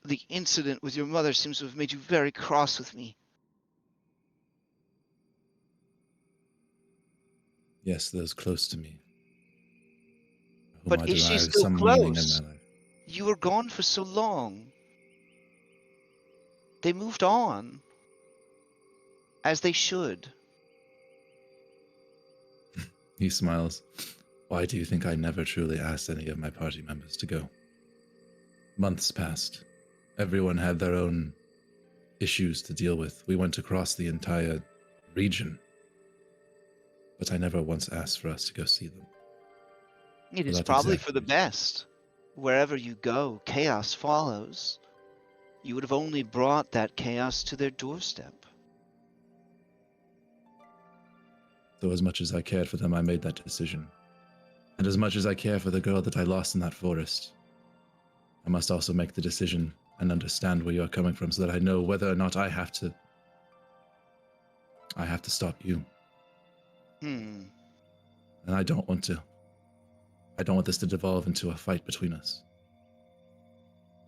the incident with your mother seems to have made you very cross with me. Yes, those close to me, whom But I is she derive still some meaning in close? my life. You were gone for so long. They moved on. As they should. He smiles. Why do you think I never truly asked any of my party members to go? Months passed. Everyone had their own issues to deal with. We went across the entire region, but I never once asked for us to go see them. It For is that probably exact for the reason. best. Wherever you go, chaos follows. You would have only brought that chaos to their doorstep. So as much as I cared for them, I made that decision. And as much as I care for the girl that I lost in that forest, I must also make the decision and understand where you're coming from so that I know whether or not I have to stop you. Hmm. And I don't want to. I don't want this to devolve into a fight between us.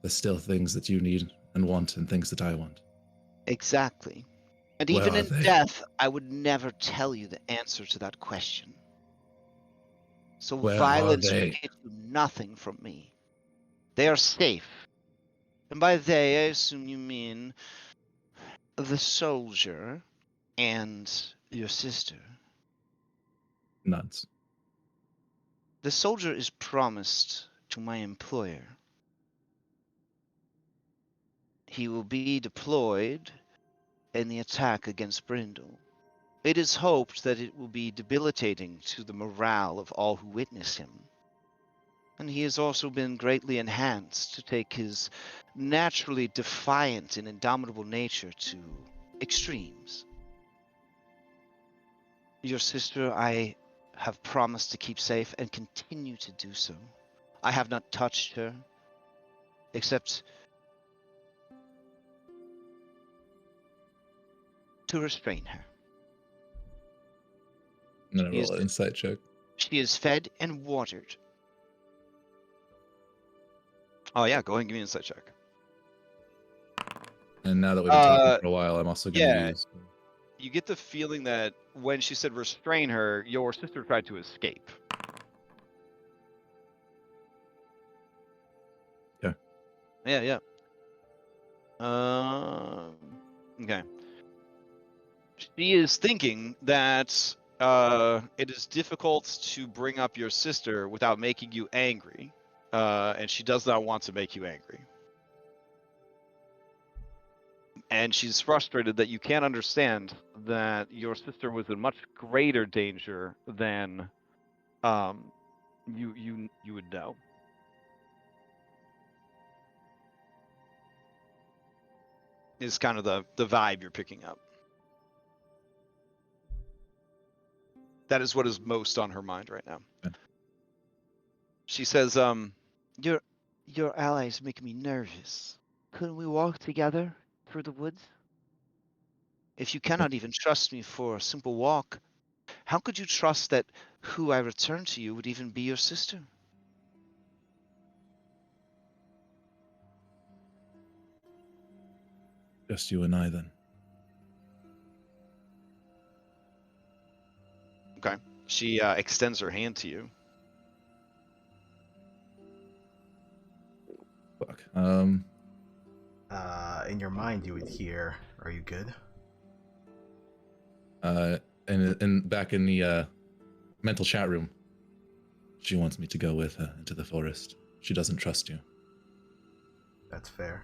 There's still things that you need and want and things that I want. Exactly. And Where even are in they? death, I would never tell you the answer to that question. So Where are violence will they? get you nothing from me. They are safe. And by they, I assume you mean the soldier and your sister. Nuts. The soldier is promised to my employer. He will be deployed in the attack against Brindol. It is hoped that it will be debilitating to the morale of all who witness him. And he has also been greatly enhanced to take his naturally defiant and indomitable nature to extremes. Your sister I have promised to keep safe and continue to do so. I have not touched her, except to restrain her. I'm gonna She is, roll an insight check. she is fed and watered. Oh yeah, go ahead and give me an insight check. And now that we've been talking for a while, I'm also gonna Yeah. use. You get the feeling that when she said restrain her, your sister tried to escape. Yeah. Yeah. Okay. She is thinking that it is difficult to bring up your sister without making you angry, and she does not want to make you angry. And she's frustrated that you can't understand that your sister was in much greater danger than you would know. Is kind of the vibe you're picking up. That is what is most on her mind right now. Okay. She says, Your allies make me nervous. Couldn't we walk together through the woods? If you cannot even trust me for a simple walk, how could you trust that who I return to you would even be your sister? Just you and I then. Okay. She extends her hand to you. Fuck. In your mind, you would hear, "Are you good?" And back in the mental chat room, she wants me to go with her into the forest. She doesn't trust you. That's fair.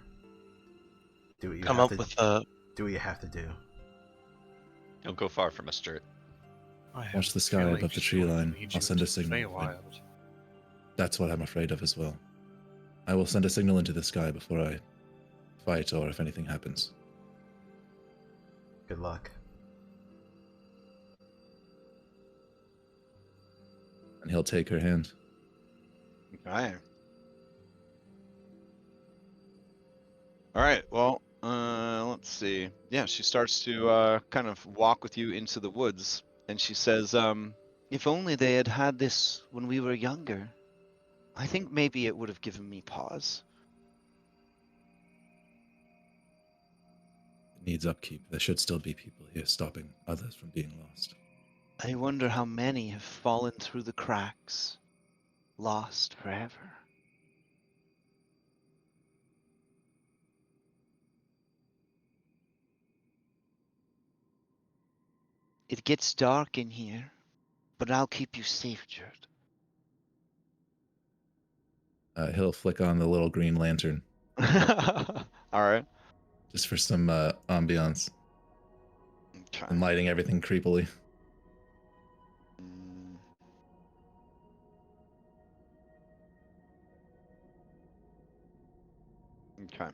Do what you Come have up to. with a. Do what you have to do. Don't go far from us, Sturt. I have Watch a the sky feeling above the she's tree going to line. lead I'll you send a into the signal. Feywild. That's what I'm afraid of as well. I will send a signal into the sky before I fight or if anything happens. Good luck. And he'll take her hand. Okay. All right. Well, let's see. Yeah, she starts to kind of walk with you into the woods, and she says, If only they had had this when we were younger. I think maybe it would have given me pause. It needs upkeep. There should still be people here stopping others from being lost. I wonder how many have fallen through the cracks, lost forever. It gets dark in here, but I'll keep you safe, Jerd. He'll flick on the little green lantern All right. just for some ambiance Okay. and lighting everything creepily. Mm. Okay.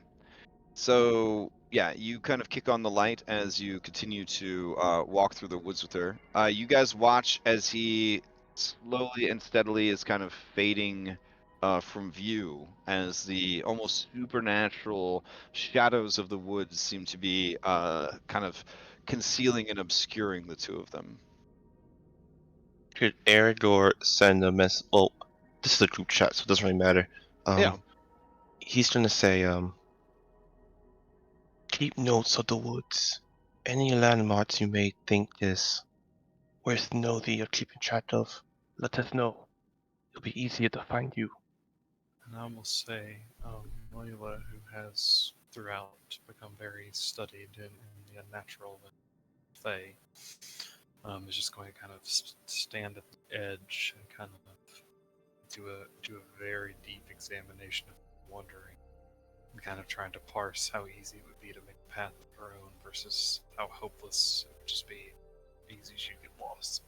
So yeah, you kind of kick on the light as you continue to walk through the woods with her. You guys watch as he slowly and steadily is kind of fading from view, as the almost supernatural shadows of the woods seem to be kind of concealing and obscuring the two of them. Could Aragorn send a mess? Well, this is a group chat, so it doesn't really matter. Yeah. He's gonna say, keep notes of the woods. Any landmarks you may think is worth noting or keeping track of, let us know. It'll be easier to find you. And I will say, Loyola, who has throughout become very studied in the unnatural and Fae, is just going to kind of stand at the edge and kind of do a very deep examination of wandering, and kind of trying to parse how easy it would be to make a path of her own versus how hopeless it would just be easy she'd get lost.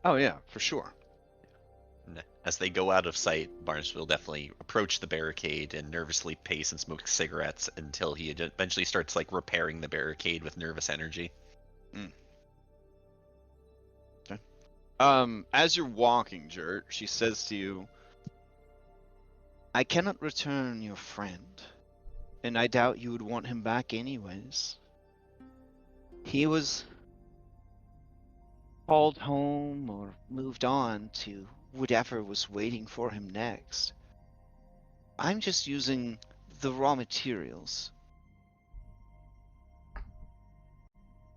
Oh yeah, for sure. As they go out of sight, Barnes will definitely approach the barricade and nervously pace and smoke cigarettes until he eventually starts like repairing the barricade with nervous energy. Okay. As you're walking, Jert, she says to you, I cannot return your friend, and I doubt you would want him back anyways. He was called home or moved on to whatever was waiting for him next. I'm just using the raw materials.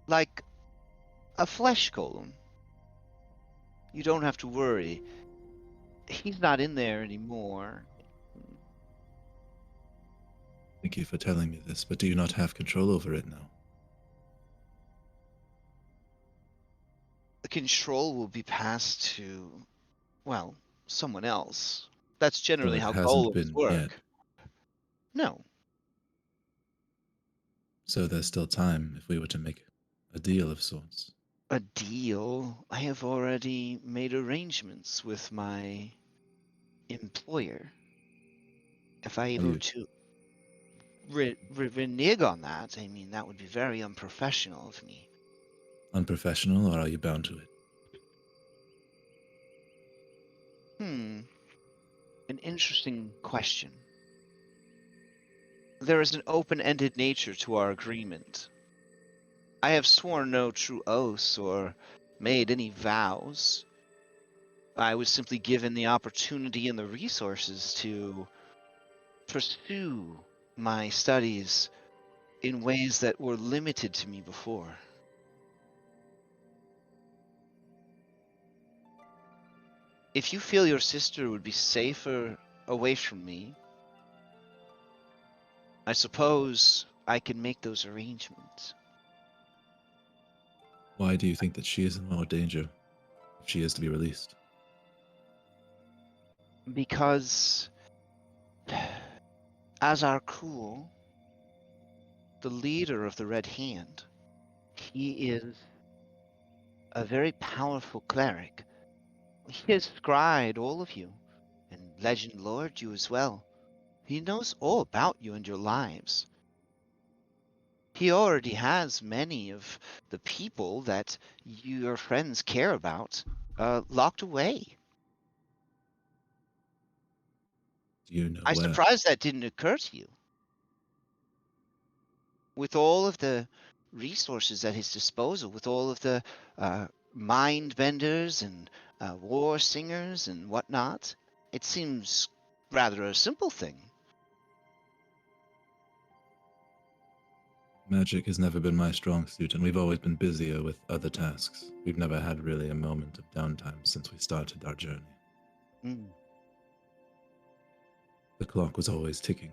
Like a flesh golem. You don't have to worry. He's not in there anymore. Thank you for telling me this, but do you not have control over it now? The control will be passed to, well, someone else. That's generally it how hasn't golems been work. yet. No. So there's still time if we were to make a deal of sorts. A deal? I have already made arrangements with my employer. If I were to renege on that, I mean, that would be very unprofessional of me. Unprofessional, or are you bound to it? An interesting question. There is an open-ended nature to our agreement. I have sworn no true oaths or made any vows. I was simply given the opportunity and the resources to pursue my studies in ways that were limited to me before. If you feel your sister would be safer away from me, I suppose I can make those arrangements. Why do you think that she is in more danger if she is to be released? Because as our Cool, the leader of the Red Hand, he is a very powerful cleric. He has scryed all of you, and Legend Lord you as well. He knows all about you and your lives. He already has many of the people that your friends care about locked away. Do you know I'm where? surprised that didn't occur to you. With all of the resources at his disposal, with all of the mind benders and war singers and whatnot, it seems rather a simple thing. Magic has never been my strong suit, and we've always been busier with other tasks. We've never had really a moment of downtime since we started our journey. The clock was always ticking,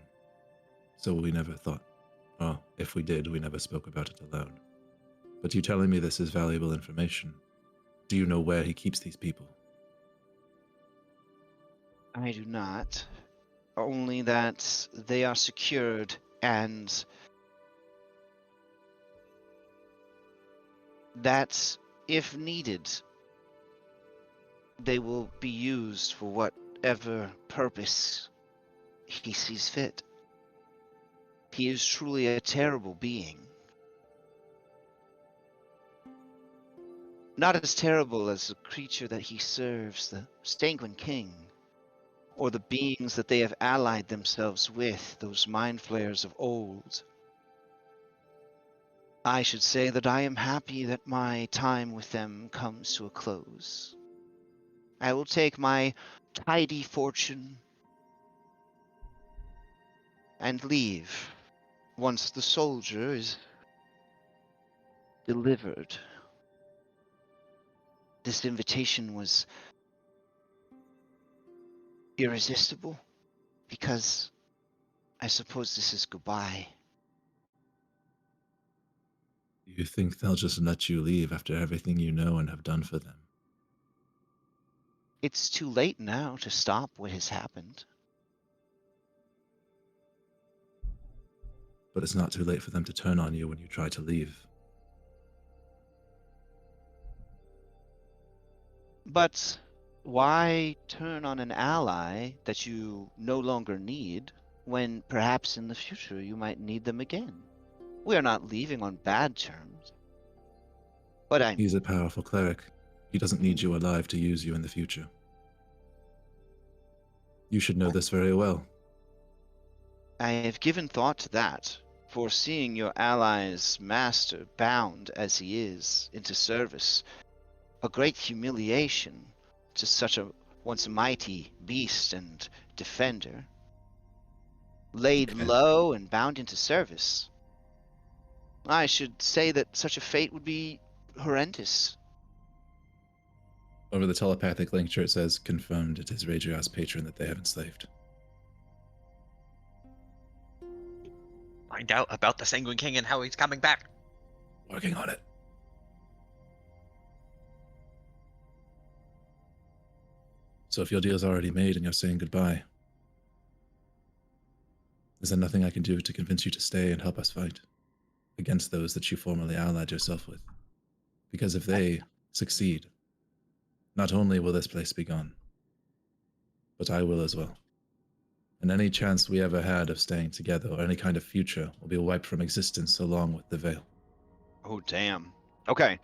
so we never thought, well, if we did, we never spoke about it aloud. But you telling me this is valuable information. Do you know where he keeps these people? I do not. only that they are secured and that, if needed, they will be used for whatever purpose he sees fit. He is truly a terrible being. Not as terrible as the creature that he serves, the Sanguine King, or the beings that they have allied themselves with, those mind flayers of old. I should say that I am happy that my time with them comes to a close. I will take my tidy fortune and leave once the soldier is delivered. This invitation was irresistible because I suppose this is goodbye. You think they'll just let you leave after everything you know and have done for them? It's too late now to stop what has happened. But it's not too late for them to turn on you when you try to leave. But why turn on an ally that you no longer need when perhaps in the future you might need them again? We are not leaving on bad terms. But He's a powerful cleric. He doesn't need you alive to use you in the future. You should know this very well. I have given thought to that, foreseeing your ally's master bound as he is into service, a great humiliation to such a once mighty beast and defender, laid low and bound into service. I should say that such a fate would be horrendous. Over the telepathic link, it says, confirmed it is Regiarix patron that they have enslaved. Find out about the Sanguine King and how he's coming back. Working on it. So if your deal's already made and you're saying goodbye, is there nothing I can do to convince you to stay and help us fight against those that you formerly allied yourself with? Because if they succeed, not only will this place be gone, but I will as well. And any chance we ever had of staying together or any kind of future will be wiped from existence along with the veil. Oh, damn. Okay.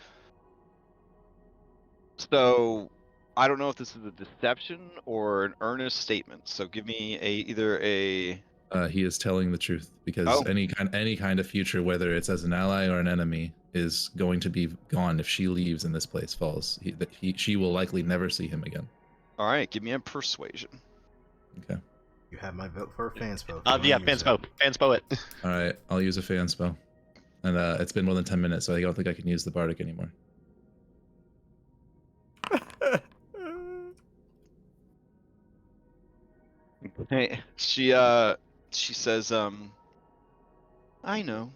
So, I don't know if this is a deception or an earnest statement. So give me either a... He is telling the truth because any kind of future, whether it's as an ally or an enemy, is going to be gone if she leaves and this place falls. She will likely never see him again. All right, give me a persuasion. Okay. You have my vote for a fan spell. Yeah, fanspo. Fanspo it. All right, I'll use a fan spell. And it's been more than 10 minutes, so I don't think I can use the bardic anymore. Hey, she says, I know.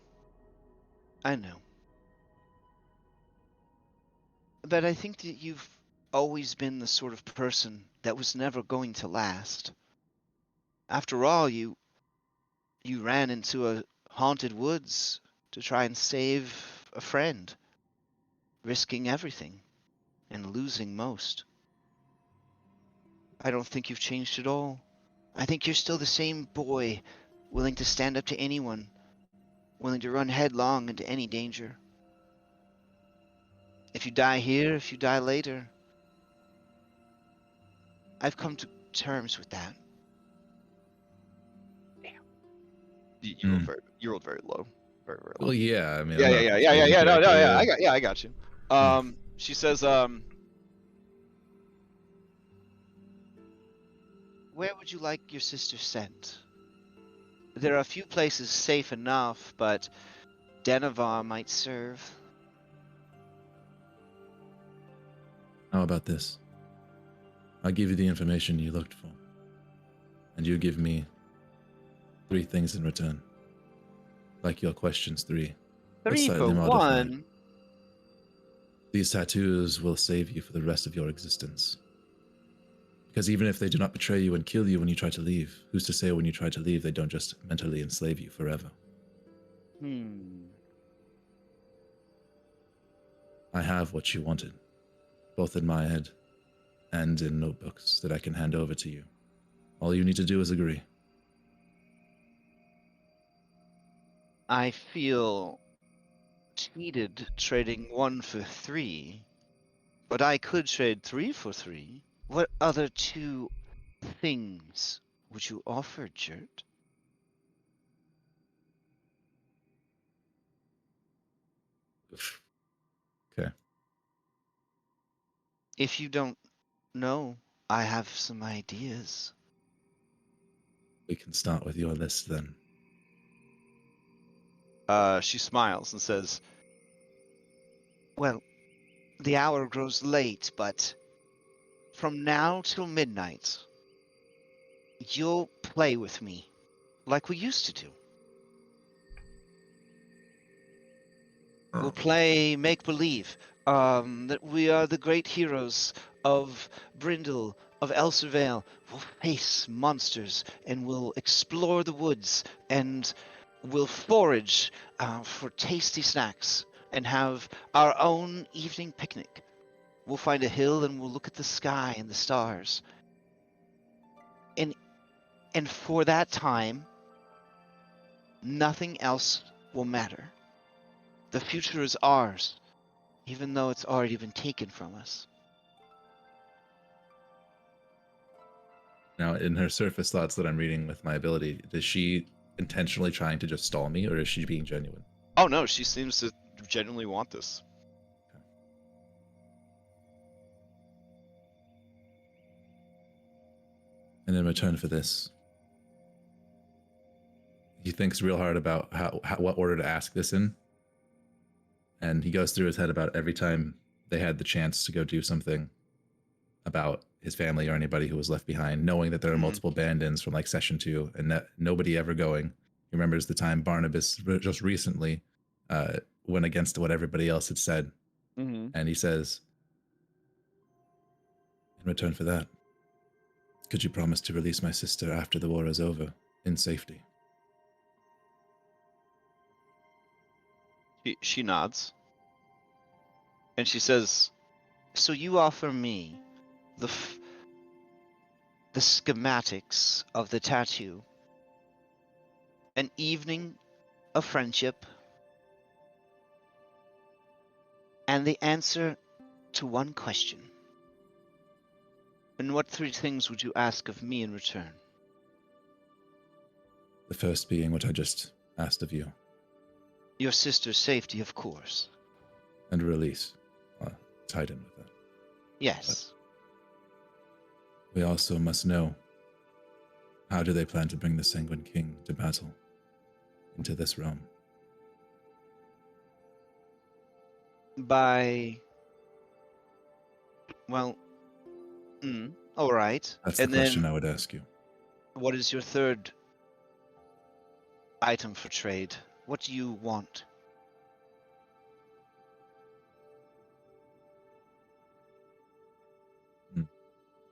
But I think that you've always been the sort of person that was never going to last. After all, you ran into a haunted woods to try and save a friend, risking everything and losing most. I don't think you've changed at all. I think you're still the same boy, willing to stand up to anyone, willing to run headlong into any danger. If you die here, if you die later, I've come to terms with that. you rolled very low. Very, very low. Well, yeah, I mean... Yeah. No, I got you. She says, where would you like your sister sent? There are a few places safe enough, but Denevar might serve. How about this? I'll give you the information you looked for. And you give me 3 things in return. Like your questions 3. 3 for 1. These tattoos will save you for the rest of your existence. Because even if they do not betray you and kill you when you try to leave, who's to say when you try to leave they don't just mentally enslave you forever? I have what you wanted, both in my head and in notebooks that I can hand over to you. All you need to do is agree. I feel cheated trading 1 for 3, but I could trade 3 for 3. What other 2 things would you offer, Jert? Okay. If you don't know, I have some ideas. We can start with your list then. She smiles and says, Well, the hour grows late, but from now till midnight, you'll play with me like we used to do. We'll play make-believe, that we are the great heroes of Brindol, of Elsir Vale. We'll face monsters, and we'll explore the woods, and we'll forage for tasty snacks, and have our own evening picnic. We'll find a hill, and we'll look at the sky and the stars. And for that time, nothing else will matter. The future is ours, even though it's already been taken from us. Now, in her surface thoughts that I'm reading with my ability, is she intentionally trying to just stall me, or is she being genuine? oh no, she seems to genuinely want this. And in return for this, he thinks real hard about what order to ask this in. And he goes through his head about every time they had the chance to go do something about his family or anybody who was left behind, knowing that there are multiple band-ins from like session 2 and that nobody ever going. He remembers the time Barnabas just recently went against what everybody else had said. And he says, in return for that, could you promise to release my sister after the war is over, in safety? She nods. And she says, So you offer me the schematics of the tattoo, an evening of friendship, and the answer to one question. And what 3 things would you ask of me in return? The first being what I just asked of you. Your sister's safety, of course. And release. Tied in with that. Yes. But we also must know, how do they plan to bring the Sanguine King to battle into this realm? By... Well... all right. That's and the question then, I would ask you. what is your 3rd item for trade? What do you want?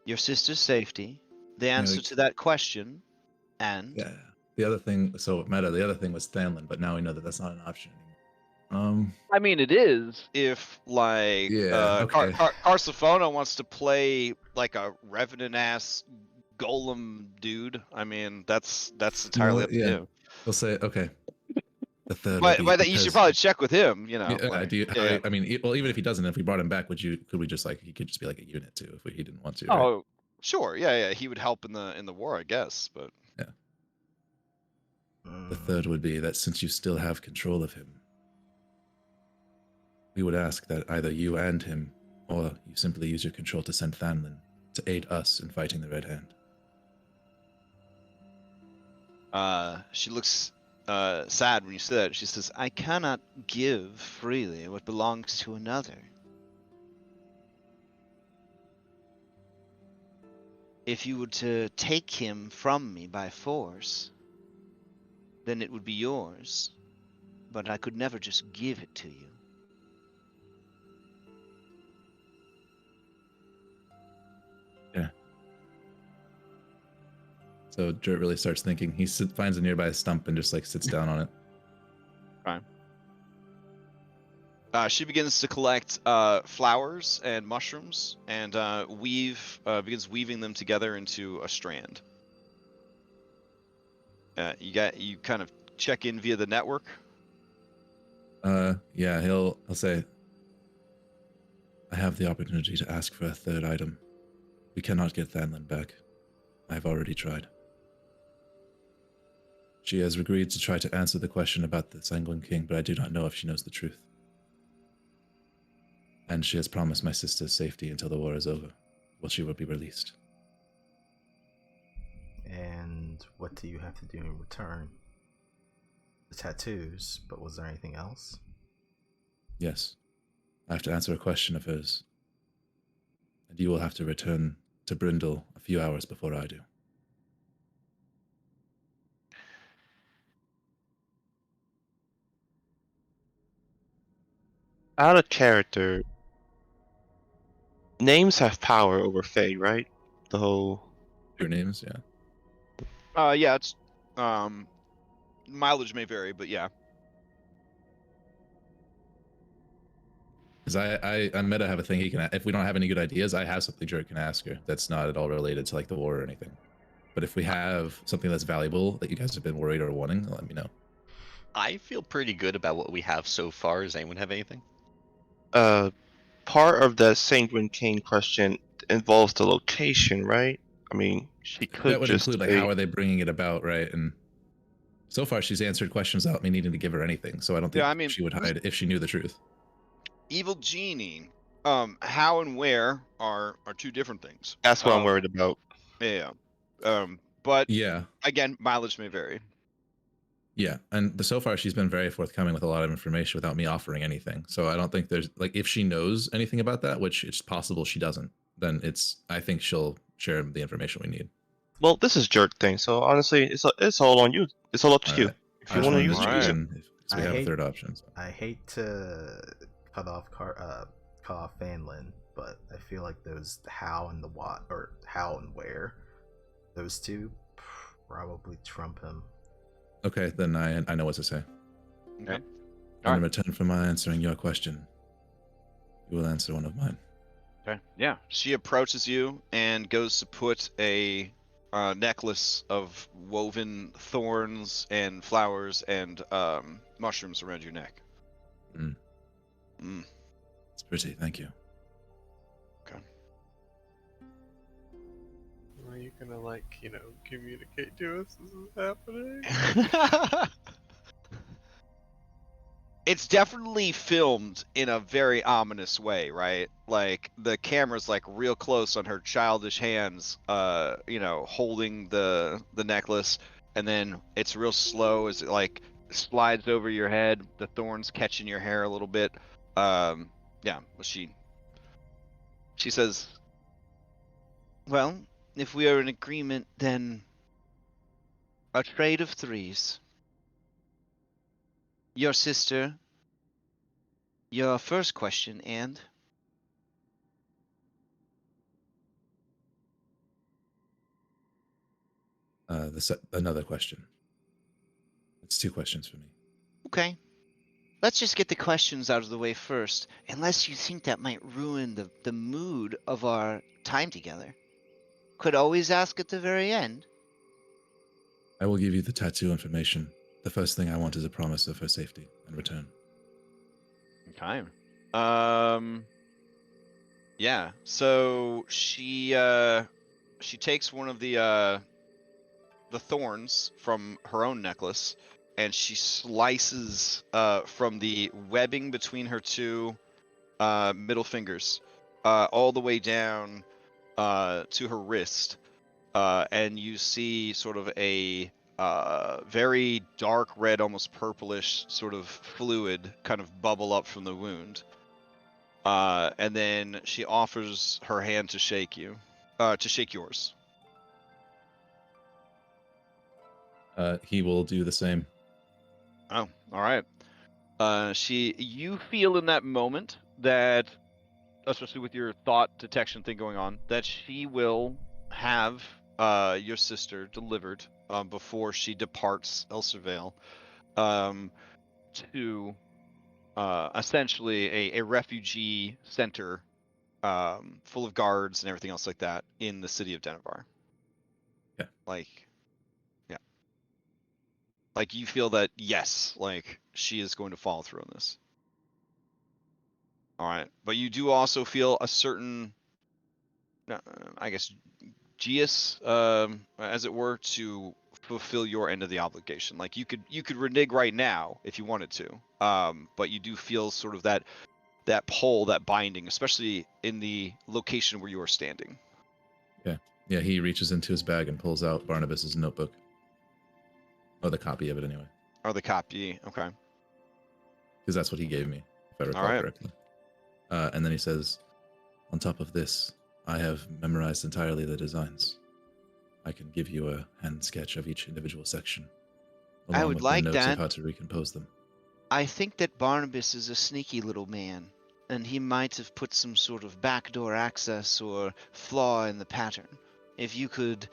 Your sister's safety, the answer to that question, and... Yeah. The other thing, so Meta, the other thing was Thanlin, but now we know that that's not an option anymore. I mean, it is. if like Yeah, okay. Carsifona wants to play like a revenant ass golem dude, I mean that's entirely up to him. We'll say okay. The third. But would be you should because- probably check with him, you know. Yeah, like, do you, yeah. I mean, well, even if he doesn't, if we brought him back, could we just like he could just be like a unit too if he didn't want to? Right? Oh, sure, yeah, he would help in the war, I guess, but yeah. The third would be that since you still have control of him, we would ask that either you and him, or you simply use your control to send Thanlin to aid us in fighting the Red Hand. she looks sad when you say that. She says, I cannot give freely what belongs to another. If you were to take him from me by force, then it would be yours, but I could never just give it to you. Yeah. So Jurt really starts thinking. He finds a nearby stump and just like sits down on it. She begins to collect flowers and mushrooms and begins weaving them together into a strand. You kind of check in via the network. Yeah, he'll say, I have the opportunity to ask for a third item. We cannot get Thanlin back. I've already tried. She has agreed to try to answer the question about the Sanguine King, but I do not know if she knows the truth. And she has promised my sister's safety until the war is over. Well, she will be released. And what do you have to do in return? The tattoos, but was there anything else? Yes. I have to answer a question of hers. And you will have to return to Brindol a few hours before I do. Out of character, names have power over fate, right? The whole. Your names, yeah. Yeah, it's mileage may vary, but yeah. Because I meta have a thing he can. If we don't have any good ideas, I have something Jurt can ask her that's not at all related to like the war or anything. But if we have something that's valuable that you guys have been worried or wanting, let me know. I feel pretty good about what we have so far. Does anyone have anything? Part of the Sanguine King question involves the location, right? I mean, she could That would just include like say, how are they bringing it about, right? And so far she's answered questions without me needing to give her anything, so I don't think Yeah, I mean, she would hide if she knew the truth. Evil genie. How and where are two different things. That's what I'm worried about. Yeah. But yeah, again, mileage may vary. Yeah, and so far she's been very forthcoming with a lot of information without me offering anything. So I don't think there's like if she knows anything about that, which it's possible she doesn't, then I think she'll share the information we need. Well, this is Jerk thing, so honestly, it's all on you. It's all up to you. If I you just want to wanted use to it, use it. mention if we have a third option. So. I hate to cut off Fanlin, but I feel like those how and the what, or how and where, those two probably trump him. Okay, then I know what to say. Okay. In return for my answering your question, you will answer one of mine. Okay. Yeah. She approaches you and goes to put a necklace of woven thorns and flowers and mushrooms around your neck. It's pretty, thank you. Okay. Are you gonna communicate to us this is happening? It's definitely filmed in a very ominous way, right? Like the camera's like real close on her childish hands, holding the necklace, and then it's real slow as it like slides over your head, the thorns catching your hair a little bit. She says, "Well, if we are in agreement, then a trade of threes. Your sister, your first question, and another question. It's two questions for me. Okay. Let's just get the questions out of the way first, unless you think that might ruin the mood of our time together. Could always ask at the very end. I will give you the tattoo information. The first thing I want is a promise of her safety in return. Okay. Yeah. So she takes one of the thorns from her own necklace, and she slices from the webbing between her two middle fingers all the way down to her wrist, and you see sort of a very dark red, almost purplish sort of fluid kind of bubble up from the wound. And then she offers her hand to shake you, to shake yours. He will do the same. Oh, all right. You feel in that moment that, especially with your thought detection thing going on, that she will have your sister delivered before she departs Elsir Vale to essentially a refugee center full of guards and everything else like that in the city of Denevar. Yeah. Like, yeah. Like you feel that, yes, like she is going to follow through on this. All right. But you do also feel a certain, I guess, geas, as it were, to fulfill your end of the obligation. Like you could renege right now if you wanted to. But you do feel sort of that pull, that binding, especially in the location where you are standing. Yeah, he reaches into his bag and pulls out Barnabas's notebook. Or the copy of it, anyway. Or the copy, okay. Because that's what he gave me, if I recall correctly. And then he says, on top of this, I have memorized entirely the designs. I can give you a hand sketch of each individual section, I along would with like the notes that. of how to recompose them. I think that Barnabas is a sneaky little man, and he might have put some sort of backdoor access or flaw in the pattern. If you could,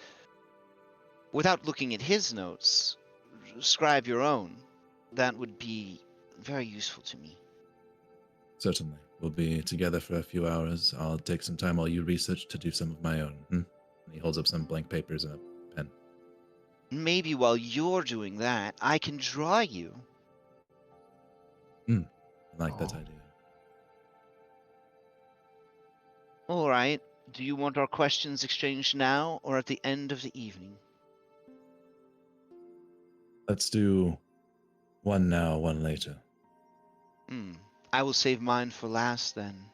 without looking at his notes, scribe your own, that would be very useful to me. Certainly. We'll be together for a few hours. I'll take some time while you research to do some of my own. And he holds up some blank papers and a pen. Maybe while you're doing that, I can draw you. I like that idea. All right. Do you want our questions exchanged now or at the end of the evening? Let's do one now, one later. I will save mine for last then.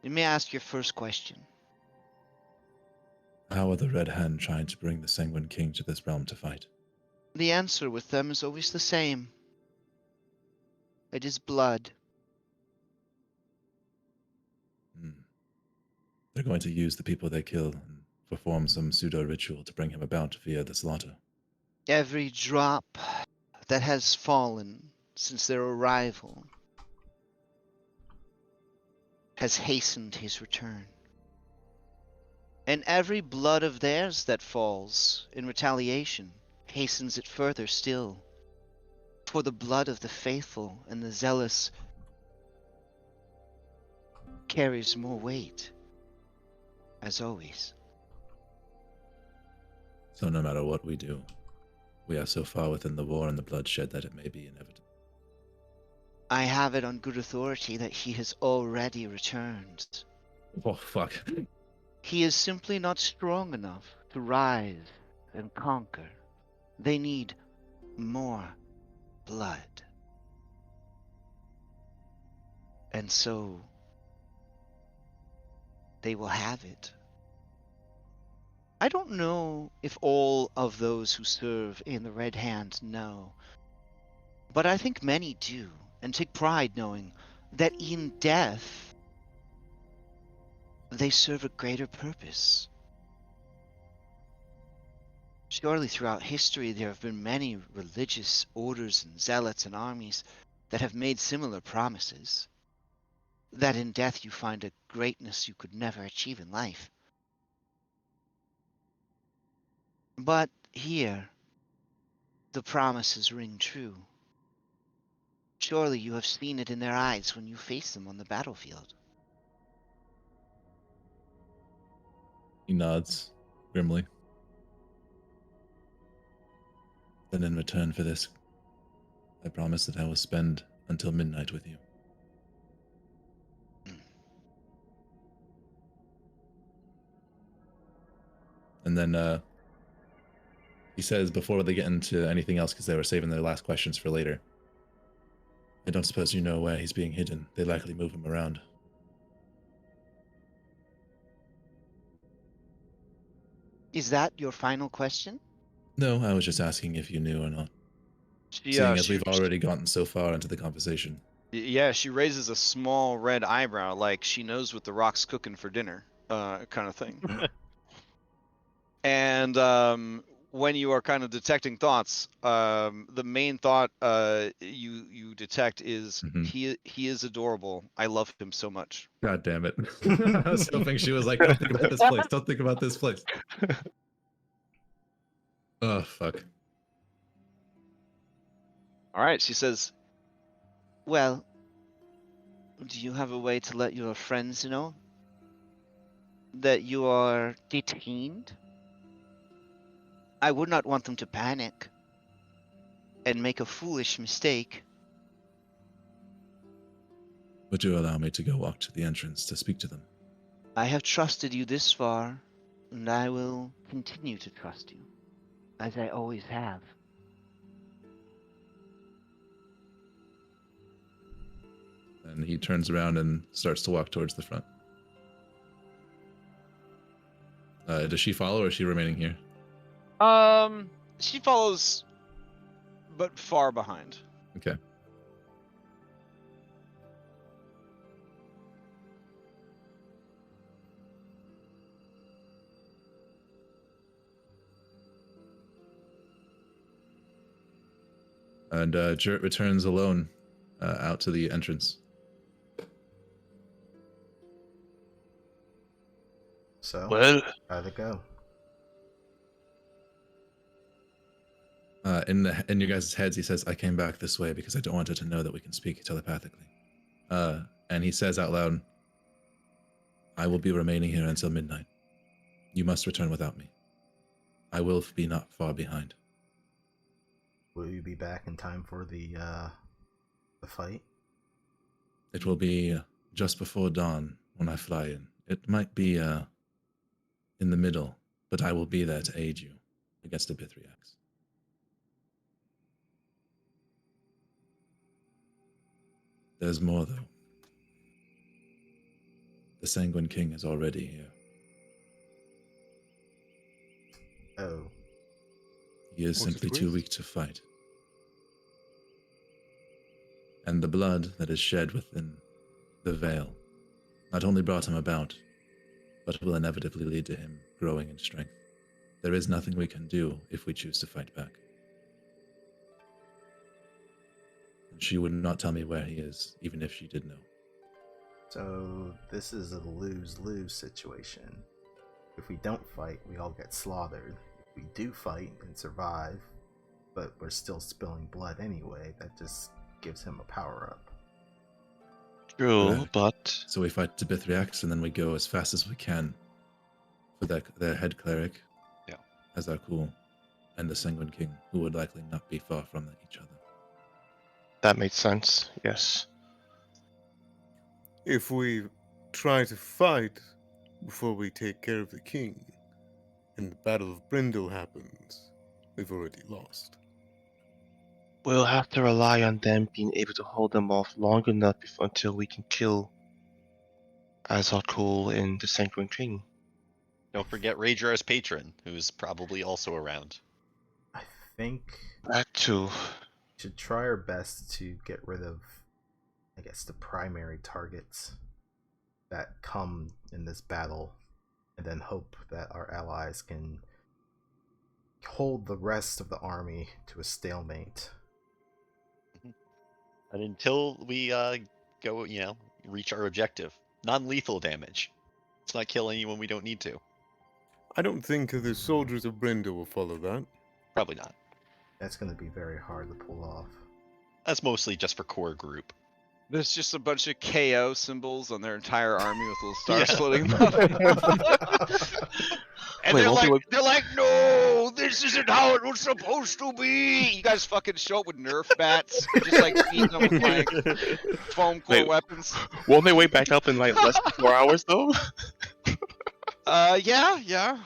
You may ask your first question. How are the Red Hand trying to bring the Sanguine King to this realm to fight? The answer with them is always the same. It is blood. They're going to use the people they kill and perform some pseudo-ritual to bring him about via the slaughter. Every drop that has fallen since their arrival has hastened his return. And every blood of theirs that falls in retaliation hastens it further still. For the blood of the faithful and the zealous carries more weight, as always. So no matter what we do, we are so far within the war and the bloodshed that it may be inevitable. I have it on good authority that he has already returned. Oh, fuck. He is simply not strong enough to rise and conquer. They need more blood. And so they will have it. I don't know if all of those who serve in the Red Hand know, but I think many do, and take pride knowing that in death they serve a greater purpose. Surely throughout history there have been many religious orders and zealots and armies that have made similar promises, that in death you find a greatness you could never achieve in life. But here, the promises ring true. Surely you have seen it in their eyes when you face them on the battlefield. He nods grimly. Then in return for this, I promise that I will spend until midnight with you. And then he says, before they get into anything else, because they were saving their last questions for later, I don't suppose you know where he's being hidden. They likely move him around. Is that your final question? No, I was just asking if you knew or not. Seeing as we've already gotten so far into the conversation. Yeah, she raises a small red eyebrow, like she knows what the Rock's cooking for dinner, kind of thing. And when you are kind of detecting thoughts, the main thought you detect is he is adorable. I love him so much. God damn it! I was hoping she was like, "Don't think about this place. Don't think about this place." Oh fuck! All right, she says, Well, do you have a way to let your friends know that you are detained? I would not want them to panic and make a foolish mistake. Would you allow me to go walk to the entrance to speak to them? I have trusted you this far, and I will continue to trust you, as I always have. And he turns around and starts to walk towards the front. Does she follow, or is she remaining here? she follows, but far behind. Okay. And Jert returns alone out to the entrance. So, Well, how'd it go? In your guys' heads, he says, "I came back this way because I don't want her to know that we can speak telepathically." And he says out loud, "I will be remaining here until midnight. You must return without me. I will be not far behind." Will you be back in time for the fight? It will be just before dawn when I fly in. It might be in the middle, but I will be there to aid you against the Bithriax. There's more, though. The Sanguine King is already here. Oh. He is What's the simply too twist? weak to fight. And the blood that is shed within the veil not only brought him about, but will inevitably lead to him growing in strength. There is nothing we can do if we choose to fight back. And she would not tell me where he is, even if she did know. So this is a lose-lose situation. If we don't fight, we all get slaughtered. If we do fight and survive, but we're still spilling blood anyway, that just gives him a power-up. true, Correct. but So we fight to Bithriax, and then we go as fast as we can for their head cleric, Yeah. Azarkul, and the Sanguine King, who would likely not be far from each other. that makes sense. Yes. If we try to fight before we take care of the king, and the Battle of Brindol happens, we've already lost. We'll have to rely on them being able to hold them off long enough until we can kill Azarkul and the Sanguine King. Don't forget Regiarix patron, who's probably also around. I think That too. we should try our best to get rid of, I guess, the primary targets that come in this battle, and then hope that our allies can hold the rest of the army to a stalemate. And until we go, reach our objective. Non-lethal damage. Let's not kill anyone we don't need to. I don't think the soldiers of Brindol will follow that. Probably not. That's going to be very hard to pull off. That's mostly just for core group. There's just a bunch of KO symbols on their entire army with little stars Yeah. floating above. And Wait, they're won't they like, whip- they're like, no, this isn't how it was supposed to be. You guys fucking show up with Nerf bats, just like beating them with like foam core Wait. weapons. Won't they wake back up in like less than 4 hours though? Yeah.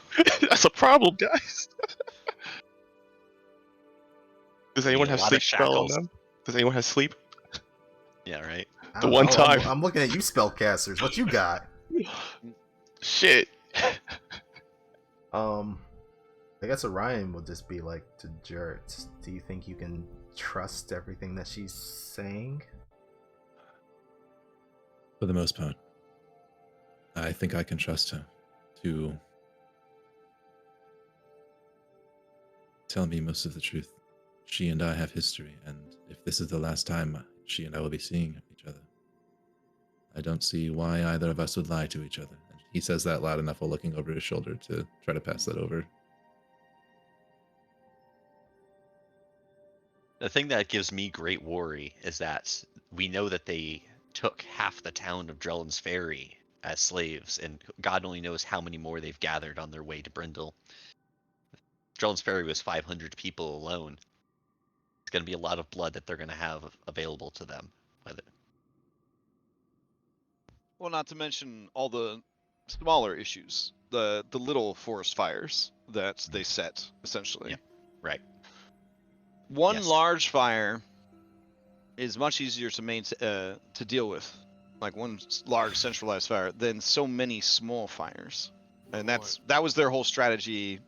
That's a problem, guys. Does anyone Need a have lot sleep of spell on shackles. them? Does anyone have sleep? Yeah, right. I The don't one know, time. I'm looking at you spellcasters. What you got? Shit. I guess Orion will just be like to Jert. Do you think you can trust everything that she's saying? For the most part, I think I can trust her to tell me most of the truth. She and I have history, and if this is the last time she and I will be seeing each other, I don't see why either of us would lie to each other. And he says that loud enough while looking over his shoulder to try to pass that over. The thing that gives me great worry is that we know that they took half the town of Drellin's Ferry as slaves, and God only knows how many more they've gathered on their way to Brindol. Drellin's Ferry was 500 people alone. It's going to be a lot of blood that they're going to have available to them. Well, not to mention all the smaller issues, the little forest fires that they set, essentially. Yeah, right. One Yes. large fire is much easier to deal with, like one large centralized fire, than so many small fires. And that was their whole strategy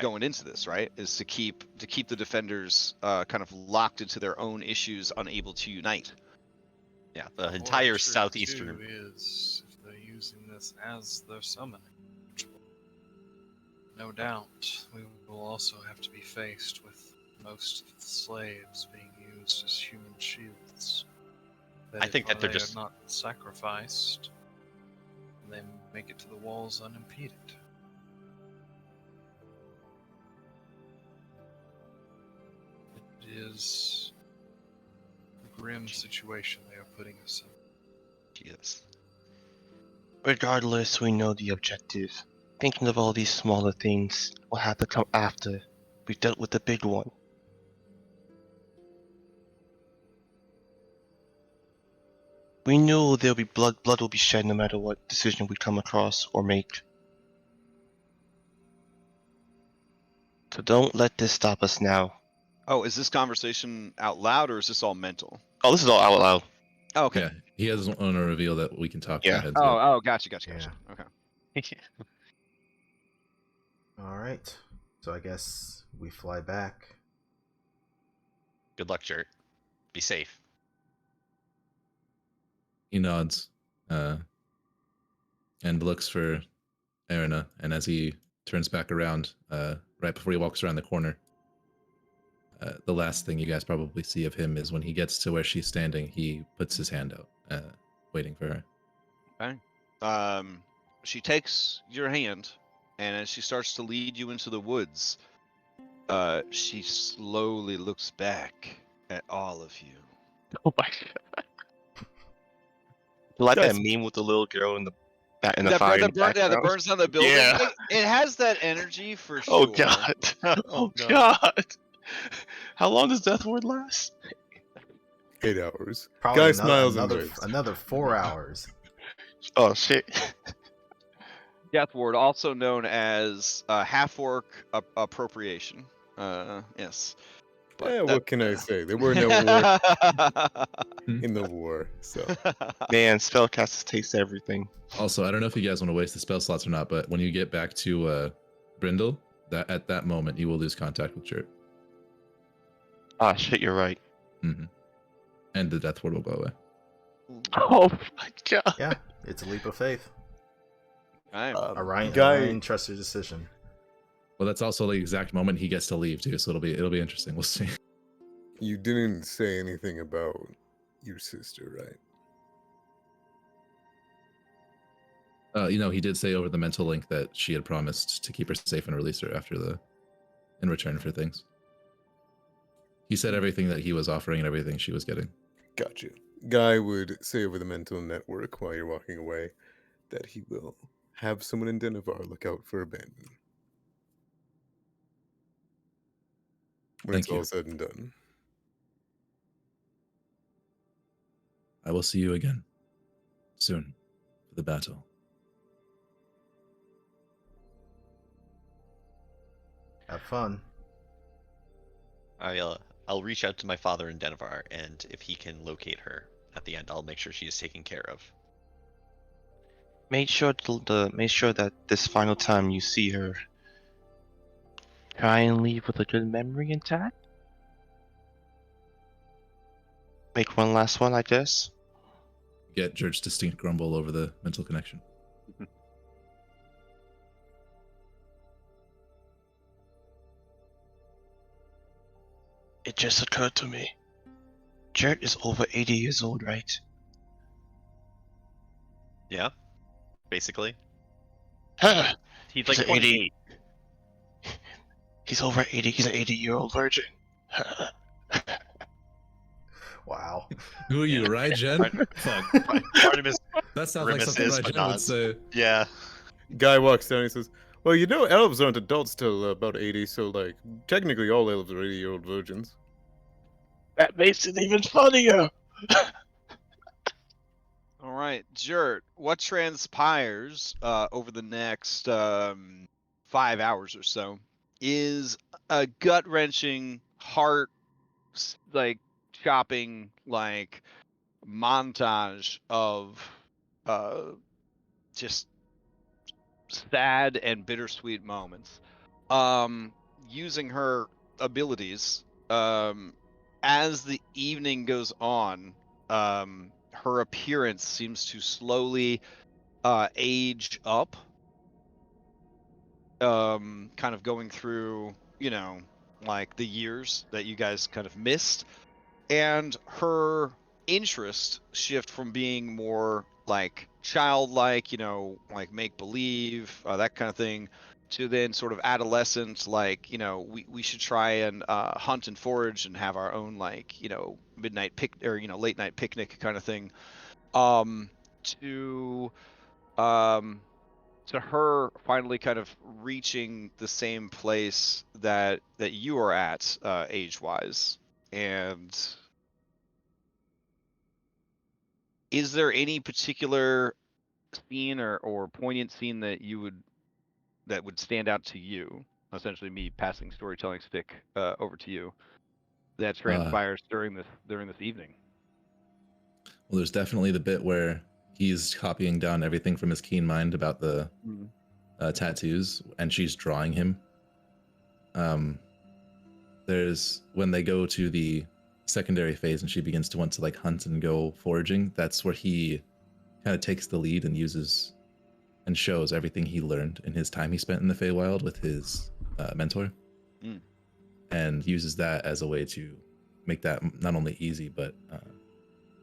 going into this, right? Is to keep the defenders kind of locked into their own issues, unable to unite. Yeah, the entire Or truth, southeastern. too, is if they're using this as their summoning ritual, no doubt we will also have to be faced with most of the slaves being used as human shields. I think that they're they just are not sacrificed, and they make it to the walls unimpeded. It is a grim situation they are putting us in. Jesus. Regardless, we know the objective. Thinking of all these smaller things will have to come after we've dealt with the big one. We knew there'll be blood will be shed no matter what decision we come across or make. So don't let this stop us now. Oh, is this conversation out loud or is this all mental? Oh, this is all out loud. Oh, okay. Yeah, he doesn't want to reveal that we can talk Yeah. to our heads up. Oh, gotcha. Yeah. Okay. All right. So I guess we fly back. Good luck, Jert. Be safe. He nods and looks for Erina, and as he turns back around, right before he walks around the corner, the last thing you guys probably see of him is when he gets to where she's standing, he puts his hand out, waiting for her. Okay. She takes your hand, and as she starts to lead you into the woods, she slowly looks back at all of you. Oh my god. Like Yes. that meme with the little girl in the That fire. that burns down the building. Yeah. It has that energy for sure. Oh god. Oh no. god. How long does Death Ward last? 8 hours. Probably Guy another, smiles and another, waves. another 4 hours. Oh shit. Death Ward, also known as half-orc appropriation. Yes. Yeah, what can I say? There were no orcs in the war, so. Man, spellcasters taste everything. Also, I don't know if you guys want to waste the spell slots or not, but when you get back to Brindle, that at that moment you will lose contact with Jert. Ah shit, you're right. Mm-hmm. And the Death Ward will go away. Oh my god. Yeah, it's a leap of faith. Orion trusts your decision. Well, that's also the exact moment he gets to leave too, so it'll be interesting. We'll see. You didn't say anything about your sister, right? He did say over the mental link that she had promised to keep her safe and release her in return for things. He said everything that he was offering and everything she was getting. Gotcha. Guy would say over the mental network while you're walking away that he will have someone in Denver look out for Abandon. When Thank it's all you. said and done. I will see you again soon for the battle. Have fun. I'll reach out to my father in Denver, and if he can locate her at the end, I'll make sure she is taken care of. Make sure that this final time you see her, try and leave with a good memory intact. Make one last one, I guess. Get Jert's distinct grumble over the mental connection. It just occurred to me. Jared is over 80 years old, right? Yeah, basically. Huh. He's like an 28. He's over 80. He's an 80-year-old virgin. Wow. Who are you, right, Jen? Right. Fuck. Artemis That sounds like something grimaces, right but Jen would nods. say. Yeah. Guy walks down and says, "Well, you know, elves aren't adults till about 80, so like technically all elves are 80-year-old virgins." That makes it even funnier. All right, Jert, what transpires over the next 5 hours or so is a gut-wrenching, heart like chopping like montage of just sad and bittersweet moments. Using her abilities, as the evening goes on, her appearance seems to slowly age up. Kind of going through, like the years that you guys kind of missed, and her interest shift from being more like childlike, like make believe, that kind of thing, to then sort of adolescent, like, we should try and hunt and forage and have our own, like, midnight pic or late night picnic kind of thing. To to her finally kind of reaching the same place that you are at, age wise. And is there any particular scene or poignant scene that would stand out to you? Essentially, me passing storytelling stick over to you, that transpires during this evening. Well, there's definitely the bit where he's copying down everything from his keen mind about the tattoos, and she's drawing him. There's when they go to the secondary phase and she begins to want to like hunt and go foraging. That's where he kind of takes the lead and uses and shows everything he learned in his time he spent in the Feywild with his mentor, and uses that as a way to make that not only easy but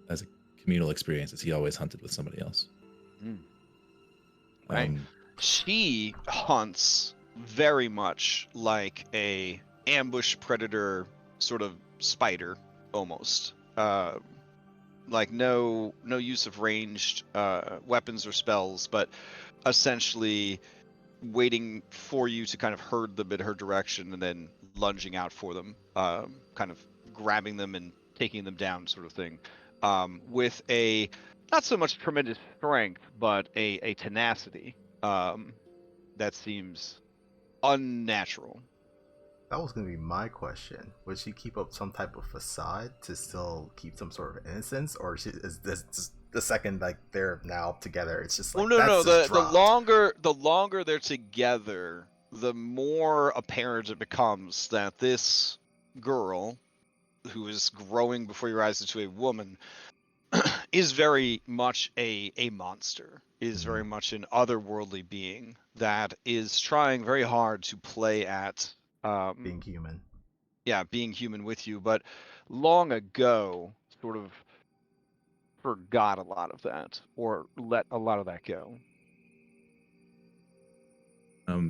as a communal experience, as he always hunted with somebody else. Right. She hunts very much like a ambush predator sort of spider, almost. Like no use of ranged weapons or spells, but essentially waiting for you to kind of herd them in her direction and then lunging out for them, kind of grabbing them and taking them down, sort of thing, with a not so much tremendous strength, but a tenacity that seems unnatural. That was going to be my question. Would she keep up some type of facade to still keep some sort of innocence, or is this just the second like they're now together, it's just like, no. that's The longer they're together, the more apparent it becomes that this girl, who is growing before your eyes into a woman, is very much a monster, is very much an otherworldly being that is trying very hard to play at being human. Yeah, being human with you, but long ago sort of forgot a lot of that, or let a lot of that go.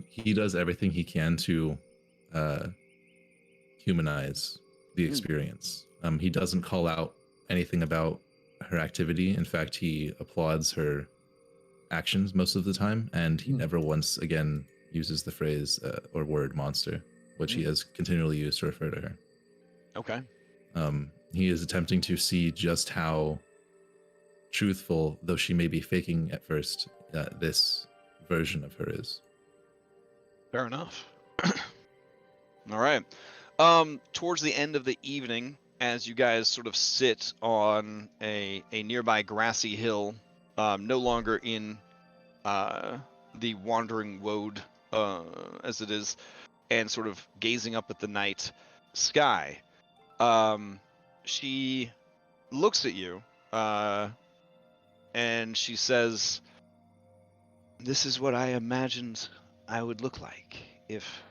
He does everything he can to humanize the experience. He doesn't call out anything about her activity. In fact, he applauds her actions most of the time, and he never once again uses the phrase or word monster, which he has continually used to refer to her. Okay. He is attempting to see just how truthful, though she may be faking at first, this version of her is. Fair enough. All right. Towards the end of the evening, as you guys sort of sit on a nearby grassy hill, no longer in the wandering woad as it is, and sort of gazing up at the night sky, she looks at you and she says, "This is what I imagined I would look like if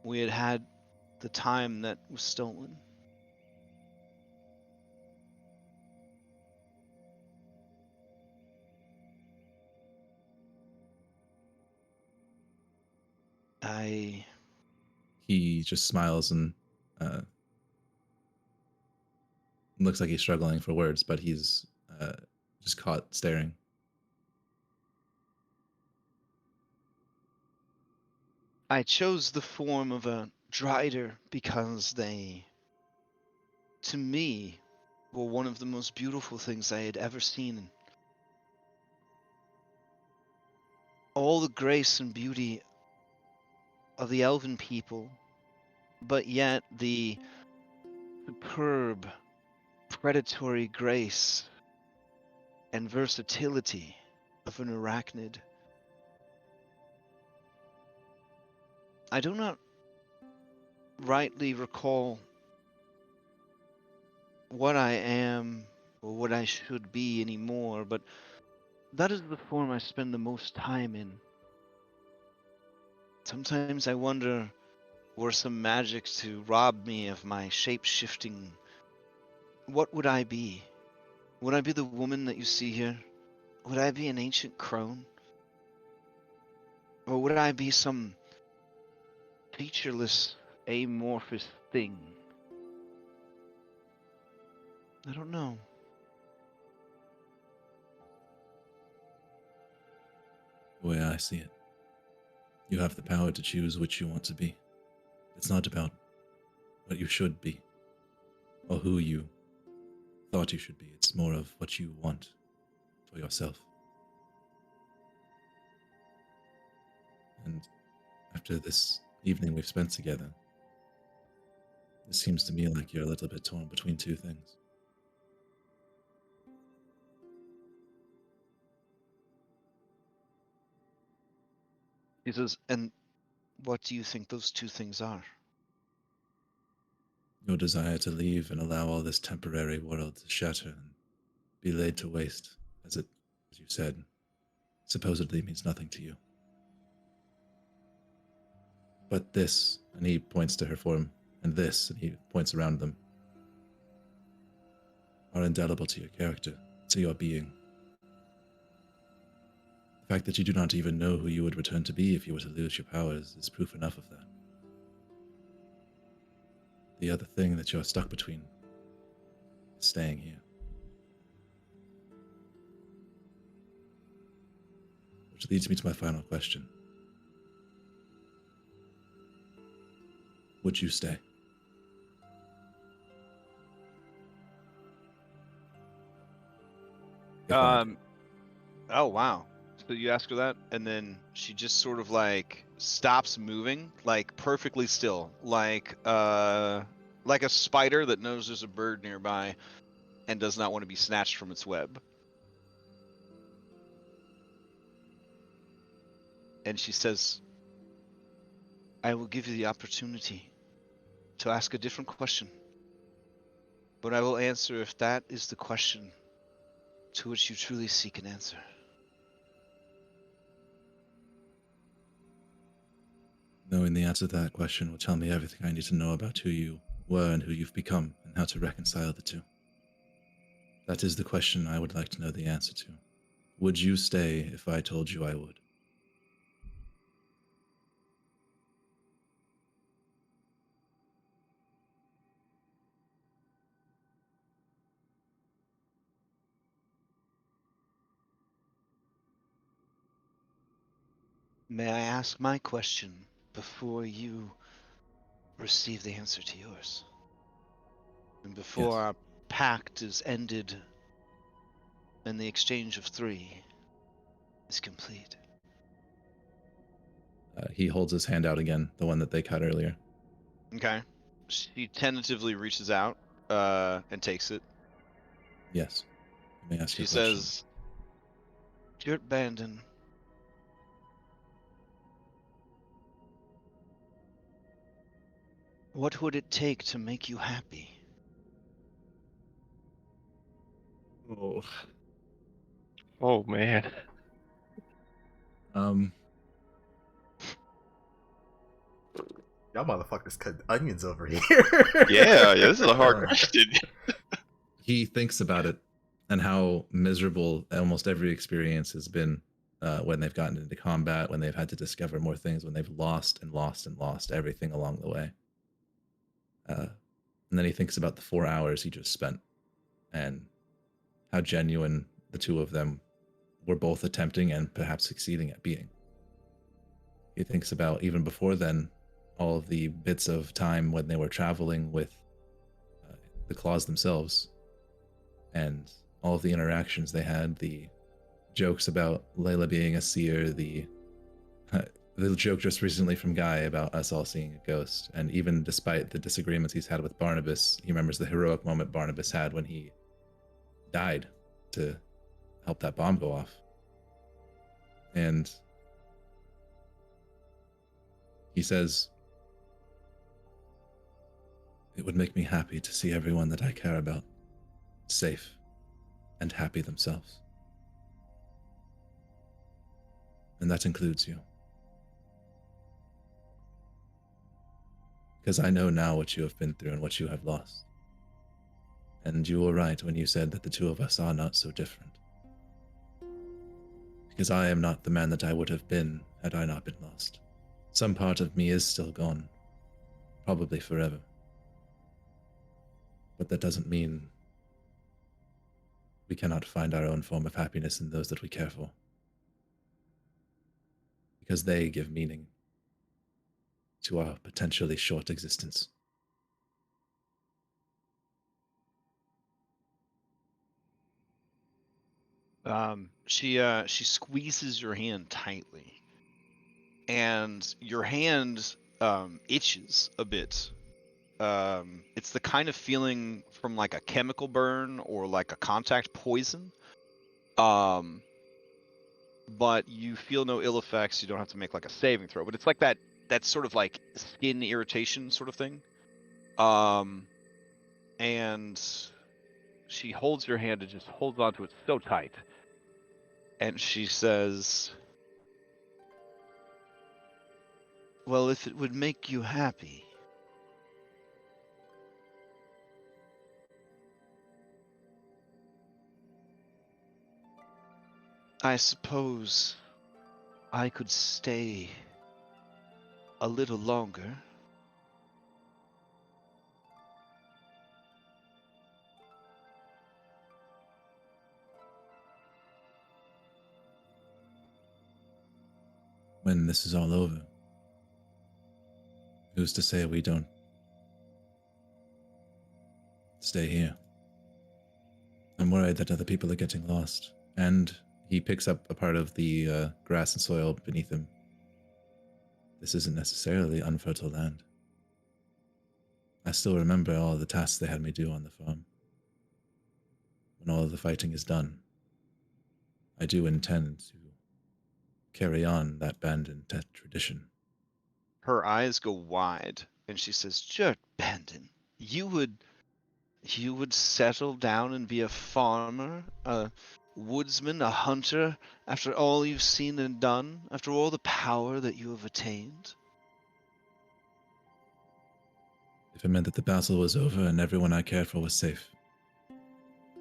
we had had the time that was stolen. He just smiles and looks like he's struggling for words, but he's just caught staring. I chose the form of a drider because they, to me, were one of the most beautiful things I had ever seen. All the grace and beauty of the elven people, but yet the superb predatory grace and versatility of an arachnid. I do not rightly recall what I am or what I should be anymore, but that is the form I spend the most time in. Sometimes I wonder, were some magic to rob me of my shape-shifting, what would I be? Would I be the woman that you see here? Would I be an ancient crone? Or would I be some featureless, amorphous thing? I don't know. The way I see it, you have the power to choose which you want to be. It's not about what you should be or who you thought you should be. It's more of what you want for yourself. And after this evening we've spent together, it seems to me like you're a little bit torn between two things. He says, and what do you think those two things are? Your desire to leave and allow all this temporary world to shatter and be laid to waste, as it, as you said, supposedly means nothing to you. But this, and he points to her form, and this, and he points around them, are indelible to your character, to your being. The fact that you do not even know who you would return to be if you were to lose your powers is proof enough of that. The other thing that you're stuck between is staying here. Which leads me to my final question. Would you stay? Oh wow. So you ask her that, and then she just sort of like stops moving, like perfectly still, like a spider that knows there's a bird nearby and does not want to be snatched from its web. And she says, I will give you the opportunity to ask a different question, but I will answer if that is the question to which you truly seek an answer. Knowing the answer to that question will tell me everything I need to know about who you were and who you've become, and how to reconcile the two. That is the question I would like to know the answer to. Would you stay if I told you I would? May I ask my question before you receive the answer to yours? And before Yes. our pact is ended and the exchange of 3 is complete. He holds his hand out again, the one that they cut earlier. okay. She tentatively reaches out and takes it. Yes. You may ask She your question. says, Stuart Bandon, what would it take to make you happy? Oh. Oh man. Y'all motherfuckers cut onions over here. Yeah, this is a hard Uh, question. He thinks about it and how miserable almost every experience has been when they've gotten into combat, when they've had to discover more things, when they've lost and lost and lost everything along the way. And then he thinks about the 4 hours he just spent and how genuine the two of them were both attempting and perhaps succeeding at being. He thinks about, even before then, all of the bits of time when they were traveling with the claws themselves and all of the interactions they had, the jokes about Layla being a seer, the joke just recently from Guy about us all seeing a ghost. And even despite the disagreements he's had with Barnabas, he remembers the heroic moment Barnabas had when he died to help that bomb go off. And he says, it would make me happy to see everyone that I care about safe and happy themselves. And that includes you. Because I know now what you have been through and what you have lost. And you were right when you said that the two of us are not so different. Because I am not the man that I would have been had I not been lost. Some part of me is still gone, probably forever. But that doesn't mean we cannot find our own form of happiness in those that we care for. Because they give meaning to our potentially short existence. She squeezes your hand tightly, and your hand itches a bit. It's the kind of feeling from like a chemical burn or like a contact poison. But you feel no ill effects. You don't have to make like a saving throw. But it's like that sort of like skin irritation sort of thing. And she holds your hand and just holds onto it so tight. And she says, well, if it would make you happy. I suppose I could stay a little longer. When this is all over, who's to say we don't stay here? I'm worried that other people are getting lost. And he picks up a part of the grass and soil beneath him. This isn't necessarily unfertile land. I still remember all the tasks they had me do on the farm. When all of the fighting is done, I do intend to carry on that Bandon tradition. Her eyes go wide, and she says, Jert Bandon, you would settle down and be a farmer, a woodsman, a hunter, after all you've seen and done, after all the power that you have attained? If it meant that the battle was over and everyone I cared for was safe,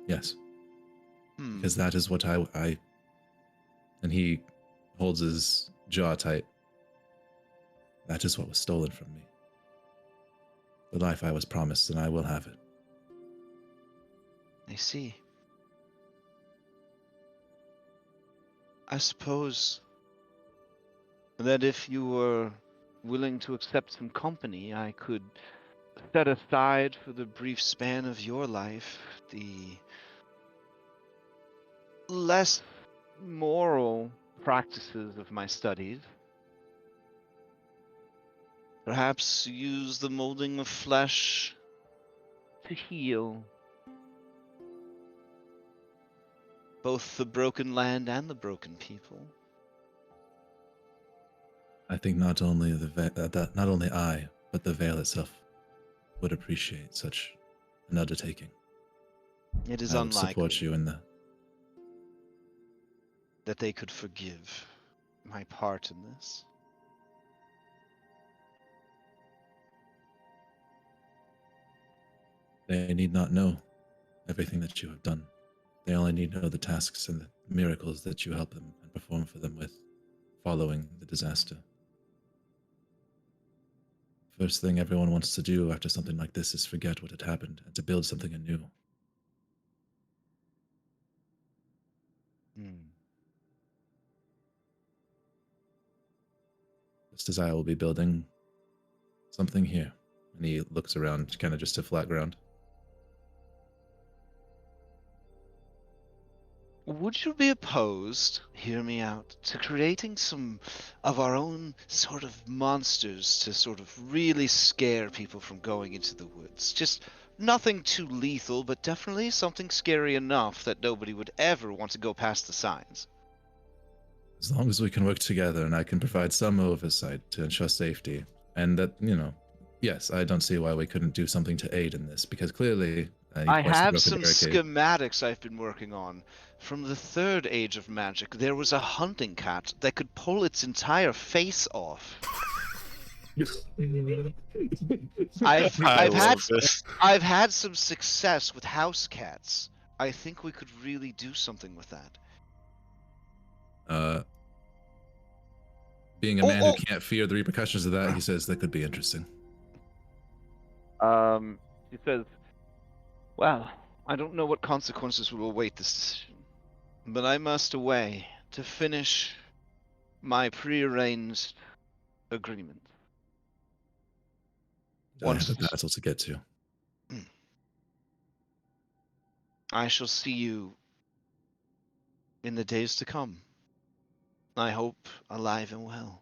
yes. Because that is what I... And he holds his jaw tight. That is what was stolen from me. The life I was promised, and I will have it. I see. I suppose that if you were willing to accept some company, I could set aside for the brief span of your life the less moral practices of my studies. Perhaps use the molding of flesh to heal both the broken land and the broken people. I think not only not only I, but the Vale itself would appreciate such an undertaking. It is I would support unlikely you in that. that they could forgive my part in this. They need not know everything that you have done. They only need to know the tasks and the miracles that you help them and perform for them with, following the disaster. First thing everyone wants to do after something like this is forget what had happened and to build something anew. Just as I will be building something here. And he looks around, kind of just to flat ground. Would you be opposed, hear me out, to creating some of our own sort of monsters to sort of really scare people from going into the woods? Just nothing too lethal, but definitely something scary enough that nobody would ever want to go past the signs. As long as we can work together and I can provide some oversight to ensure safety, and that, yes, I don't see why we couldn't do something to aid in this, because clearly... I have some schematics I've been working on. From the third age of magic, there was a hunting cat that could pull its entire face off. I've had some success with house cats. I think we could really do something with that. Being a man who can't fear the repercussions of that, he says that could be interesting. He says, well, I don't know what consequences will await this decision, but I must away to finish my prearranged agreement. I have a battle to get to. I shall see you in the days to come. I hope alive and well.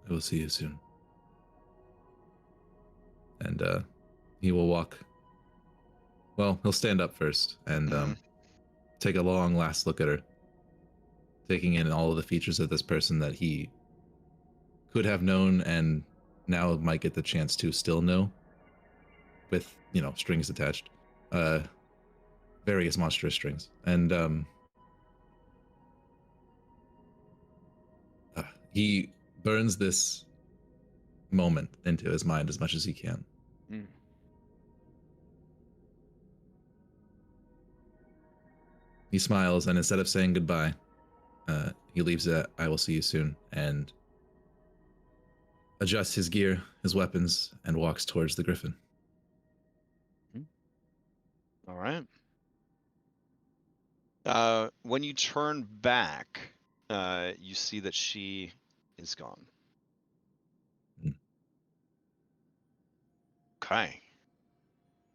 I will see you soon. And he will walk. Well, he'll stand up first and take a long last look at her, taking in all of the features of this person that he could have known and now might get the chance to still know, with, strings attached. Various monstrous strings. And he burns this moment into his mind as much as he can. He smiles, and instead of saying goodbye, he leaves it, I will see you soon, and adjusts his gear, his weapons, and walks towards the griffin. All right. When you turn back, you see that she is gone. Okay.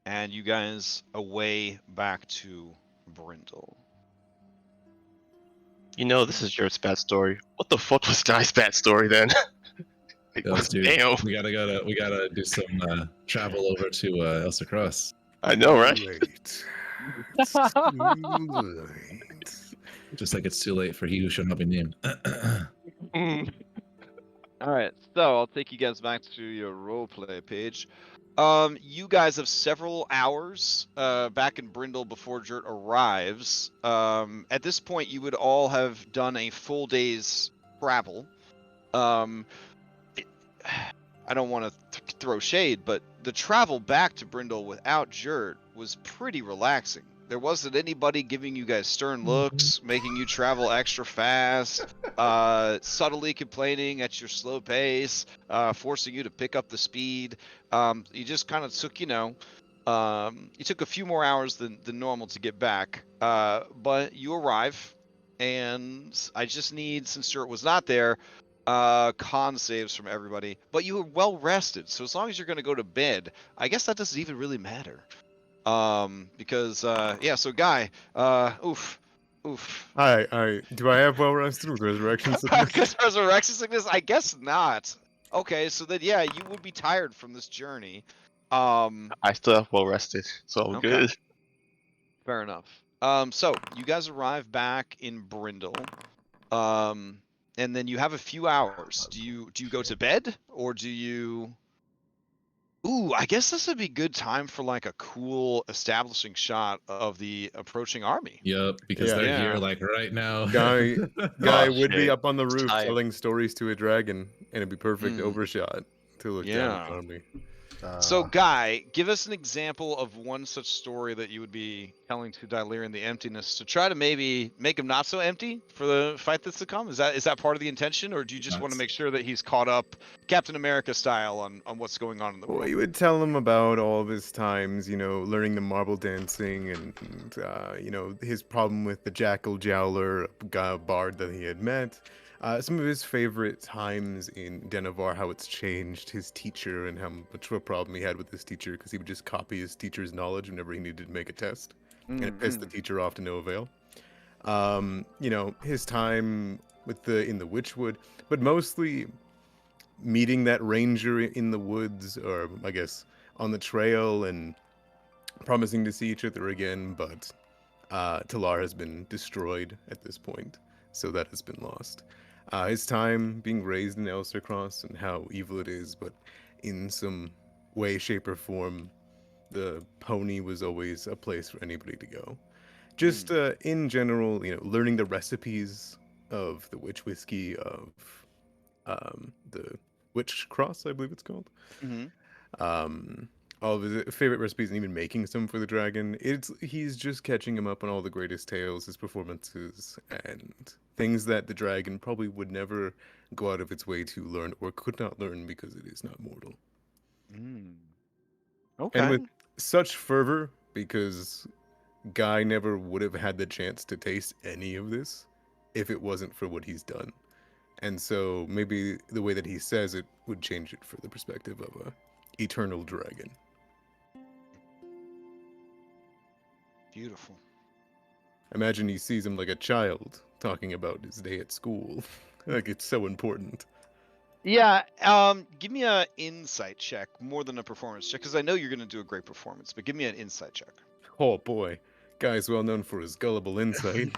And you guys away back to Brindol. This is your bad story. What the fuck was Guy's bad story then? Damn. We gotta do some travel over to Elsir Cross. I know, right? Just like it's too late for he who shall not be named. All right, so I'll take you guys back to your roleplay page. You guys have several hours back in Brindle before Jert arrives. At this point, you would all have done a full day's travel. I don't want to throw shade, but the travel back to Brindle without Jert was pretty relaxing. There wasn't anybody giving you guys stern looks, making you travel extra fast, subtly complaining at your slow pace, forcing you to pick up the speed. You just kind of took, you took a few more hours than normal to get back. But you arrive, and I just need, since Stuart was not there, con saves from everybody. But you were well rested, so as long as you're going to go to bed, I guess that doesn't even really matter. Because so Guy, oof. I do I have well rested with resurrection sickness? Because resurrection sickness? I guess not. Okay, so then you would be tired from this journey. I still have well rested, so I'm good. Fair enough. So you guys arrive back in Brindle. And then you have a few hours. Do you go to bed, or do you Ooh, I guess this would be good time for like a cool establishing shot of the approaching army. Yep, because Yeah. they're here Yeah. like right now. Guy Oh, would be shit. up on the It's roof time. telling stories to a dragon, and it'd be perfect Mm, overshot to look down at the yeah. army. So, Guy, give us an example of one such story that you would be telling to Dylirian the Emptiness to try to maybe make him not so empty for the fight that's to come. Is that part of the intention, or do you just want to Nuts. make sure that he's caught up, Captain America style, on what's going on in the Well, world? you would tell him about all of his times, learning the marble dancing and his problem with the jackal jowler bard that he had met. Some of his favorite times in Denevar, how it's changed his teacher and how much of a problem he had with his teacher because he would just copy his teacher's knowledge whenever he needed to make a test. And it pissed the teacher off to no avail. His time in the Witchwood, but mostly meeting that ranger in the woods, or I guess on the trail, and promising to see each other again, but Talar has been destroyed at this point, so that has been lost. His time being raised in Elsir Cross and how evil it is, but in some way, shape, or form, the pony was always a place for anybody to go. Just in general, learning the recipes of the witch whiskey, of the Witch Cross, I believe it's called. Um, all of his favorite recipes, and even making some for the dragon. He's just catching him up on all the greatest tales, his performances, and things that the dragon probably would never go out of its way to learn, or could not learn because it is not mortal. Okay. And with such fervor, because Guy never would have had the chance to taste any of this if it wasn't for what he's done. And so maybe the way that he says it would change it for the perspective of a eternal dragon. Beautiful. Imagine he sees him like a child talking about his day at school. Like it's so important. Yeah, give me an insight check more than a performance check, because I know you're going to do a great performance, but give me an insight check. Oh boy. Guy's well known for his gullible insight.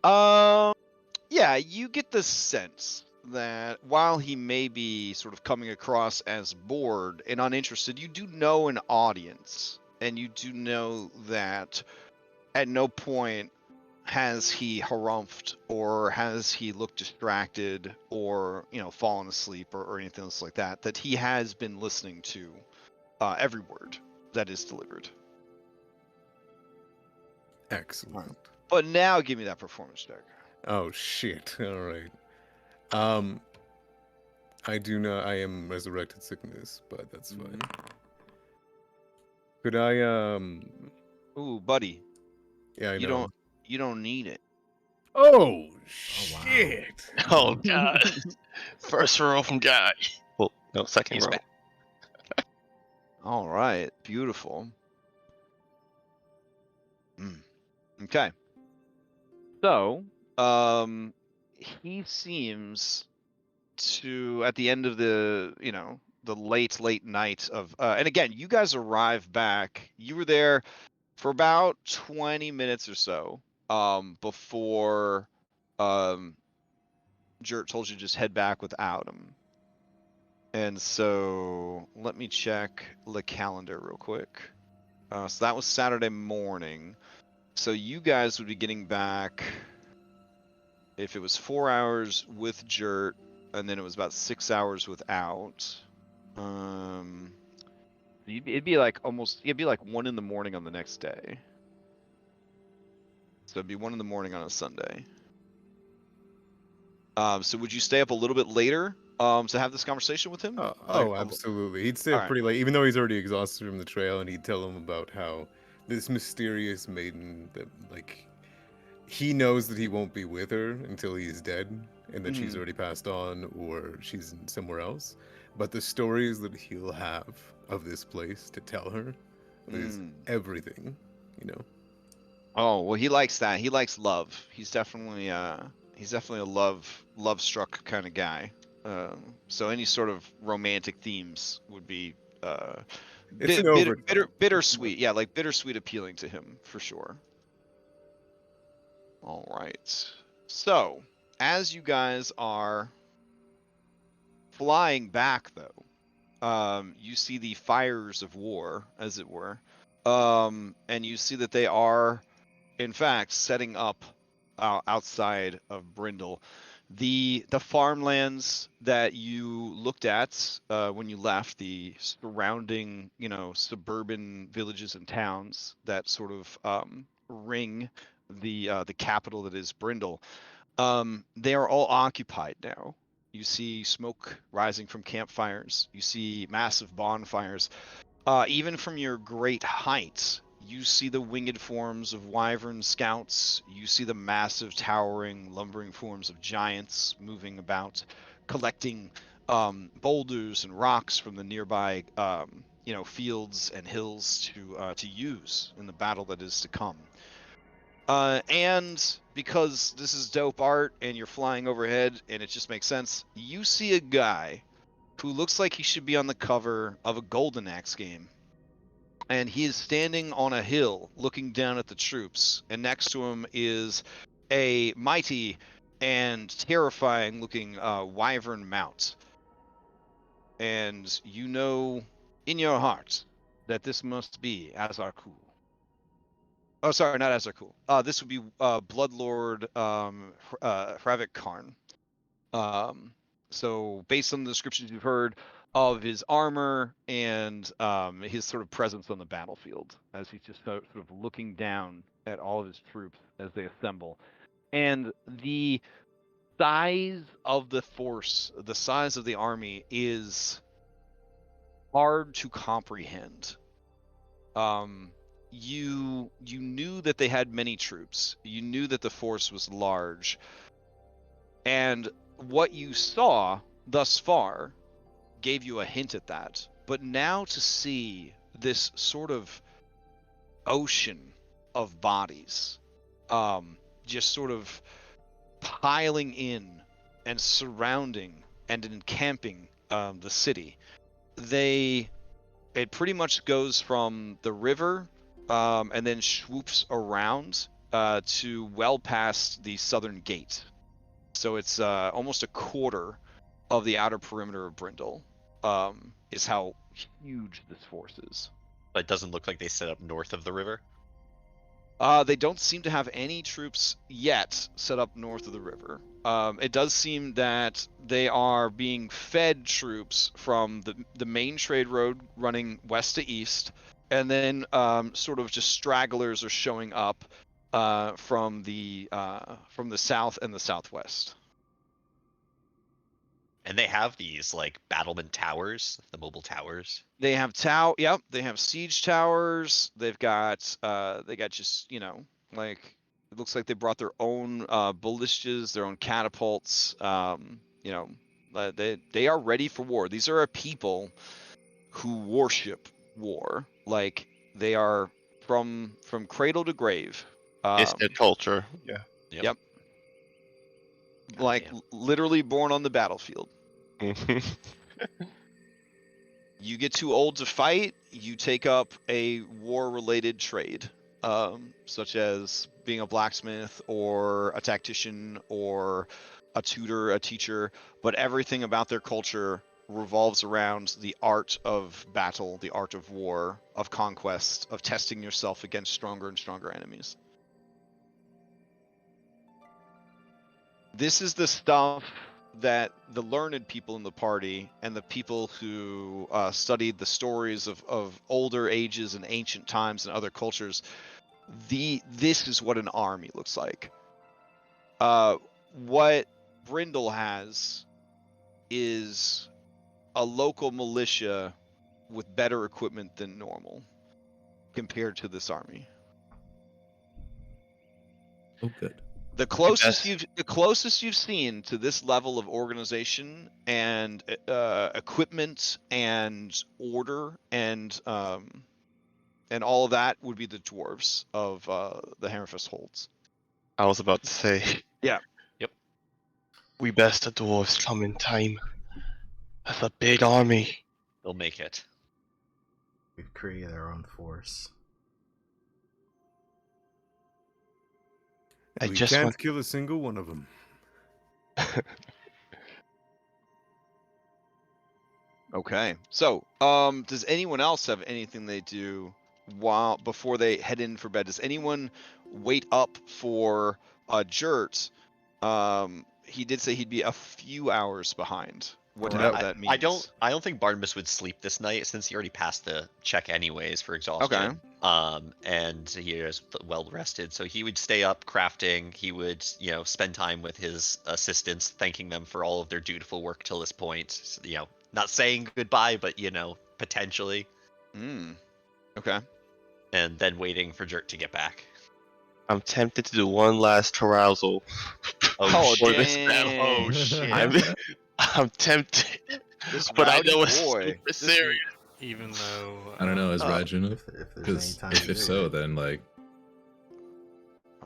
Yeah, you get the sense that while he may be sort of coming across as bored and uninterested, you do know an audience, and you do know that at no point has he harumphed or has he looked distracted or fallen asleep or anything else like that, that he has been listening to every word that is delivered. Excellent. But now give me that performance check. Oh shit. Alright. I do not. I am resurrected sickness, but that's fine. Could I Ooh, buddy, Yeah, I know. you don't need it. Oh shit. Oh god. First roll from Guy. Well, no, second He's roll. back. All right, beautiful. Okay. So, he seems to, at the end of the, the late night of, and again, you guys arrive back. You were there for about 20 minutes or so, before, Jert told you to just head back without him. And so, let me check the calendar real quick. So that was Saturday morning. So you guys would be getting back, if it was 4 hours with Jert, and then it was about 6 hours without. It'd be like 1 in the morning on the next day. So it'd be 1 in the morning on a Sunday. So would you stay up a little bit later to have this conversation with him? Absolutely. He'd stay up Alright. pretty late, even though he's already exhausted from the trail, and he'd tell him about how this mysterious maiden that, like, he knows that he won't be with her until he's dead, and that she's already passed on, or she's somewhere else. But the stories that he'll have of this place to tell her is everything, Oh, well, he likes that. He likes love. He's definitely a love struck kind of guy. So any sort of romantic themes would be It's an overtone. bittersweet. Yeah, like bittersweet appealing to him for sure. All right. So, as you guys are flying back, though, you see the fires of war, as it were, and you see that they are, in fact, setting up outside of Brindle. The farmlands that you looked at when you left, the surrounding, suburban villages and towns that sort of ring the capital that is Brindle, they are all occupied now. You see smoke rising from campfires. You see massive bonfires. Even from your great height, you see the winged forms of wyvern scouts. You see the massive, towering, lumbering forms of giants moving about, collecting boulders and rocks from the nearby, fields and hills to use in the battle that is to come. And because this is dope art and you're flying overhead and it just makes sense, you see a guy who looks like he should be on the cover of a Golden Axe game. And he is standing on a hill looking down at the troops, and next to him is a mighty and terrifying looking wyvern mount. And you know in your heart that this must be Azarkul. Oh, sorry, not Azarkul. This would be Bloodlord Hravik Karn. So based on the descriptions you've heard of his armor and his sort of presence on the battlefield, as he's just sort of looking down at all of his troops as they assemble. And the size of the force, the size of the army is hard to comprehend. You knew that they had many troops. You knew that the force was large. And what you saw thus far gave you a hint at that. But now to see this sort of ocean of bodies just sort of piling in and surrounding and encamping the city, it pretty much goes from the river and then swoops around to well past the southern gate. So it's almost a quarter of the outer perimeter of Brindle is how huge this force is. But it doesn't look like they set up north of the river. They don't seem to have any troops yet set up north of the river. It does seem that they are being fed troops from the main trade road running west to east, and then sort of just stragglers are showing up from the south and the southwest. And they have these like battlement towers, the mobile towers. They have they have siege towers. They've got just, like, it looks like they brought their own ballistas, their own catapults. They are ready for war. These are a people who worship war. Like, they are from cradle to grave. It's their culture. Yeah. Yep. Like, literally born on the battlefield. You get too old to fight, you take up a war-related trade, such as being a blacksmith or a tactician or a tutor, a teacher, but everything about their culture revolves around the art of battle, the art of war, of conquest, of testing yourself against stronger and stronger enemies. This is the stuff that the learned people in the party and the people who studied the stories of older ages and ancient times and other cultures, this is what an army looks like. What Brindle has is a local militia with better equipment than normal compared to this army. Oh, good. The closest you've seen to this level of organization and equipment and order and all of that would be the dwarves of the Hammerfist holds. I was about to say. Yeah. Yep. We best the dwarves come in time. That's a big army. They'll make it. We've created our own force. And we can't kill a single one of them. Okay. So, does anyone else have anything they do before they head in for bed? Does anyone wait up for Jert? He did say he'd be a few hours behind. Whatever that means. I don't think Barnabas would sleep this night since he already passed the check anyways for exhaustion. Okay. And he is well rested, so he would stay up crafting. He would, spend time with his assistants, thanking them for all of their dutiful work till this point. So, not saying goodbye, but potentially. Okay. And then waiting for Jert to get back. I'm tempted to do one last carousal. For this battle. Oh shit! I'm tempted, This but I rowdy know it's boy. super serious. Even though I don't know, is Reg enough? If there's any Because time to if do so, it. then like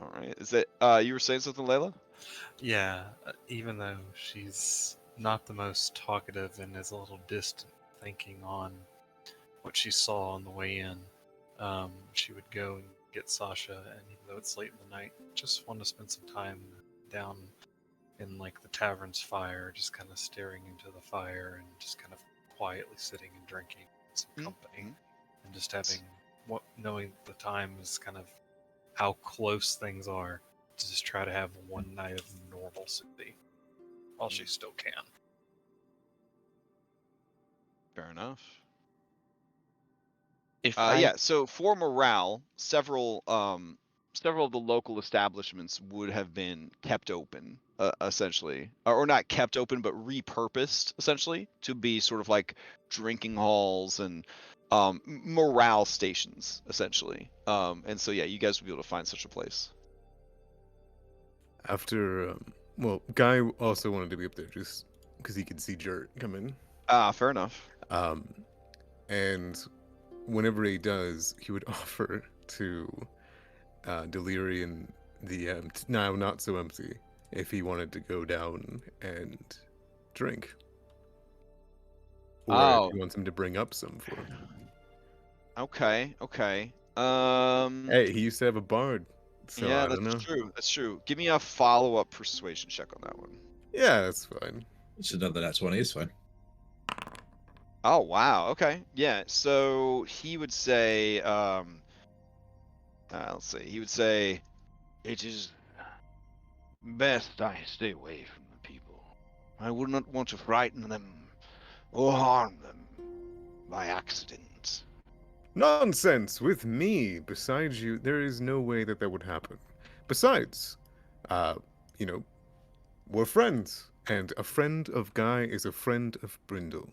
All right. Is that you were saying something, Layla? Yeah, even though she's not the most talkative and is a little distant, thinking on what she saw on the way in, she would go and get Sasha, and even though it's late in the night, just want to spend some time down in like the tavern's fire, just kind of staring into the fire and just kind of quietly sitting and drinking some company, and just having knowing the time is kind of how close things are, to just try to have one night of normalcy while she still can. Fair enough. If So for morale, several of the local establishments would have been kept open, essentially, or not kept open, but repurposed essentially to be sort of like drinking halls and morale stations, essentially. And so yeah, you guys would be able to find such a place. After, Guy also wanted to be up there just because he could see Jert come in. Fair enough. And whenever he does, he would offer to Delirium the now not so empty if he wanted to go down and drink. Or if he wants him to bring up some for him. Okay. Hey, he used to have a bard. So yeah, I don't know. that's true. That's true. Give me a follow-up persuasion check on that one. Yeah, that's fine. you should know that that's 20 is fine. Oh wow. Okay. Yeah. So he would say, let's see. He would say, "It is best I stay away from the people. I would not want to frighten them or harm them by accident." Nonsense! With me besides you, there is no way that would happen. Besides, we're friends, and a friend of Guy is a friend of Brindol.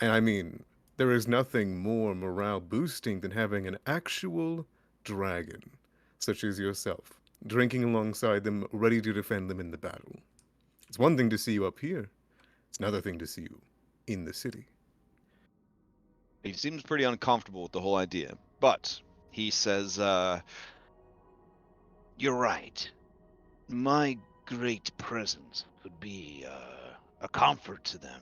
And I mean, there is nothing more morale boosting than having an actual dragon, such as yourself, drinking alongside them, ready to defend them in the battle. It's one thing to see you up here, it's another thing to see you in the city. He seems pretty uncomfortable with the whole idea, but he says, "You're right. My great presence would be a comfort to them.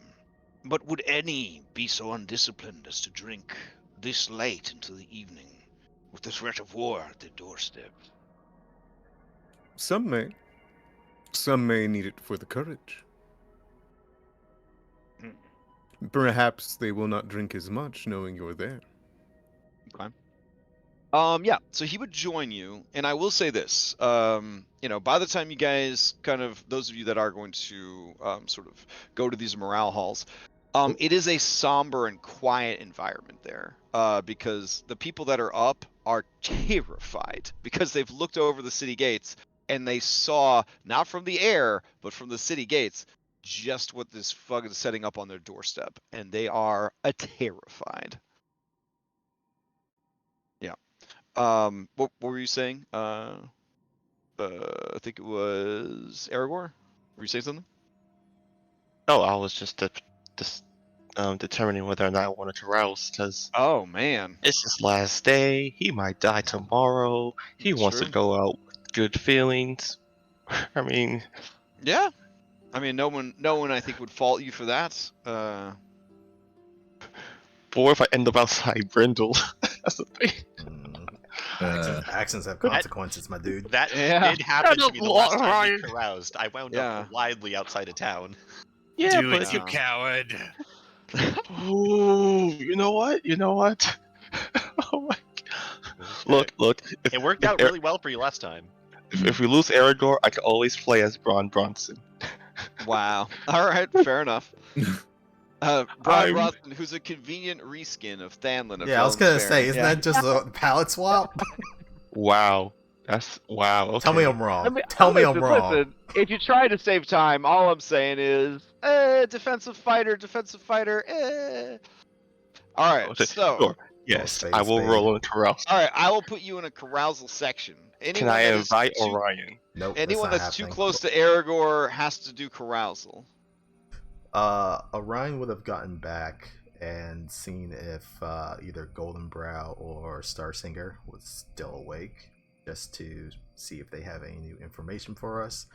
But would any be so undisciplined as to drink this late into the evening, with the threat of war at their doorstep?" Some may. Some may need it for the courage. Perhaps they will not drink as much knowing you're there. Okay. Yeah, so he would join you, and I will say this, by the time you guys those of you that are going to sort of go to these morale halls, it is a somber and quiet environment there, because the people that are up are terrified because they've looked over the city gates and they saw, not from the air, but from the city gates, just what this fug is setting up on their doorstep, and they are terrified. Yeah. What were you saying? I think it was Aragorn. Were you saying something? Oh, I was just determining whether or not I wanted to rouse, because Oh man, it's his last day. He might die tomorrow. He That's wants true. to go out with good feelings. I mean, Yeah. I mean, no one I think would fault you for that. or if I end up outside Brindle, that's the thing. Actions have consequences, my dude. That Yeah. did happen to me the last time we caroused. I wound Yeah. up widely outside of town. Yeah, Do but it, you coward! Ooh, you know what? You know what? Oh my Look, It worked out really well for you last time. if we lose Aragorn, I can always play as Bronson. Wow. All right, fair enough. Brian I'm- Bronson, who's a convenient reskin of Thanlin of Yeah, I was gonna say, Drellin. isn't that just a palette swap? Wow. That's wow. Okay. Tell me I'm wrong. I mean, Tell me listen, I'm wrong. Listen, if you try to save time, all I'm saying is, defensive fighter, All right, Okay, so, sure. Yes, spade, I will spade. roll in carousel. all right, I will put you in a carousal section. Can I that is invite too- Orion? Nope. Anyone that's that's not too happening. close to Aragorn has to do carousal. Orion would have gotten back and seen if either Golden Brow or Starsinger was still awake, just to see if they have any new information for us.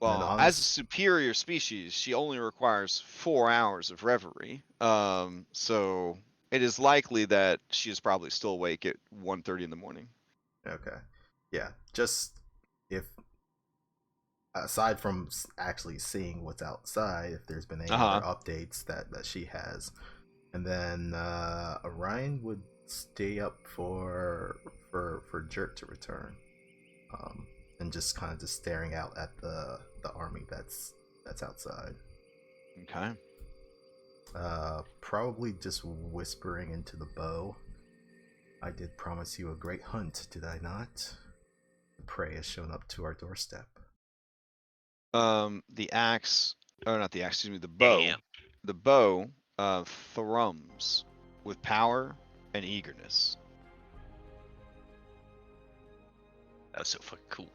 Well, as a superior species, she only requires 4 hours of reverie. So it is likely that she is probably still awake at 1:30 in the morning. Okay. Yeah, just if aside from actually seeing what's outside, if there's been any other updates that she has, and then Orion would stay up for Jert to return, and just kind of just staring out at the army that's outside. Okay. Probably just whispering into the bow. I did promise you a great hunt, did I not? The prey has shown up to our doorstep. The axe, or not the axe, excuse me, the bow. Damn. The bow thrums with power and eagerness. That was so fucking cool.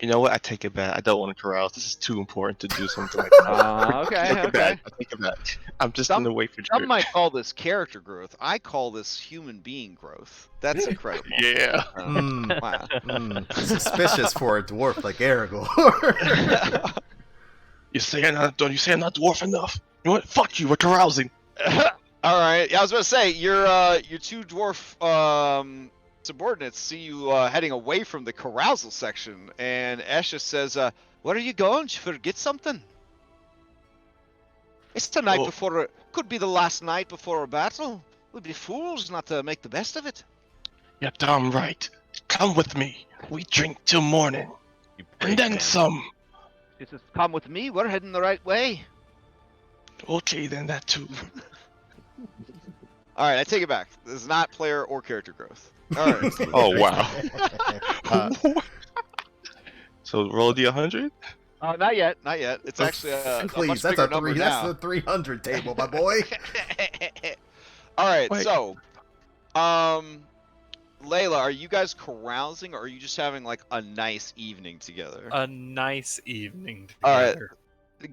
You know what? I take it back. I don't want to carouse. This is too important to do something like that. I Okay, take it okay. back. I take it back. I'm just in the way for Some Jert. might call this character growth. I call this human being growth. That's incredible. Yeah. Wow. Suspicious for a dwarf like Aragorn. You say I'm not dwarf enough. You know what? Fuck you. We're carousing. All right. Yeah, I was about to say your two dwarf subordinates see you heading away from the carousal section, and Esha says, "Where are you going? Did you forget something? It's the night before. Could be the last night before a battle. We'd be fools not to make the best of it." You're damn right. Come with me. We drink till morning. And then some. She says, "Come with me. We're heading the right way." Okay, then that too. All right, I take it back. This is not player or character growth. All right. Oh, wow. So roll the 100? Not yet. Not yet. It's actually a Please, much that's bigger a number three. now. That's the 300 table, my boy. All right, Wait. so, Layla, are you guys carousing, or are you just having like a nice evening together? A nice evening All right. together.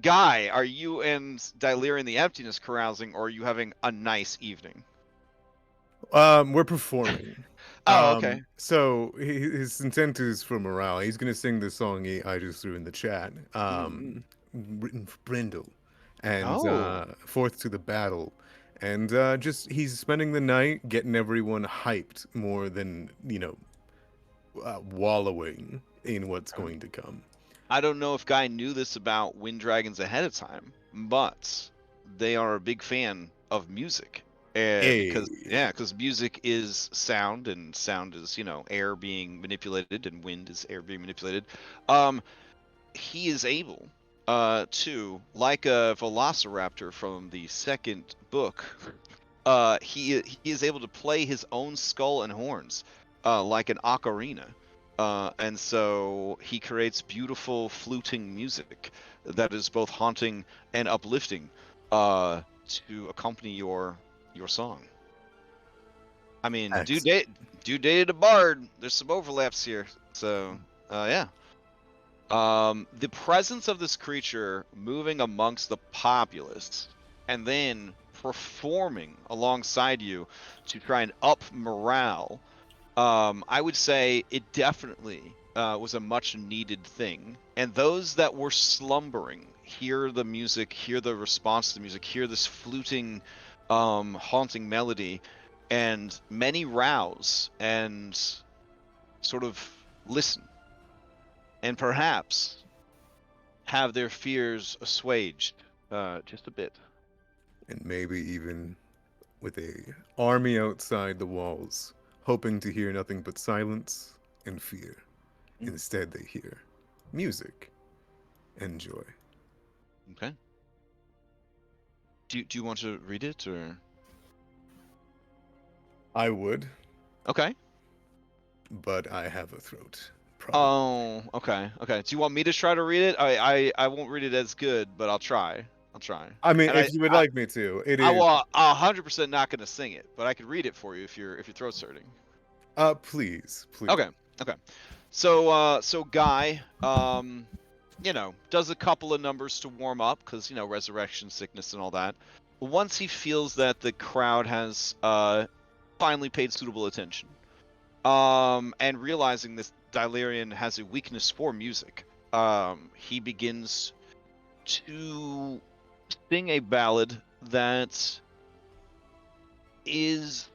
Guy, are you and Dilerian the Emptiness carousing, or are you having a nice evening? We're performing. Oh, okay. So his intent is for morale. He's gonna sing the song I just threw in the chat. Written for Brindol, and Forth to the Battle, and just he's spending the night getting everyone hyped more than wallowing in what's going to come. I don't know if Guy knew this about Wind Dragons ahead of time, but they are a big fan of music. Because music is sound, and sound is air being manipulated, and wind is air being manipulated. He is able to, like a velociraptor from the second book, he is able to play his own skull and horns like an ocarina. And so he creates beautiful fluting music that is both haunting and uplifting to accompany your song. I mean, dude dated a bard. There's some overlaps here. So, yeah. The presence of this creature moving amongst the populace and then performing alongside you to try and up morale, I would say it definitely was a much needed thing. And those that were slumbering hear the music, hear the response to the music, hear this fluting, haunting melody, and many rouse and sort of listen, and perhaps have their fears assuaged just a bit. and maybe even with a army outside the walls, hoping to hear nothing but silence and fear. Instead, they hear music and joy. Okay. Do you want to read it or? I would, Okay. but I have a throat problem. Oh, okay, okay. Do you want me to try to read it? I won't read it as good, but I'll try. I'll try. I mean, And if you would like me to, it I is. will 100% not gonna sing it, but I could read it for you if your throat's hurting. Please. Okay, okay. So Guy, you know, does a couple of numbers to warm up because, you know, resurrection sickness and all that. Once he feels that the crowd has finally paid suitable attention, and realizing this Dylarian has a weakness for music, he begins to sing a ballad that is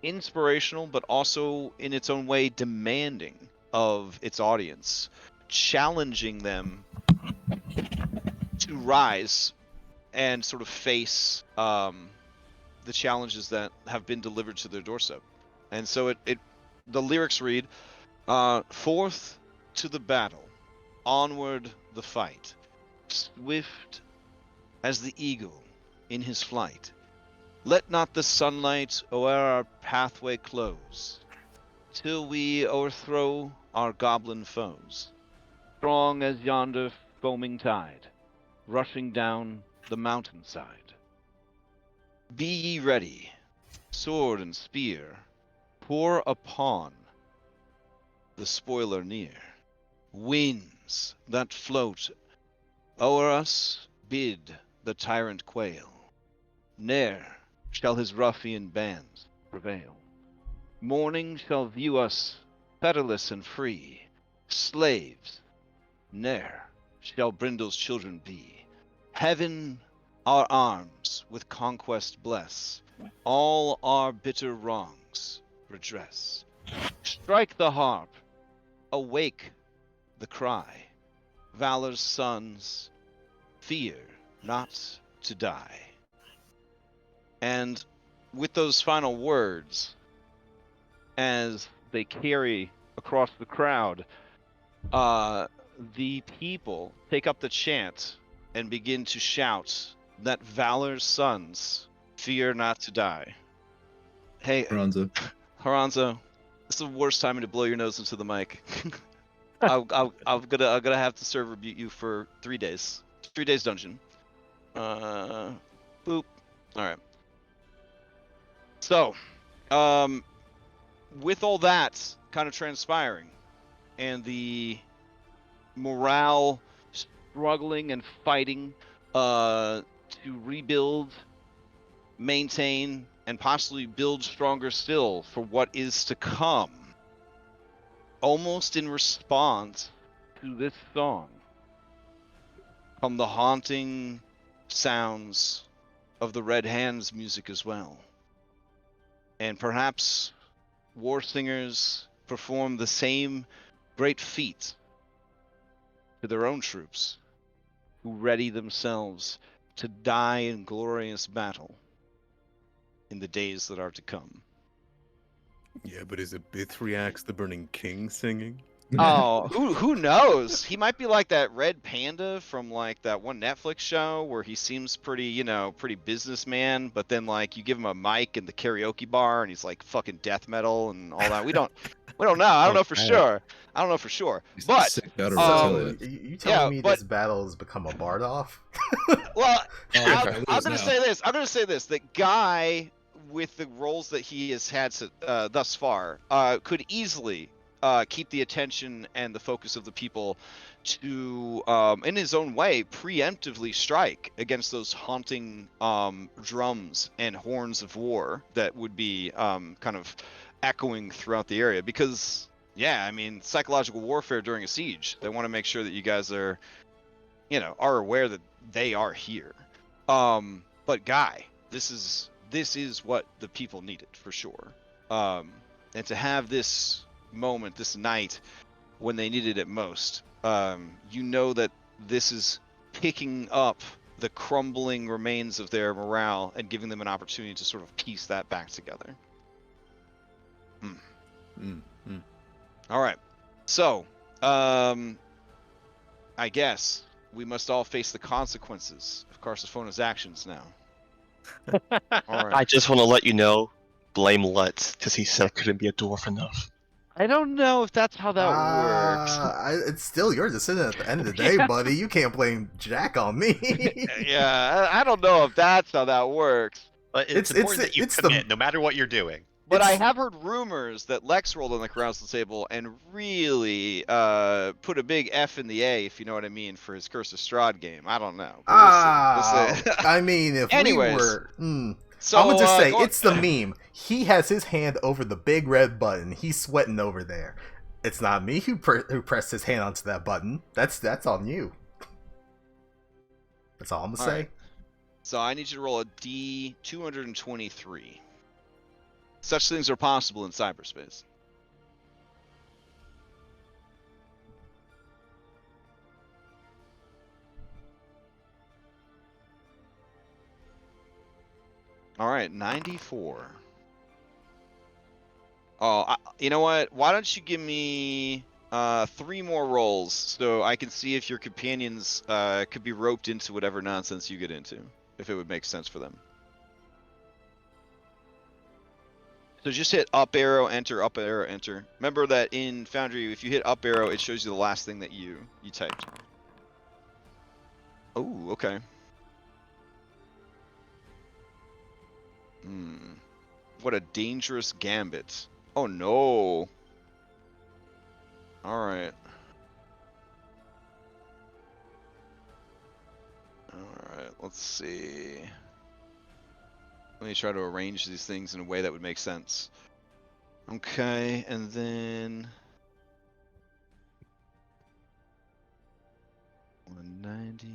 inspirational, but also in its own way demanding of its audience, challenging them to rise and sort of face the challenges that have been delivered to their doorstep. And so the lyrics read, forth to the battle, onward the fight, swift as the eagle in his flight. Let not the sunlight o'er our pathway close, till we o'erthrow our goblin foes. Strong as yonder foaming tide, rushing down the mountainside. Be ye ready, sword and spear, pour upon the spoiler near. Winds that float o'er us bid the tyrant quail, ne'er shall his ruffian bands prevail. Morning shall view us fetterless and free, slaves ne'er shall Brindol's children be. Heaven our arms with conquest bless, all our bitter wrongs redress. Strike the harp, awake the cry, valor's sons, fear not to die. And with those final words, as they carry across the crowd, the people take up the chant and begin to shout that valor's sons fear not to die. Hey, Haranzo, this is the worst time to blow your nose into the mic. I'm gonna have to serve rebuke you for 3 days. 3 days dungeon. Boop. All right. So, with all that kind of transpiring, and the morale struggling and fighting to rebuild, maintain, and possibly build stronger still for what is to come, almost in response to this song, come the haunting sounds of the Red Hands music as well. And perhaps war singers perform the same great feat to their own troops, who ready themselves to die in glorious battle in the days that are to come. Yeah, but is it Bithriax the Burning King singing? Oh, who knows? He might be like that red panda from like that one Netflix show where he seems pretty, you know, pretty businessman, but then like you give him a mic in the karaoke bar and he's like fucking death metal and all that. We don't know. I don't know for sure. I don't know for sure. But so you telling me this battle has become a Bardoff? Well, I'm gonna say this. That Guy, with the roles that he has had thus far, could easily keep the attention and the focus of the people to, in his own way, preemptively strike against those haunting drums and horns of war that would be kind of echoing throughout the area. Because, yeah, I mean, psychological warfare during a siege, they want to make sure that you guys are, you know, are aware that they are here. But Guy, this is what the people needed for sure. And to have this moment, this night, when they needed it most, you know that this is picking up the crumbling remains of their morale and giving them an opportunity to sort of piece that back together. All right. So, I guess we must all face the consequences of Carsophona's actions now. All right. I just want to let you know, blame Lutz, because he said I couldn't be a dwarf enough. I don't know if that's how that works. It's still your decision at the end of the day, buddy. You can't blame Jack on me. Yeah, I don't know if that's how that works. But it's important that you commit, no matter what you're doing. But I have heard rumors that Lex rolled on the council table and really put a big F in the A, if you know what I mean, for his Curse of Strahd game. I don't know. I mean, if Anyways, we were... So, I'm gonna just say, it's the meme. He has his hand over the big red button. He's sweating over there. It's not me who pressed his hand onto that button. That's on you. That's all I'm gonna say. Right. So I need you to roll a D223. Such things are possible in cyberspace. All right, 94. Oh, you know what? Why don't you give me 3 more rolls so I can see if your companions could be roped into whatever nonsense you get into, if it would make sense for them. So just hit up arrow, enter, up arrow, enter. Remember that in Foundry, if you hit up arrow, it shows you the last thing that you typed. Oh, okay. What a dangerous gambit. Oh no. Alright. Alright, let's see. Let me try to arrange these things in a way that would make sense. Okay, and then 190.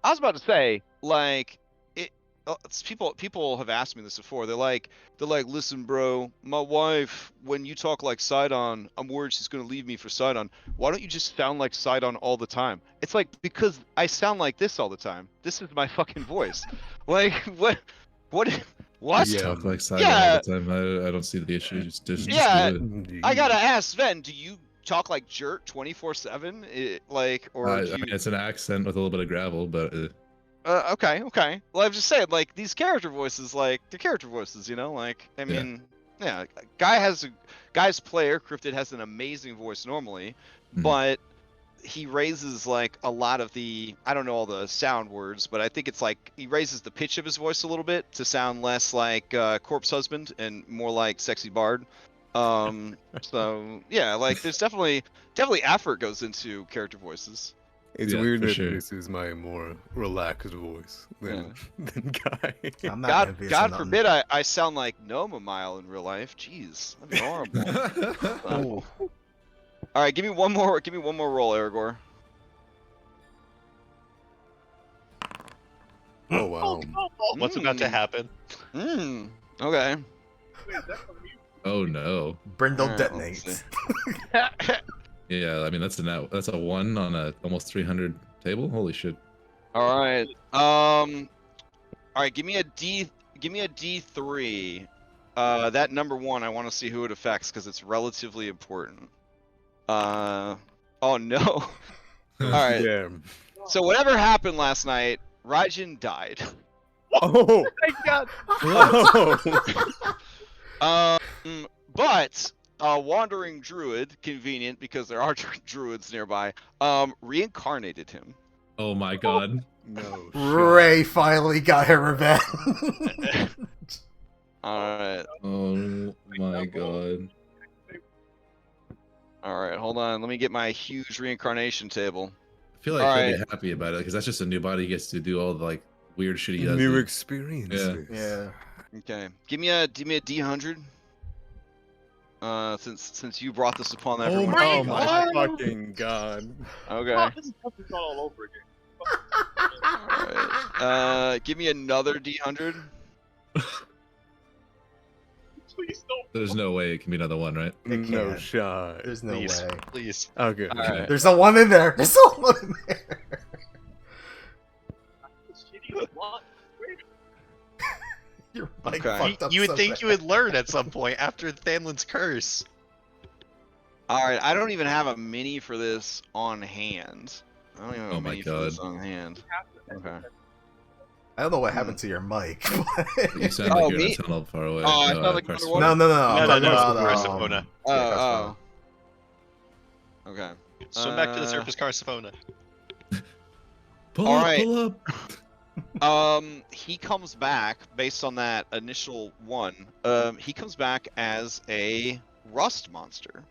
I was about to say, like, people have asked me this before. They're like, listen, bro, my wife, when you talk like Sidon, I'm worried she's gonna leave me for Sidon. Why don't you just sound like Sidon all the time? It's like, because I sound like this all the time. This is my fucking voice. Like, what? Just talk like Sidon all the time. I don't see the issue. Just do it. I gotta ask Sven, do you talk like Jert 24/7? Like, or I mean, it's an accent with a little bit of gravel, but. Okay. Well, I'm just saying, like, these character voices, like, they're character voices, you know? Like, I mean, yeah, Guy's player, Cryptid, has an amazing voice normally, but he raises, like, a lot of the, I don't know all the sound words, but I think it's like, he raises the pitch of his voice a little bit to sound less like Corpse Husband and more like Sexy Bard. So, yeah, like, there's definitely effort goes into character voices. It's weird that this is my more relaxed voice than Guy. God forbid I sound like Nomamile in real life. Jeez, that'd be horrible. All right, give me one more roll, Aragorn. Oh wow! What's about to happen? Okay. Oh no! Brindle detonates. Yeah, I mean that's a 1 on a almost 300 table. Holy shit! All right. All right. Give me a D3. That number 1, I want to see who it affects because it's relatively important. Oh no. All right. Damn. So whatever happened last night, Raijin died. Oh my god. Oh. But a wandering druid, convenient because there are druids nearby, reincarnated him. Oh my god. No. Ray finally got her revenge. Alright. Oh my god. Alright, hold on. Let me get my huge reincarnation table. I feel like he'll be happy about it because that's just a new body. He gets to do all the like weird shit he does. New experiences. Yeah. Okay. Give me a D100. Since you brought this upon everyone. Oh my fucking god. Okay. This is all over again. Alright. Give me another D100. Please don't. There's no way it can be another one, right? No shot. There's no way. Please. Okay. Alright. There's a 1 in there. There's a 1 in there. Mike Okay. fucked up You would so think bad. you would learn at some point after Thanlin's curse. All right, I don't even have a mini for this on hand. I don't even have Oh a my mini for this God. on hand. Okay. I don't know what happened to your mic. You sound Oh, like you're in me? a tunnel far away. Oh, I sound like I'm Carson. underwater? No. I'm No, talking about Carsifona. yeah, Carsifona. Okay. Swim back to the surface, Carsifona. Pull All up, right. pull up. He comes back based on that initial one. He comes back as a rust monster.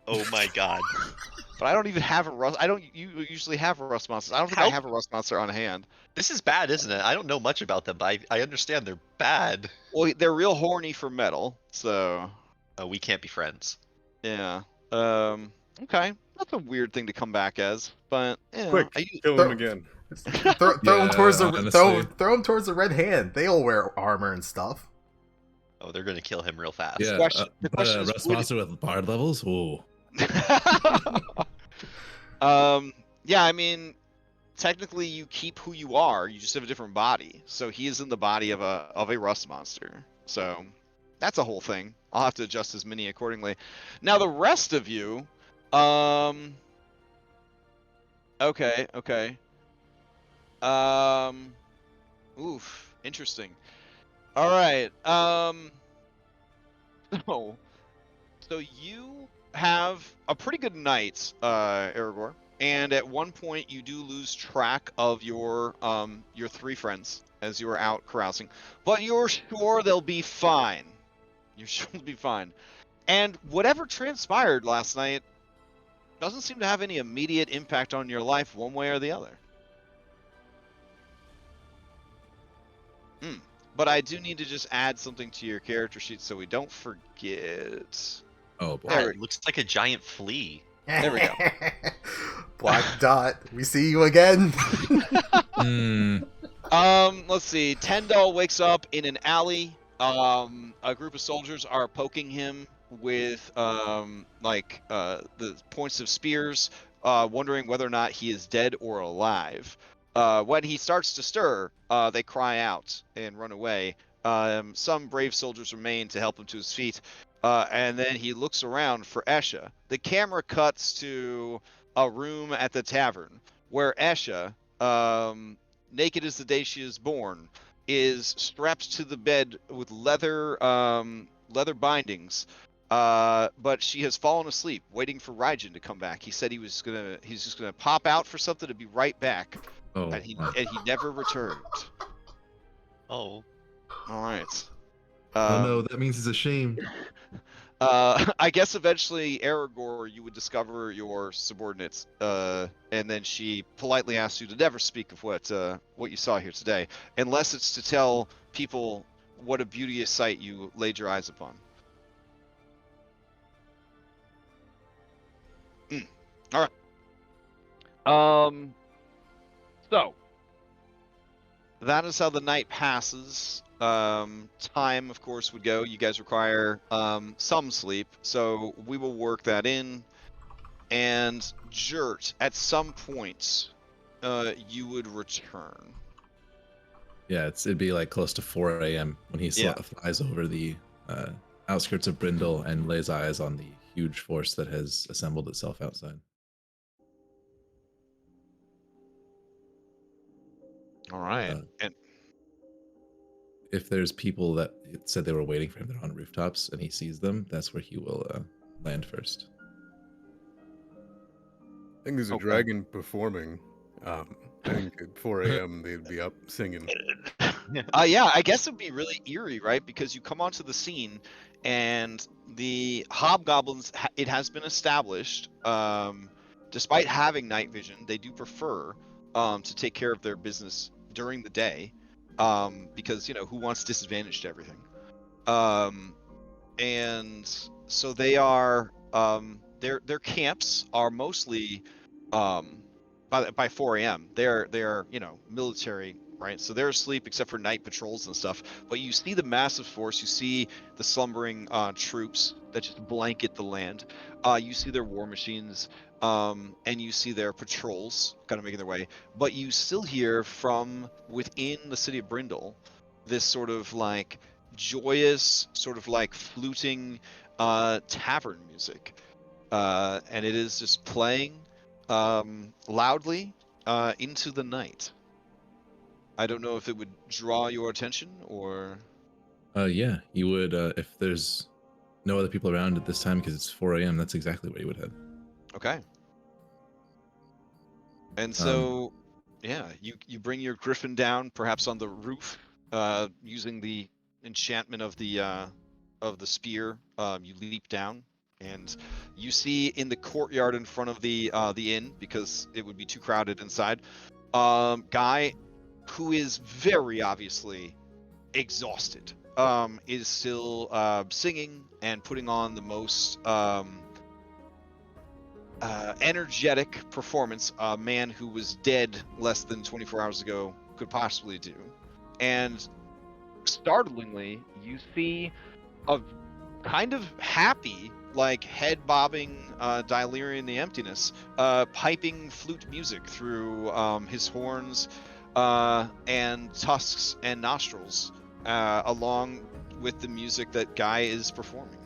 Oh my god. But I don't even have a rust. I don't. You usually have a rust monster. I don't think I How- have a rust monster on hand. This is bad, isn't it? I don't know much about them, but I understand they're bad. Well, they're real horny for metal, so Oh, we can't be friends. yeah. Okay, that's a weird thing to come back as, but you know, Quick, kill him again. Throw him towards the honestly. throw him towards the red hand. They'll wear armor and stuff. Oh, they're gonna kill him real fast. Yeah, the question is, Rust would- Monster with bard levels? Ooh. Yeah, I mean, technically you keep who you are. You just have a different body. So he is in the body of a rust monster. So that's a whole thing. I'll have to adjust his mini accordingly. Now the rest of you, okay. Oof, interesting. All right. So you have a pretty good night, Aragorn, and at one point you do lose track of your three friends as you are out carousing, but you're sure they'll be fine. You're sure they'll be fine. And whatever transpired last night doesn't seem to have any immediate impact on your life one way or the other. But I do need to just add something to your character sheet so we don't forget. Oh boy. God, it looks like a giant flea. There we go. Black Dot, we see you again. Let's see. Tendal wakes up in an alley. A group of soldiers are poking him with the points of spears, wondering whether or not he is dead or alive. When he starts to stir, they cry out and run away. Some brave soldiers remain to help him to his feet, and then he looks around for Esha. The camera cuts to a room at the tavern where Esha, naked as the day she is born, is strapped to the bed with leather bindings. But she has fallen asleep, waiting for Raijin to come back. He said he's just gonna pop out for something to be right back. Oh, And he wow. never returned. Oh. All right. Oh no, that means he's ashamed. I guess eventually, Aragorn, you would discover your subordinates, and then she politely asks you to never speak of what you saw here today, unless it's to tell people what a beauteous sight you laid your eyes upon. All right. So that is how the night passes. Time, of course, would go. You guys require some sleep, so we will work that in. And Jert, at some point, you would return. Yeah, it'd be like close to 4 a.m. when he flies over the outskirts of Brindol and lays eyes on the huge force that has assembled itself outside. All right. And if there's people that said they were waiting for him that are on rooftops and he sees them, that's where he will land first. I think there's a dragon performing. I think at 4 a.m. they'd be up singing. yeah, I guess it'd be really eerie, right? Because you come onto the scene, and the hobgoblins. It has been established, despite having night vision, they do prefer to take care of their business during the day, because who wants disadvantage to everything, and so they are. Their camps are mostly by 4 a.m. They're military, right? So they're asleep except for night patrols and stuff. But you see the massive force. You see the slumbering troops that just blanket the land. You see their war machines, and you see their patrols kind of making their way. But you still hear from within the city of Brindol this sort of like joyous, sort of like fluting tavern music. And it is just playing loudly into the night. I don't know if it would draw your attention or... Yeah, you would, if there's no other people around at this time, because it's 4 a.m., that's exactly where you would head. Okay. And so, yeah, you bring your griffin down, perhaps on the roof, using the enchantment of the spear. You leap down, and you see in the courtyard in front of the inn, because it would be too crowded inside, guy who is very obviously exhausted, is still singing and putting on the most energetic performance a man who was dead less than 24 hours ago could possibly do. And startlingly, you see a kind of happy, like head bobbing Dilerian the Emptiness, piping flute music through his horns and tusks and nostrils, along with the music that Guy is performing.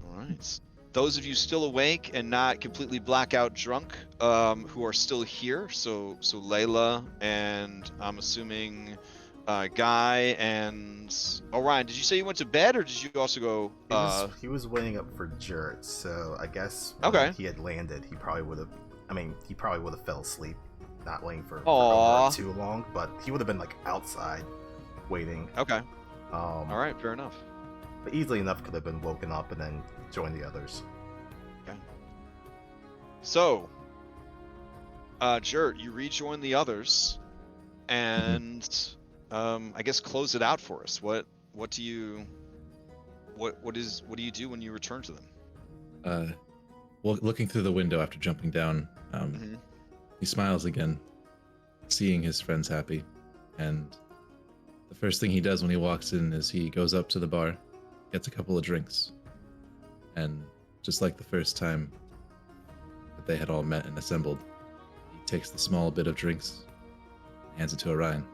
All right. Those of you still awake and not completely blackout drunk, who are still here, so Layla and I'm assuming Guy and Orion. Did you say you went to bed, or did you also go? He was waiting up for Jurt, so I guess Okay. when he had landed, he probably would have. I mean, he probably would have fell asleep, not waiting for Aw. over too long. But he would have been like outside, waiting. Okay. All right. Fair enough. But easily enough could have been woken up and then joined the others. Okay. So, Jurt, you rejoin the others, and I guess close it out for us. What do you do when you return to them? Well, looking through the window after jumping down, he smiles again, seeing his friends happy, and the first thing he does when he walks in is he goes up to the bar, gets a couple of drinks, and just like the first time that they had all met and assembled, he takes the small bit of drinks, hands it to Orion.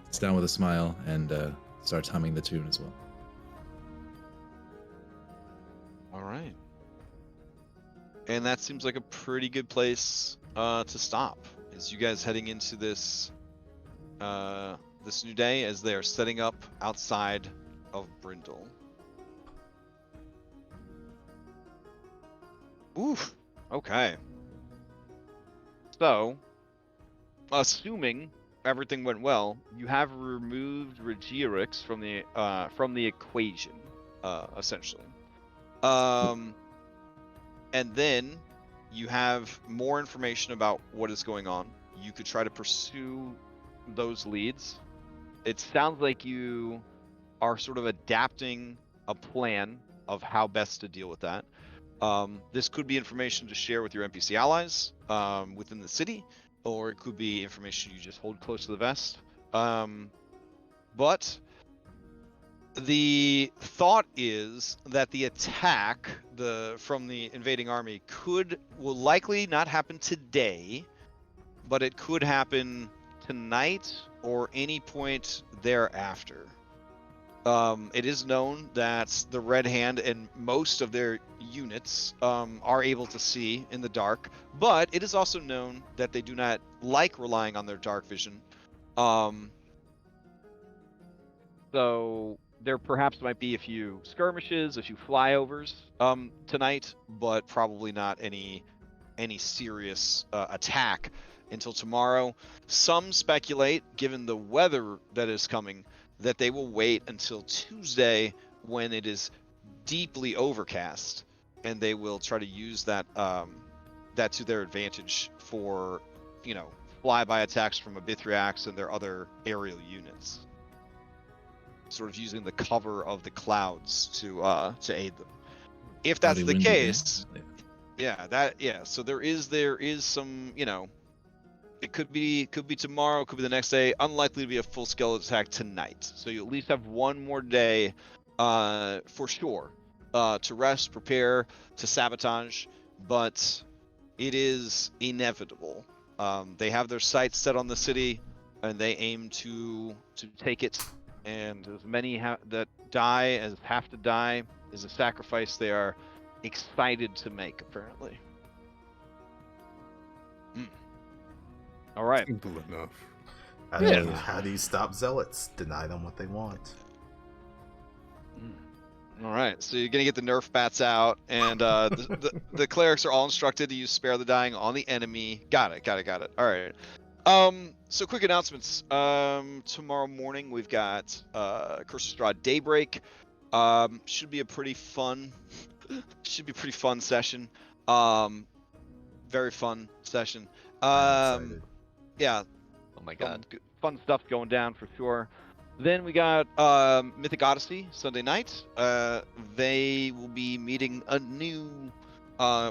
Sits down with a smile and starts humming the tune as well. All right. And that seems like a pretty good place to stop. Is you guys heading into this this new day as they are setting up outside of Brindol. Oof. Okay. So, assuming everything went well, you have removed Regiarix from the equation, essentially. And then you have more information about what is going on. You could try to pursue those leads. It sounds like you are sort of adapting a plan of how best to deal with that. This could be information to share with your NPC allies within the city, or it could be information you just hold close to the vest. But the thought is that the attack from the invading army will likely not happen today, but it could happen tonight or any point thereafter. It is known that the Red Hand and most of their units are able to see in the dark, but it is also known that they do not like relying on their dark vision. So there perhaps might be a few skirmishes, a few flyovers tonight, but probably not any serious attack until tomorrow. Some speculate, given the weather that is coming, that they will wait until Tuesday when it is deeply overcast, and they will try to use that to their advantage for, flyby attacks from Abithriax and their other aerial units. Sort of using the cover of the clouds to aid them. If that's the case, so there is some, it could be tomorrow, could be the next day. Unlikely to be a full scale attack tonight. So you at least have one more day, for sure, to rest, prepare, to sabotage. But it is inevitable They have their sights set on the city, and they aim to take it. And as many that die as have to die is a sacrifice they are excited to make, apparently. All right. Simple enough. How do you stop zealots? Deny them what they want. All right, so you're gonna get the Nerf bats out, and the clerics are all instructed to use Spare the Dying on the enemy. Got it. All right. So quick announcements. Tomorrow morning we've got Curse of Strahd Daybreak. Should be a pretty fun session. Very fun session. Yeah. Oh my god. Fun stuff going down for sure. Then we got Mythic Odyssey Sunday night. They will be meeting a new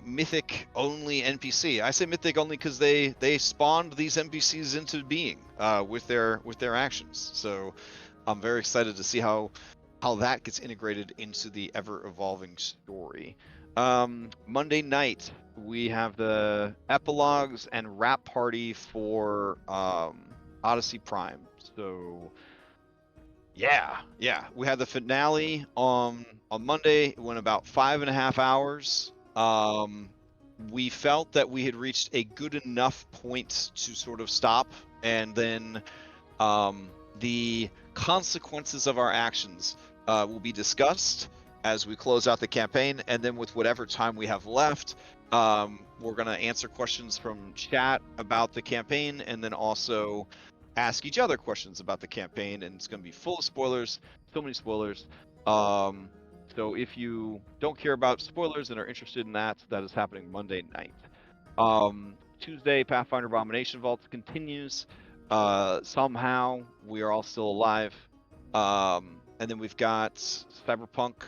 Mythic only NPC. I say Mythic only because they spawned these NPCs into being with their actions. So I'm very excited to see how that gets integrated into the ever evolving story. Monday night we have the epilogues and wrap party for Odyssey Prime. So yeah, we had the finale on Monday. It went about 5.5 hours. We felt that we had reached a good enough point to sort of stop, and then the consequences of our actions will be discussed as we close out the campaign, and then with whatever time we have left, we're going to answer questions from chat about the campaign, and then also ask each other questions about the campaign, and it's going to be full of spoilers, so many spoilers. So if you don't care about spoilers and are interested in that, that is happening Monday night. Tuesday, Pathfinder Abomination Vaults continues. Somehow we are all still alive. And then we've got Cyberpunk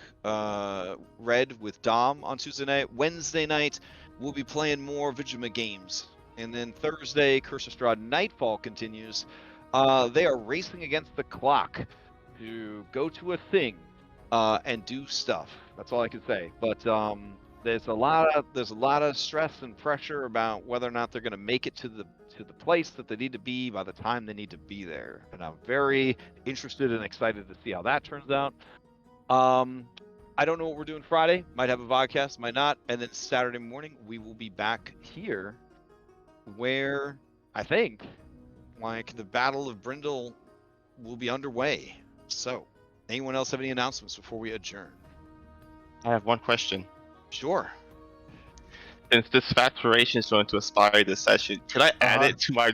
Red with Dom on Tuesday night. Wednesday night, we'll be playing more Vigima games. And then Thursday, Curse of Strahd Nightfall continues. They are racing against the clock to go to a thing and do stuff. That's all I can say. But there's a lot of stress and pressure about whether or not they're going to make it to the place that they need to be by the time they need to be there. And I'm very interested and excited to see how that turns out. I don't know what we're doing Friday. Might have a podcast, might not. And then Saturday morning, we will be back here where I think like the Battle of Brindol will be underway. So, anyone else have any announcements before we adjourn? I have one question. Sure. Since this factoration is going to inspire this session, could I add it to my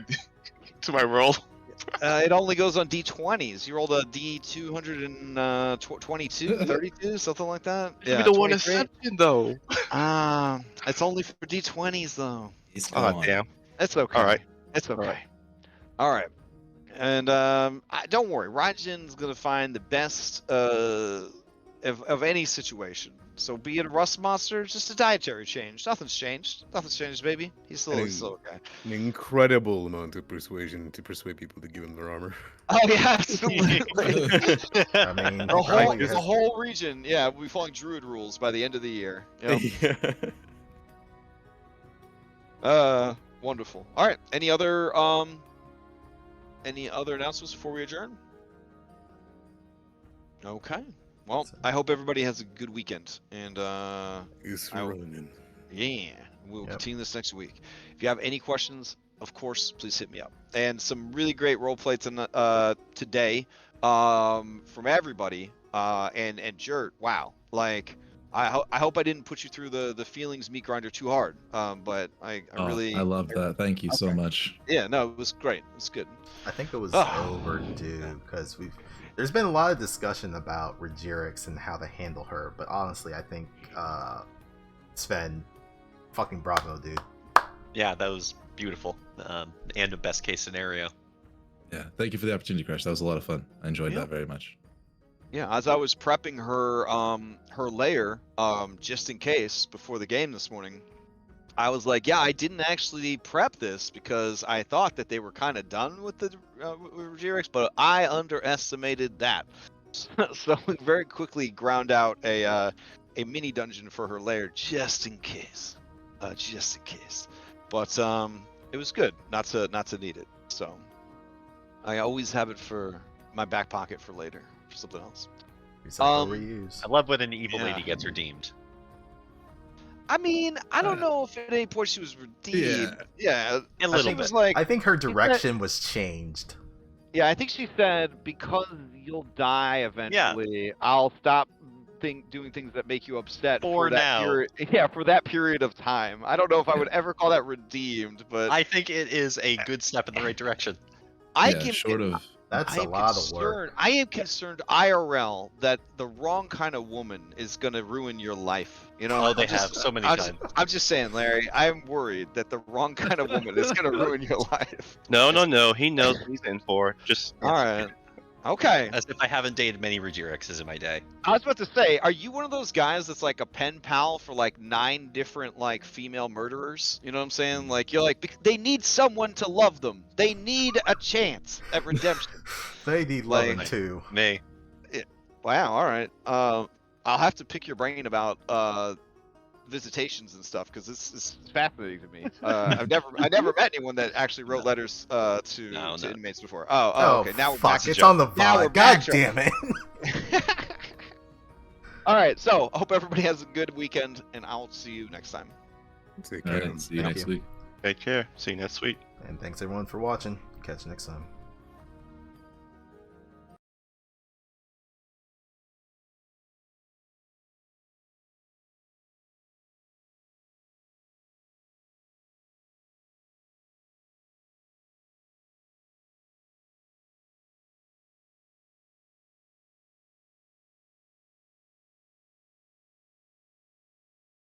roll? It only goes on D20s. You rolled a D222, 32, something like that. Yeah, the one exception though. It's only for D20s though. Oh damn. It's okay. All right. It's okay. All right. And don't worry, Raijin's gonna find the best of any situation. So be it a rust monster, just a dietary change. Nothing's changed. Nothing's changed, baby. He's still okay. An incredible amount of persuasion to persuade people to give him their armor. Oh yeah, absolutely. I mean, the whole region, yeah, we'll be following Druid rules by the end of the year. Yep. Wonderful. All right. Any other announcements before we adjourn? Okay. Well, I hope everybody has a good weekend, and we'll continue this next week. If you have any questions, of course, please hit me up. And some really great roleplay today from everybody. And Jert, wow, like I hope I didn't put you through the feelings meat grinder too hard. But I love that. Thank you so much. Yeah, no, it was great. It was good. I think it was overdue because there's been a lot of discussion about Regiarix and how to handle her, but honestly, I think Sven, fucking bravo, dude. Yeah, that was beautiful, and a best case scenario. Yeah, thank you for the opportunity, Crash. That was a lot of fun. I enjoyed that very much. Yeah, as I was prepping her lair, just in case before the game this morning, I was like, yeah, I didn't actually prep this because I thought that they were kind of done with the Regiarix, but I underestimated that. So we very quickly ground out a mini dungeon for her lair just in case. But it was good not to need it. So I always have it for my back pocket for later, for something else. Recycle, reuse. I love when an evil Yeah. lady gets redeemed. I mean, I don't know if at any point she was redeemed. Yeah, A little she was bit. like, I think her she said- direction was changed. Yeah, I think she said because you'll die eventually, I'll stop doing things that make you upset For that now. period. Yeah, for that period of time. I don't know if I would ever call that redeemed, but I think it is a good step in the right direction. Short of That's I a am lot of work. I am concerned IRL that the wrong kind of woman is gonna ruin your life. You know? Oh, they I'm just- have so many I'm times. I'm just saying, Larry. I'm worried that the wrong kind of woman is gonna ruin your life. No. He knows what he's in for. Just All right. Okay. As if I haven't dated many Regiarixes in my day. I was about to say, are you one of those guys that's like a pen pal for like 9 different like female murderers? You know what I'm saying? Like you're like they need someone to love them. They need a chance at redemption. They need loving too. Me. Wow. All right. I'll have to pick your brain about visitations and stuff because this is fascinating to me. I never met anyone that actually wrote letters to inmates before. Oh, okay. Now we're back fuck, to it's Joe. on the Now we're vibe. back God to- damn it. All right. So I hope everybody has a good weekend, and I'll see you next time. Take All care. right, see you Thank next you. week. take care. See you next week. And thanks everyone for watching. Catch you next time.